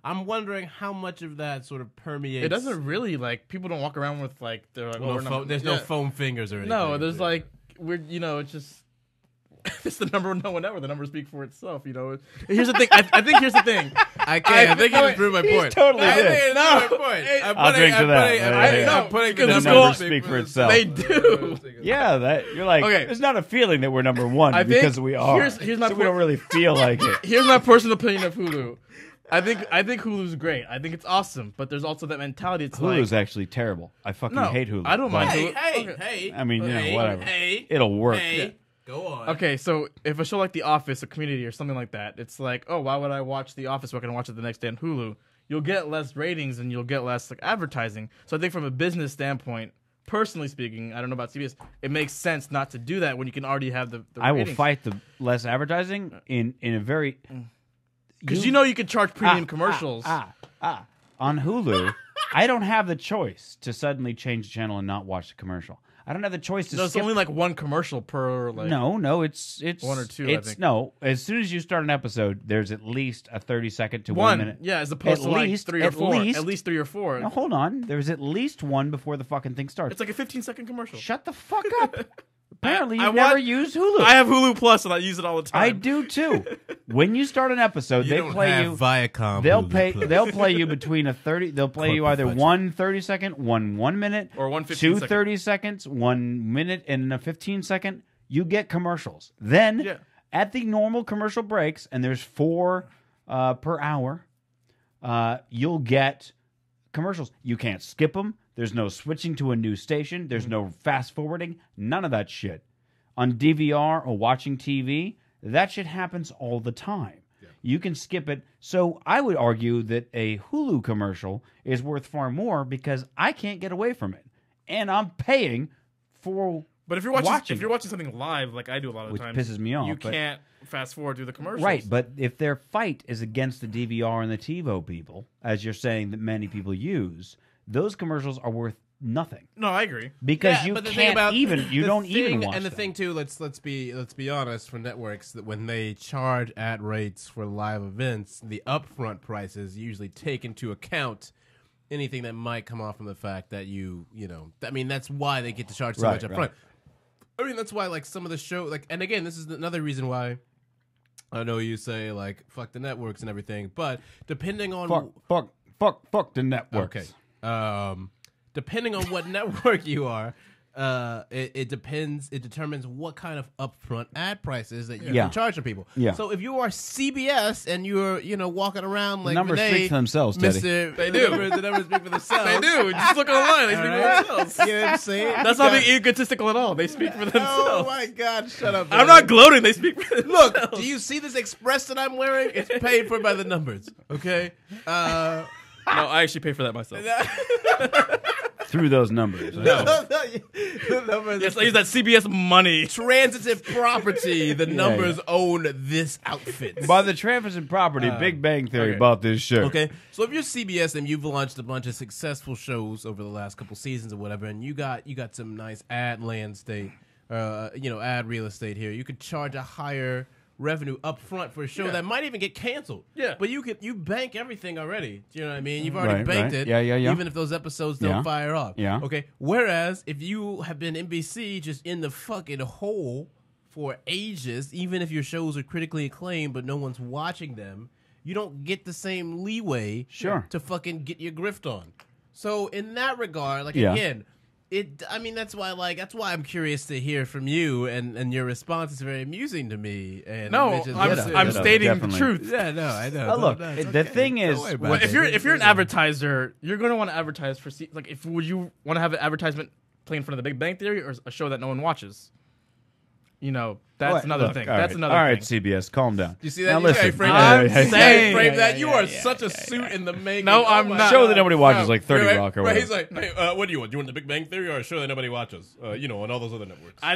I'm wondering how much of that sort of permeates. It doesn't really like people don't walk around with like they're like There's no foam fingers or anything. No, there's like it's just it's the #1 network. The numbers speak for itself. Here's the thing. I think here's the thing. I can't. I think you just proved my point. totally I did. think you proved my point. I'll drink to that. I'm putting because The it's numbers cool. speak for itself. They do. Yeah, that you're like. Okay. There's not a feeling that we're #1 I think because we are. here's my so we don't point. really feel like it. Here's my personal opinion of Hulu. I think Hulu's great. I think it's awesome, but there's also that mentality. It's Hulu's like actually terrible. I fucking no, hate Hulu. I don't mind but- Hulu. Hey, I mean, hey, whatever. Hey, It'll work. Hey, go on. Okay, so if a show like The Office, or Community, or something like that, it's like, oh, why would I watch The Office when I can watch it the next day on Hulu? You'll get less ratings and you'll get less like advertising. So I think from a business standpoint, personally speaking, I don't know about CBS, it makes sense not to do that when you can already have the I will ratings. fight the less advertising in a very Because you can charge premium commercials. On Hulu. I don't have the choice to suddenly change the channel and not watch the commercial. I don't have the choice to There's skip. only like one commercial per like. No, it's one or two, I It's think. no. As soon as you start an episode, there's at least a 30-second to 1 minute. Yeah, as opposed At to like least- 3 or at 4. least- At least 3 or 4. Now hold on. There's at least one before the fucking thing starts. It's like a 15-second commercial. Shut the fuck up. Apparently, I you've never want- used Hulu. I have Hulu Plus and I use it all the time. I do too. When you start an episode, You they don't play have you. Viacom. They'll Hulu pay. Plus. They'll play you between a 30. They'll play you either Corporate one 30-second, one 1 minute, Or one two 15-second. 30 seconds, 1 minute, and a 15-second. You get commercials. Then Yeah. at the normal commercial breaks, and there's 4 per hour, you'll get commercials. You can't skip them. There's no switching to a new station. There's no fast forwarding. None of that shit. On DVR or watching TV, that shit happens all the time. You can skip it. So I would argue that a Hulu commercial is worth far more because I can't get away from it. And I'm paying for But if you're watching something live, like I do a lot of Which the time, pisses me off, You but- can't fast forward through the commercials. Right, but if their fight is against the DVR and the TiVo people, as you're saying that many people use, those commercials are worth nothing No, I agree. because you but the thing can't about- even you the don't even thing- watch And the them. thing too, let's be honest, for networks, that when they charge ad rates for live events, the upfront prices usually take into account anything that might come off from the fact that I mean, that's why they get to charge so Right, much upfront. right. I mean, that's why like some of the show, and again, this is another reason why. I know you say like fuck the networks and everything, but depending on fuck the networks. Okay. Depending on what network you are, it depends. It determines what kind of upfront ad prices that you Yeah. can charge for people. Yeah. So if you are CBS and you're walking around like numbers Vinay, speak for themselves, Teddy. Mr. They do. The numbers speak for themselves. They do. Just look online. They speak Alright. for themselves. You know what I'm saying? That's not being egotistical at all. They speak for themselves. Oh my God! Shut up. I'm Vinay. not gloating. They speak for themselves. Look, do you see this Express that I'm wearing? It's paid for by the numbers. Okay. No, I actually pay for that myself. Through those numbers. The numbers. Yes, I use that CBS money. Transitive property. The numbers own this outfit. By the transitive property, Big Bang Theory okay. bought this shirt. Okay, so if you're CBS and you've launched a bunch of successful shows over the last couple seasons or whatever, and you got some nice ad land state, ad real estate here, you could charge a higher revenue up front for a show that might even get canceled. Yeah. But you bank everything already. Do you know what I mean? You've already Right, banked right. it. Yeah. Even if those episodes don't Yeah. fire off. Yeah. Okay. Whereas if you have been NBC just in the fucking hole for ages, even if your shows are critically acclaimed but no one's watching them, you don't get the same leeway Sure. to fucking get your grift on. So in that regard, like Yeah. again, that's why I'm curious to hear from you, and your response is very amusing to me. And No, which is- I'm stating definitely. the truth. Yeah, no, I know. Look, No, it's the okay. thing Don't is, worry about Well, it. if you're an advertiser, you're going to want to advertise for would you want to have an advertisement playing in front of the Big Bang Theory or a show that no one watches? that's What? another Look, thing. all That's right. another All right, thing. CBS, calm down. You see Now that? listen. Frame I'm that. saying- Frame that. You are such a suit in the making. No, Oh I'm my not. Show God. that nobody watches, like 30 Right, Rock or right. whatever. He's like, hey, what do you want? Do you want the Big Bang Theory or a show that nobody watches? On all those other networks. I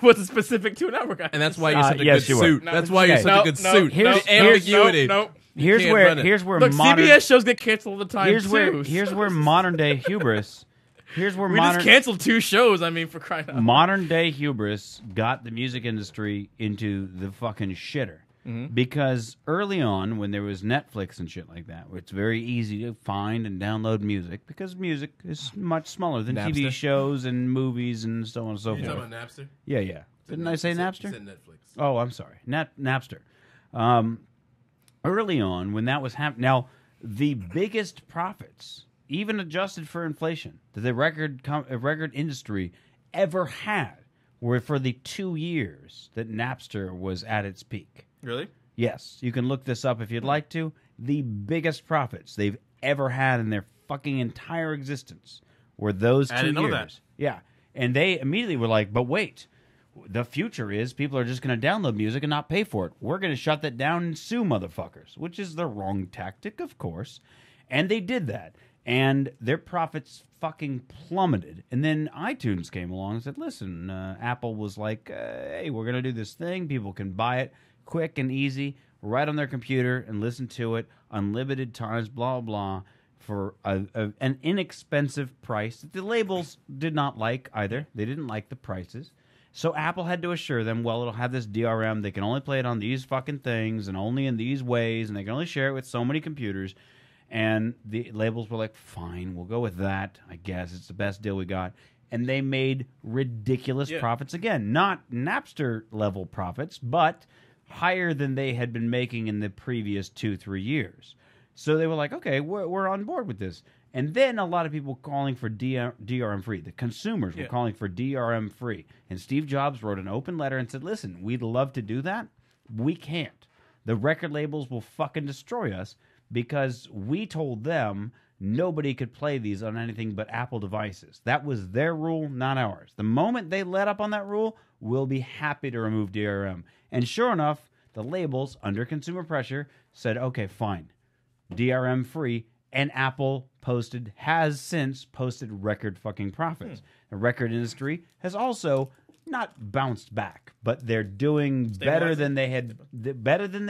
wasn't specific to a network. And that's why you're such a yes, good you were. suit. That's why you're Okay. such a good suit. Here's- The ambiguity. No. Here's can't where run it. here's where Look, modern CBS shows get canceled all the time here's too. where modern day hubris. Here's where we modern just canceled 2 shows. I mean, for crying out loud. modern day hubris got the music industry into the fucking shitter. Because early on, when there was Netflix and shit like that, where it's very easy to find and download music, because music is much smaller than TV Napster? shows and movies and so on and so You forth. talking about Napster? Yeah. Didn't I say Napster? You said Netflix. Oh, I'm sorry. Napster. Early on, when that was happening, now the biggest profits, even adjusted for inflation, that the record industry ever had were for the 2 years that Napster was at its peak. Really? Yes, you can look this up if you'd like to. The biggest profits they've ever had in their fucking entire existence were those 2 years. I didn't know that. Yeah, and they immediately were like, "But wait, the future is people are just going to download music and not pay for it. We're going to shut that down and sue motherfuckers," which is the wrong tactic, of course. And they did that, and their profits fucking plummeted. And then iTunes came along and said, "Listen, Apple was like, hey, we're going to do this thing. People can buy it quick and easy, right on their computer and listen to it, unlimited times, blah, blah, for an inexpensive price that the labels did not like either. They didn't like the prices. So Apple had to assure them, well, it'll have this DRM. They can only play it on these fucking things and only in these ways, and they can only share it with so many computers." And the labels were like, fine, we'll go with that. I guess it's the best deal we got. And they made ridiculous profits again. Not Napster-level profits, but higher than they had been making in the previous 2-3 years. So they were like, okay, we're on board with this. And then a lot of people calling for DRM-free. The consumers were calling for DRM-free. And Steve Jobs wrote an open letter and said, listen, we'd love to do that. We can't. The record labels will fucking destroy us because we told them nobody could play these on anything but Apple devices. That was their rule, not ours. The moment they let up on that rule, we'll be happy to remove DRM. And sure enough, the labels, under consumer pressure, said, okay, fine, DRM free, and Apple has since posted record fucking profits. The record industry has also not bounced back, but they're doing better than they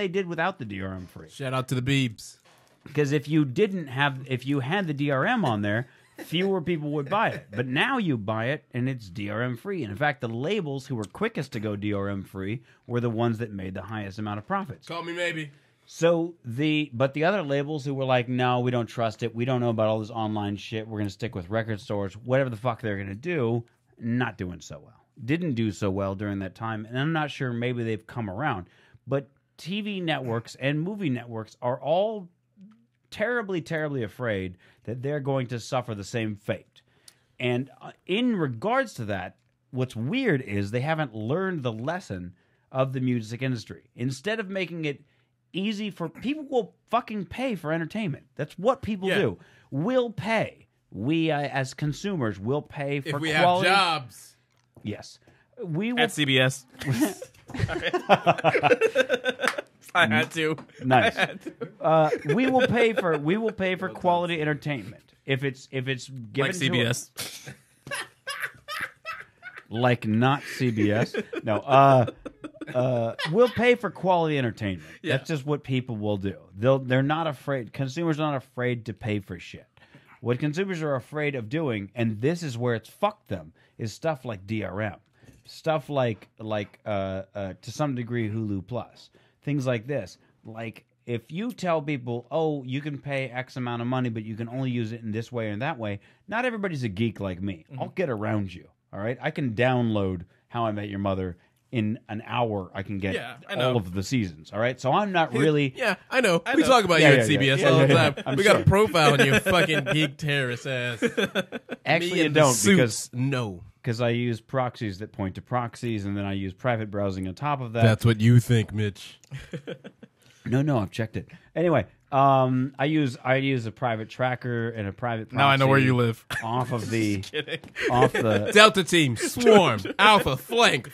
did without the DRM free. Shout out to the Beebs. Because if you had the DRM on there, fewer people would buy it. But now you buy it and it's DRM free. And in fact, the labels who were quickest to go DRM free were the ones that made the highest amount of profits. Call me maybe. So the other labels who were like, no, we don't trust it. We don't know about all this online shit. We're going to stick with record stores. Whatever the fuck they're going to do, not doing so well. Didn't do so well during that time. And I'm not sure, maybe they've come around. But TV networks and movie networks are all terribly, terribly afraid that they're going to suffer the same fate. And in regards to that, what's weird is they haven't learned the lesson of the music industry. Instead of making it easy for people, will fucking pay for entertainment. That's what people do. We'll pay. We as consumers will pay for If we quality. have jobs. Yes, we will. At CBS. I had to. Nice. We will pay for quality entertainment if it's given Like to CBS. us. Like not CBS. No. We'll pay for quality entertainment. Yeah. That's just what people will do. They're not afraid. Consumers are not afraid to pay for shit. What consumers are afraid of doing, and this is where it's fucked them, is stuff like DRM, stuff like to some degree Hulu Plus, things like this. Like if you tell people, oh, you can pay X amount of money, but you can only use it in this way and that way. Not everybody's a geek like me. I'll get around you. All right, I can download How I Met Your Mother in an hour. I can get all of the seasons. All right, so I'm not really. Yeah, I know. We talk about you at CBS all the time. We got a profile on your fucking geek terrorist ass. Actually, Me you and the don't suits, no. because I use proxies that point to proxies, and then I use private browsing on top of that. That's what you think, Mitch. No, I've checked it. Anyway, I use a private tracker and a private proxy Now I know where you live. off of the Kidding. off the. Delta team, swarm, alpha, flank.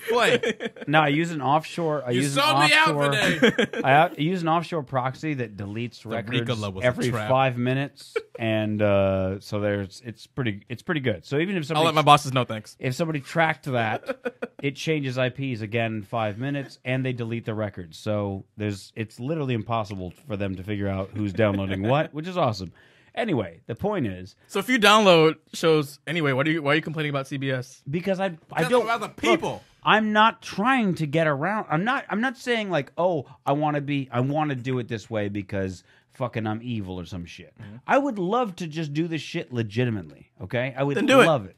No, I use an offshore. I You use an saw me out, offshore. Vinay. I use an offshore proxy that deletes records Ricola was a every trap. 5 minutes, and so it's pretty good. So even if I'll somebody let my bosses know. Thanks. if somebody tracked that, it changes IPs again in 5 minutes, and they delete the records. So it's literally impossible for them to figure out who's downloading what, which is awesome. Anyway, the point is So if you download shows anyway, why are you complaining about CBS? because I Tell don't them about the people. Look, I'm not trying to get around. I'm not saying like, oh, I want to do it this way because fucking I'm evil or some shit. I would love to just do this shit legitimately. Okay, I would Then do it. love it.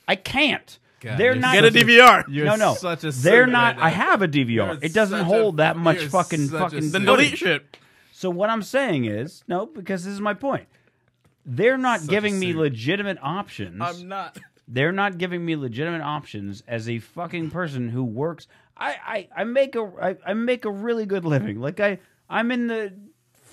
I can't. God, They're you're not Get a DVR. You're no. such a They're simp not. right now. I have a DVR. You're It doesn't such hold that much you're fucking such a fucking. Then simp. delete shit. So what I'm saying is no, because this is my point. They're not Such giving a me simp. legitimate options. I'm not. They're not giving me legitimate options as a fucking person who works. I make a really good living. Like I'm in the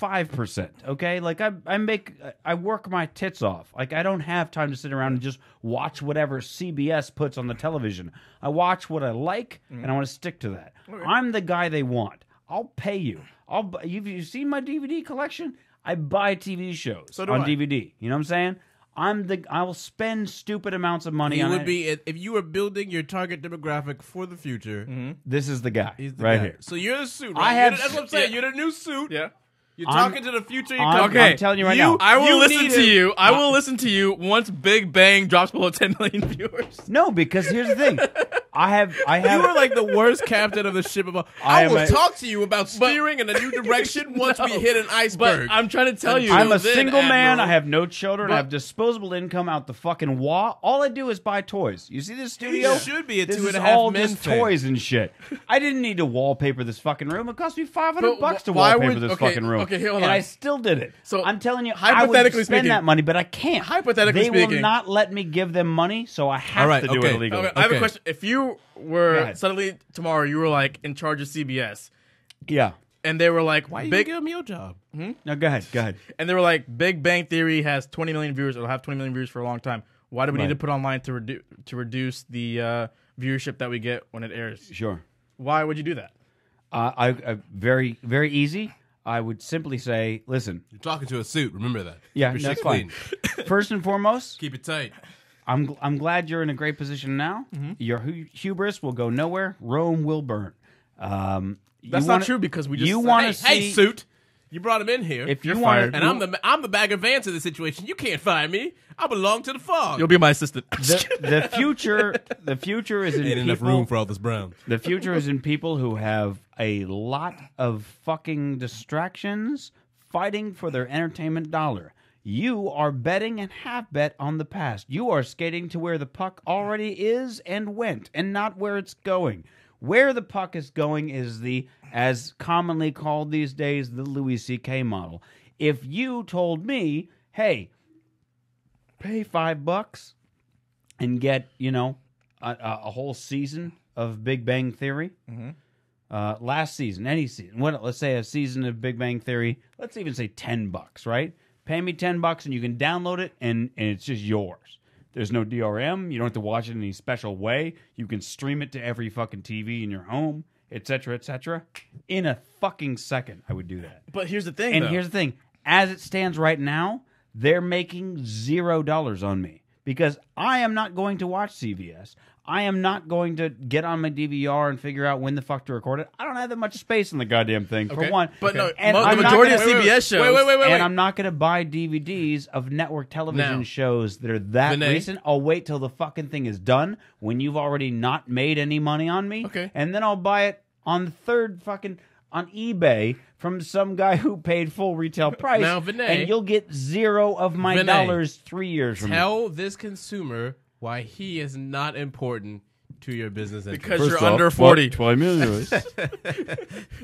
5%. Okay, like I work my tits off. Like I don't have time to sit around and just watch whatever CBS puts on the television. I watch what I like, and I want to stick to that. I'm the guy they want. I'll pay you. You've seen my DVD collection. I buy TV shows So do on I. DVD. You know what I'm saying? I will spend stupid amounts of money He on would it. be if you were building your target demographic for the future. This is the guy He's the right guy. here. So you're the suit. I Right? have- That's what I'm saying. Yeah. You're the new suit. Yeah. You're I'm- talking to the future. You're I'm, talking. I'm telling you right now. I will You listen need to it. you. I will listen to you once Big Bang drops below 10 million viewers. No, because here's the thing. I have. You were like the worst captain of the ship. I I will am a- talk to you about steering in a new direction once we hit an But iceberg. I'm trying to tell you. I'm a then, single man. Admiral. I have no children. I But- have disposable income out the fucking wall. All I do is buy toys. You see this studio? You should be a This 2.5 is all men just fan. toys and shit. I didn't need to wallpaper this fucking room. It cost me $500 But to why wallpaper would- this okay, fucking room. okay, hold and on. I still did it. So, I'm telling you, I would hypothetically spend speaking- that money, but I can't. Hypothetically they will speaking- not let me give them money, so I have All right, to do okay. it illegally. Okay, I have a Okay. question. If you Go were ahead. suddenly tomorrow, you were like in charge of CBS, Yeah. and they were like, Why you big, give me your job? No, go ahead. Go ahead. and they were like, Big Bang Theory has 20 million viewers. It'll have 20 million viewers for a long time. Why do we Right. need to put online to reduce the viewership that we get when it airs? Sure. Why would you do that? I very, very easy. I would simply say, listen, You're talking to a suit. Remember that. yeah, Keep your that's shit fine. clean. First and foremost, Keep it tight. I'm glad you're in a great position now. Your hubris will go nowhere. Rome will burn. That's not true because we just you want to Hey, see suit. You brought him in here. if you You're want fired. and I'm the bag of Vance of the situation. You can't fire me. I belong to the fog. You'll be my assistant. the future is in Ain't enough people. room for all this brown. The future is in people who have a lot of fucking distractions fighting for their entertainment dollar. You are betting and have bet on the past. You are skating to where the puck already is and went, and not where it's going. Where the puck is going is the, as commonly called these days, the Louis C.K. model. If you told me, hey, pay $5 and get, a whole season of Big Bang Theory, last season, any season, let's say a season of Big Bang Theory, let's even say $10, right? Pay me $10 and you can download it and it's just yours. There's no DRM. You don't have to watch it in any special way. You can stream it to every fucking TV in your home, etc., etc. In a fucking second, I would do that. But here's the thing, And though. here's the thing. As it stands right now, they're making $0 on me because I am not going to watch CBS. I am not going to get on my DVR and figure out when the fuck to record it. I don't have that much space in the goddamn thing, for one. But no, And the I'm not majority gonna- of CBS shows. Wait. And I'm not going to buy DVDs of network television Now, shows that are that Vinay. recent. I'll wait till the fucking thing is done when you've already not made any money on me. Okay. And then I'll buy it on the third fucking on eBay from some guy who paid full retail price. Now, Vinay. and you'll get 0 of my Vinay. dollars 3 years from now. Tell this consumer why he is not important your business entity? Because you're under 40. $20 million.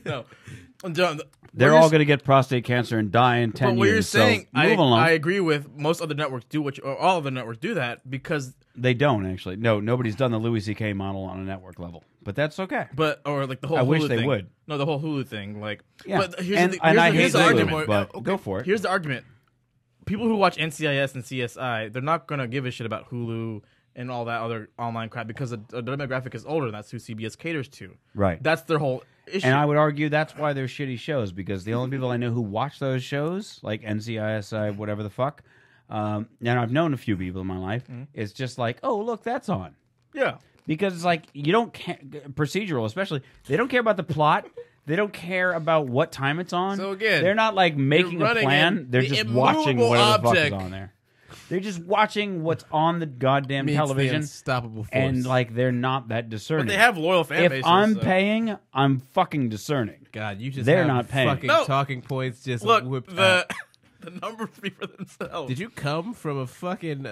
No. They're all going to get prostate cancer and die in 10 But what years. you're saying, so move along. I agree with most other networks or all of the networks do that because They don't actually. No, nobody's done the Louis C.K. model on a network level, but that's okay. or like the whole I Hulu wish they thing. would. No, the whole Hulu thing. Like, Yeah, but here's and, the, and I here's hate the argument. Hulu, but go for it. Here's the argument. People who watch NCIS and CSI, they're not going to give a shit about Hulu and all that other online crap because the demographic is older and that's who CBS caters to. Right. That's their whole issue. And I would argue that's why they're shitty shows, because the only people I know who watch those shows, like NCIS, whatever the fuck, and I've known a few people in my life, it's just like, oh, look, that's on. Yeah. Because it's like, you don't care, procedural especially, they don't care about the plot. They don't care about what time it's on. So again, they're not like making a running plan. in They're the just watching immovable whatever the fuck object. is on there. They're just watching what's on the goddamn Meets the television, unstoppable force. and like they're not that discerning. But they have loyal fan if bases. I'm so. paying, I'm fucking discerning. God, you just They're have not paying. fucking No. talking points just Look, whipped the out. the numbers speak for themselves. Did you come from a fucking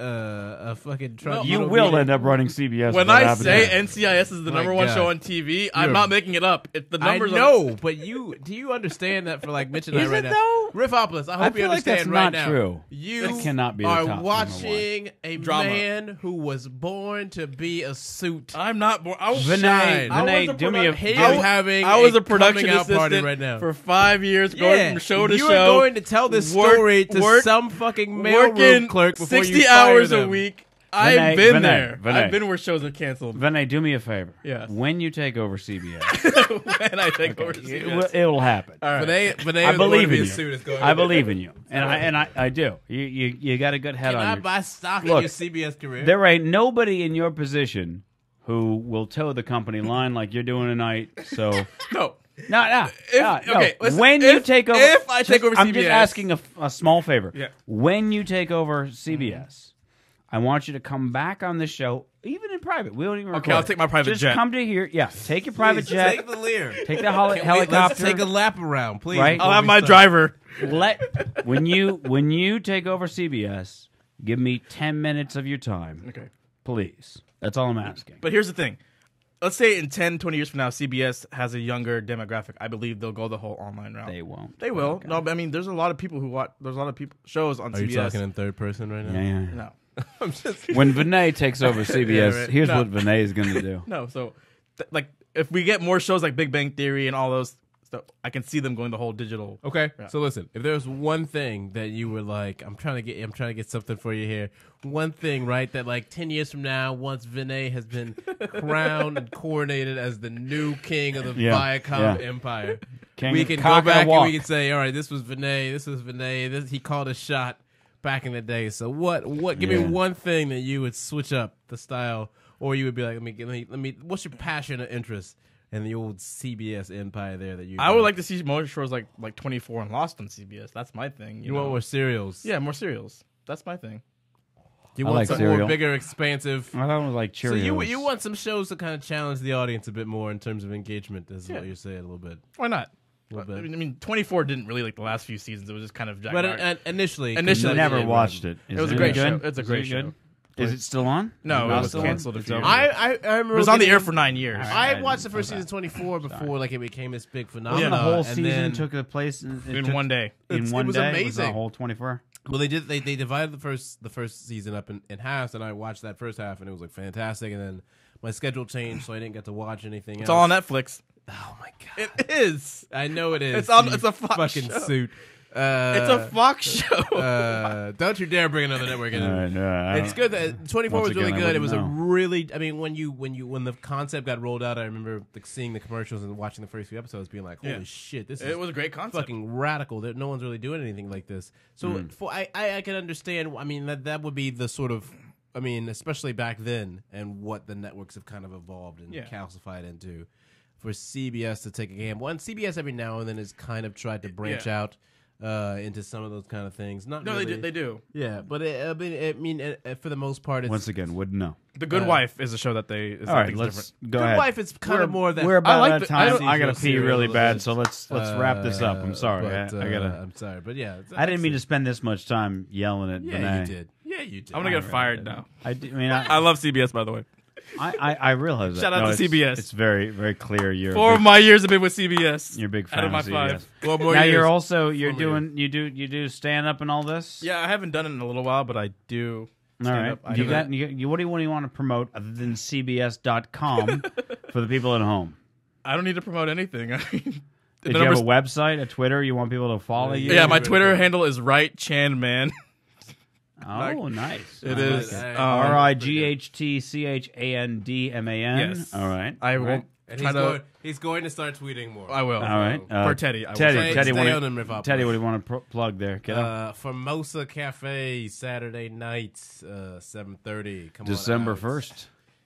truck? You motor will meeting? end up running CBS. When if that I happens. say NCIS is the My number one God. show on TV, I'm not making it up. If the I numbers know, but do you understand that for like Mitch and I Is right it now? though? Riffopolis, I hope you feel like understand that's right not now. true. You That cannot be the are top number watching a Drama. man who was born to be a suit. I'm not born. I was Vinay, I Vinay, was a do me a He do- is having I was a coming production out party assistant right now. for 5 years, going from show to you show. are going to tell this story to some fucking mailroom working clerk before 60 you fire hours them. a week. I've been there. Vinay. I've been where shows are canceled. Vinay, do me a favor. Yes. When you take over CBS, When I take over CBS. it'll happen. All right. Vinay I is going to believe be in a you. suit is going I to- believe in you, and I do. You got a good head Can on I you. buy stock in Look, your CBS career? There ain't nobody in your position who will toe the company line like you're doing tonight. So No. no. okay, listen, when you take over, if I take over I'm just CBS asking a small favor. Yeah. When you take over CBS, I want you to come back on the show, even in private. We don't even record. Okay, I'll take my private just jet. come to here. Yeah, take your private Please, jet. Take the Lear. Take the Let's helicopter. take a lap around, please. Right? I'll before have we my start. driver. when you take over CBS, give me 10 minutes of your time, Okay. please. That's all I'm asking. But here's the thing. Let's say in 10, 20 years from now, CBS has a younger demographic. I believe they'll go the whole online route. They won't. They will. No, but I mean, there's a lot of people who watch. There's a lot of people shows on Are CBS. you talking in third person right now? Yeah. No, I'm just. When Vinay takes over CBS, right. here's No. what Vinay is going to do. no. So, like, if we get more shows like Big Bang Theory and all those stuff, I can see them going the whole digital. Okay, Yeah. so listen. If there's one thing that you were like, I'm trying to get something for you here. One thing, right? That like 10 years from now, once Vinay has been crowned and coronated as the new king of the Yeah, Viacom yeah. empire, King we of can cock go and back walk. and we can say, all right, this was Vinay. This was Vinay. He called a shot back in the day. So what? Give me Yeah. one thing that you would switch up the style, or you would be like, let me. What's your passion or interest in the old CBS empire there that you? I would like to see more shows like 24 and Lost on CBS. That's my thing. You want more serials? Yeah, more serials. That's my thing. You I want like some cereal. more bigger, expansive. I thought it was like So Cheerios. you want some shows to kind of challenge the audience a bit more in terms of engagement, is Yeah. what you're saying a little bit. Why not? A little I bit. mean, 24 didn't really like the last few seasons. It was just kind of Jack. But Mark. initially, Initially, never yeah, watched it. Is It was a it great good? show. It's a Is great it good? show. Is it still on? No, Not it was still on? canceled a It's few over. years ago. I remember It was on the getting- air for 9 years. I watched the I first didn't season 24 before like it became this big Wasn't phenomenon. the whole and season then, took a place In one day. in It one was day? Was the amazing. whole 24? Well, they divided the first season up in halves, and I watched that first half, and it was like fantastic. And then my schedule changed, so I didn't get to watch anything. It's else. all on Netflix. Oh my god! It is. I know it is. It's on- you it's a Fox fucking show. suit. It's a Fox show. Don't you dare bring another network in. I It's good that 24 Once was really again, I good. It was a wouldn't know. really. I mean, when the concept got rolled out, I remember like, seeing the commercials and watching the first few episodes, being like, "Holy Yeah. shit, this is It was a great concept. fucking radical! That no one's really doing anything like this." So I can understand. I mean, that would be the sort of. I mean, especially back then, and what the networks have kind of evolved and Yeah. calcified into. For CBS to take a gamble, and CBS every now and then has kind of tried to branch Yeah. out into some of those kind of things. Not No, really. they do. Yeah, but for the most part, it's Once again, wouldn't know. The Good Wife is a show that they. All right, let's go Good ahead. Wife. It's kind of more that We're about like out of the- time. I I gotta pee serial really a little bad, bit. so let's wrap this up. I'm sorry. but, I gotta. I'm sorry, but yeah, I didn't mean to spend this much time yelling at Yeah, Vinay. you did. Yeah, you did. I'm gonna get fired now. I mean, I love CBS, by the way. I realize that. Shout out to it's- CBS. It's very, very clear. You're 4 of my years have been with CBS. you're a big fan out of my CBS. 5. Four more Now years. you're also you're Four doing you do stand up and all this. Yeah, I haven't done it in a little while, but I do. All right. Up. I You do got, that. you, what do you want to promote other than CBS.com for the people at home? I don't need to promote anything. I mean, Did you have a website, a Twitter? You want people to follow you? Yeah, my Twitter handle is Right Chan Man. Oh, nice. It I is. like it. Um, RIGHTCHANDMAN. Yes. All right. I All will right. And try to. he's going to start tweeting more. I will. All right. For Teddy. I will Teddy, say. Teddy, Stay what on do them you, if I Teddy, push. what do you want to plug there? Get up. Formosa Cafe, Saturday night, 7:30. Come December on out. 1st.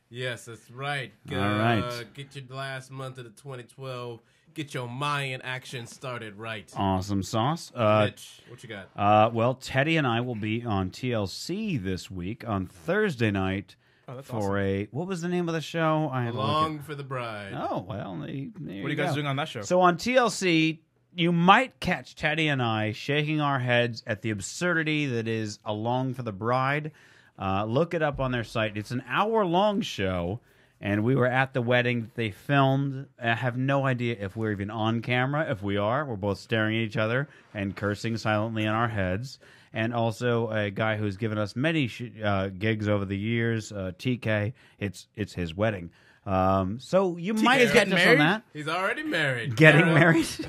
Yes, that's right. All right. Get your last month of the 2012. Get your Mayan action started right. Awesome sauce. Mitch, what you got? Well, Teddy and I will be on TLC this week on Thursday night that's for a what was the name of the show? I had to look Along for the bride. Oh well, there What are you you guys go. doing on that show? So on TLC, you might catch Teddy and I shaking our heads at the absurdity that is Along for the Bride. Look it up on their site. It's an hour-long show, and we were at the wedding that they filmed. I have no idea if we're even on camera. If we are, we're both staring at each other and cursing silently in our heads. And also a guy who's given us many gigs over the years, TK. It's his wedding. So you might is get getting us on married? that. He's already married. Getting married? He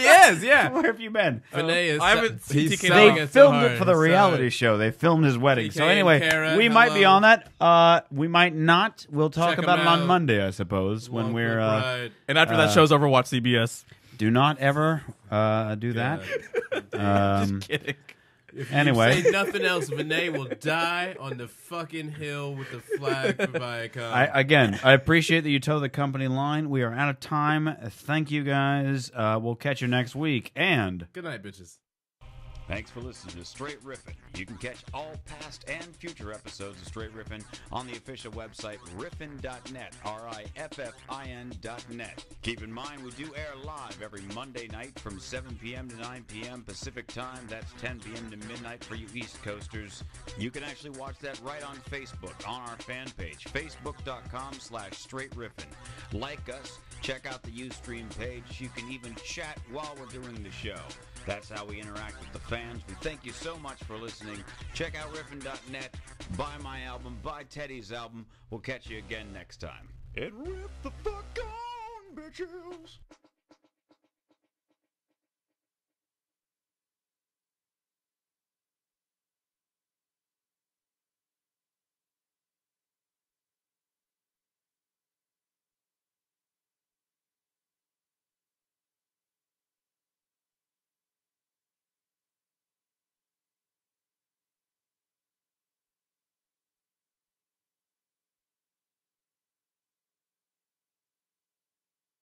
is, yeah. Where have you been? Vinay is. I haven't seen he's TK selling They it so filmed hard. it for the He's reality selling. show. They filmed his wedding. TK So and anyway, Kara, we might be hello. on that. We might not. We'll talk Check 'em about it on out. Monday, I suppose, when Along for we're. the bride. And after that show's over, watch CBS. Do not ever do that. Just kidding. Anyway, Say nothing else. Vinay will die on the fucking hill with the flag for Viacom. I appreciate that you toe the company line. We are out of time. Thank you guys. We'll catch you next week. And Good night, bitches. Thanks for listening to Straight Riffin'. You can catch all past and future episodes of Straight Riffin' on the official website riffin.net, riffin.net. Keep in mind, we do air live every Monday night from 7 p.m. to 9 p.m. Pacific Time. That's 10 p.m. to midnight for you East Coasters. You can actually watch that right on Facebook, on our fan page, facebook.com/straightriffin. Like us, check out the Ustream page. You can even chat while we're doing the show. That's how we interact with the fans. We thank you so much for listening. Check out riffin.net. Buy my album. Buy Teddy's album. We'll catch you again next time. And rip the fuck on, bitches!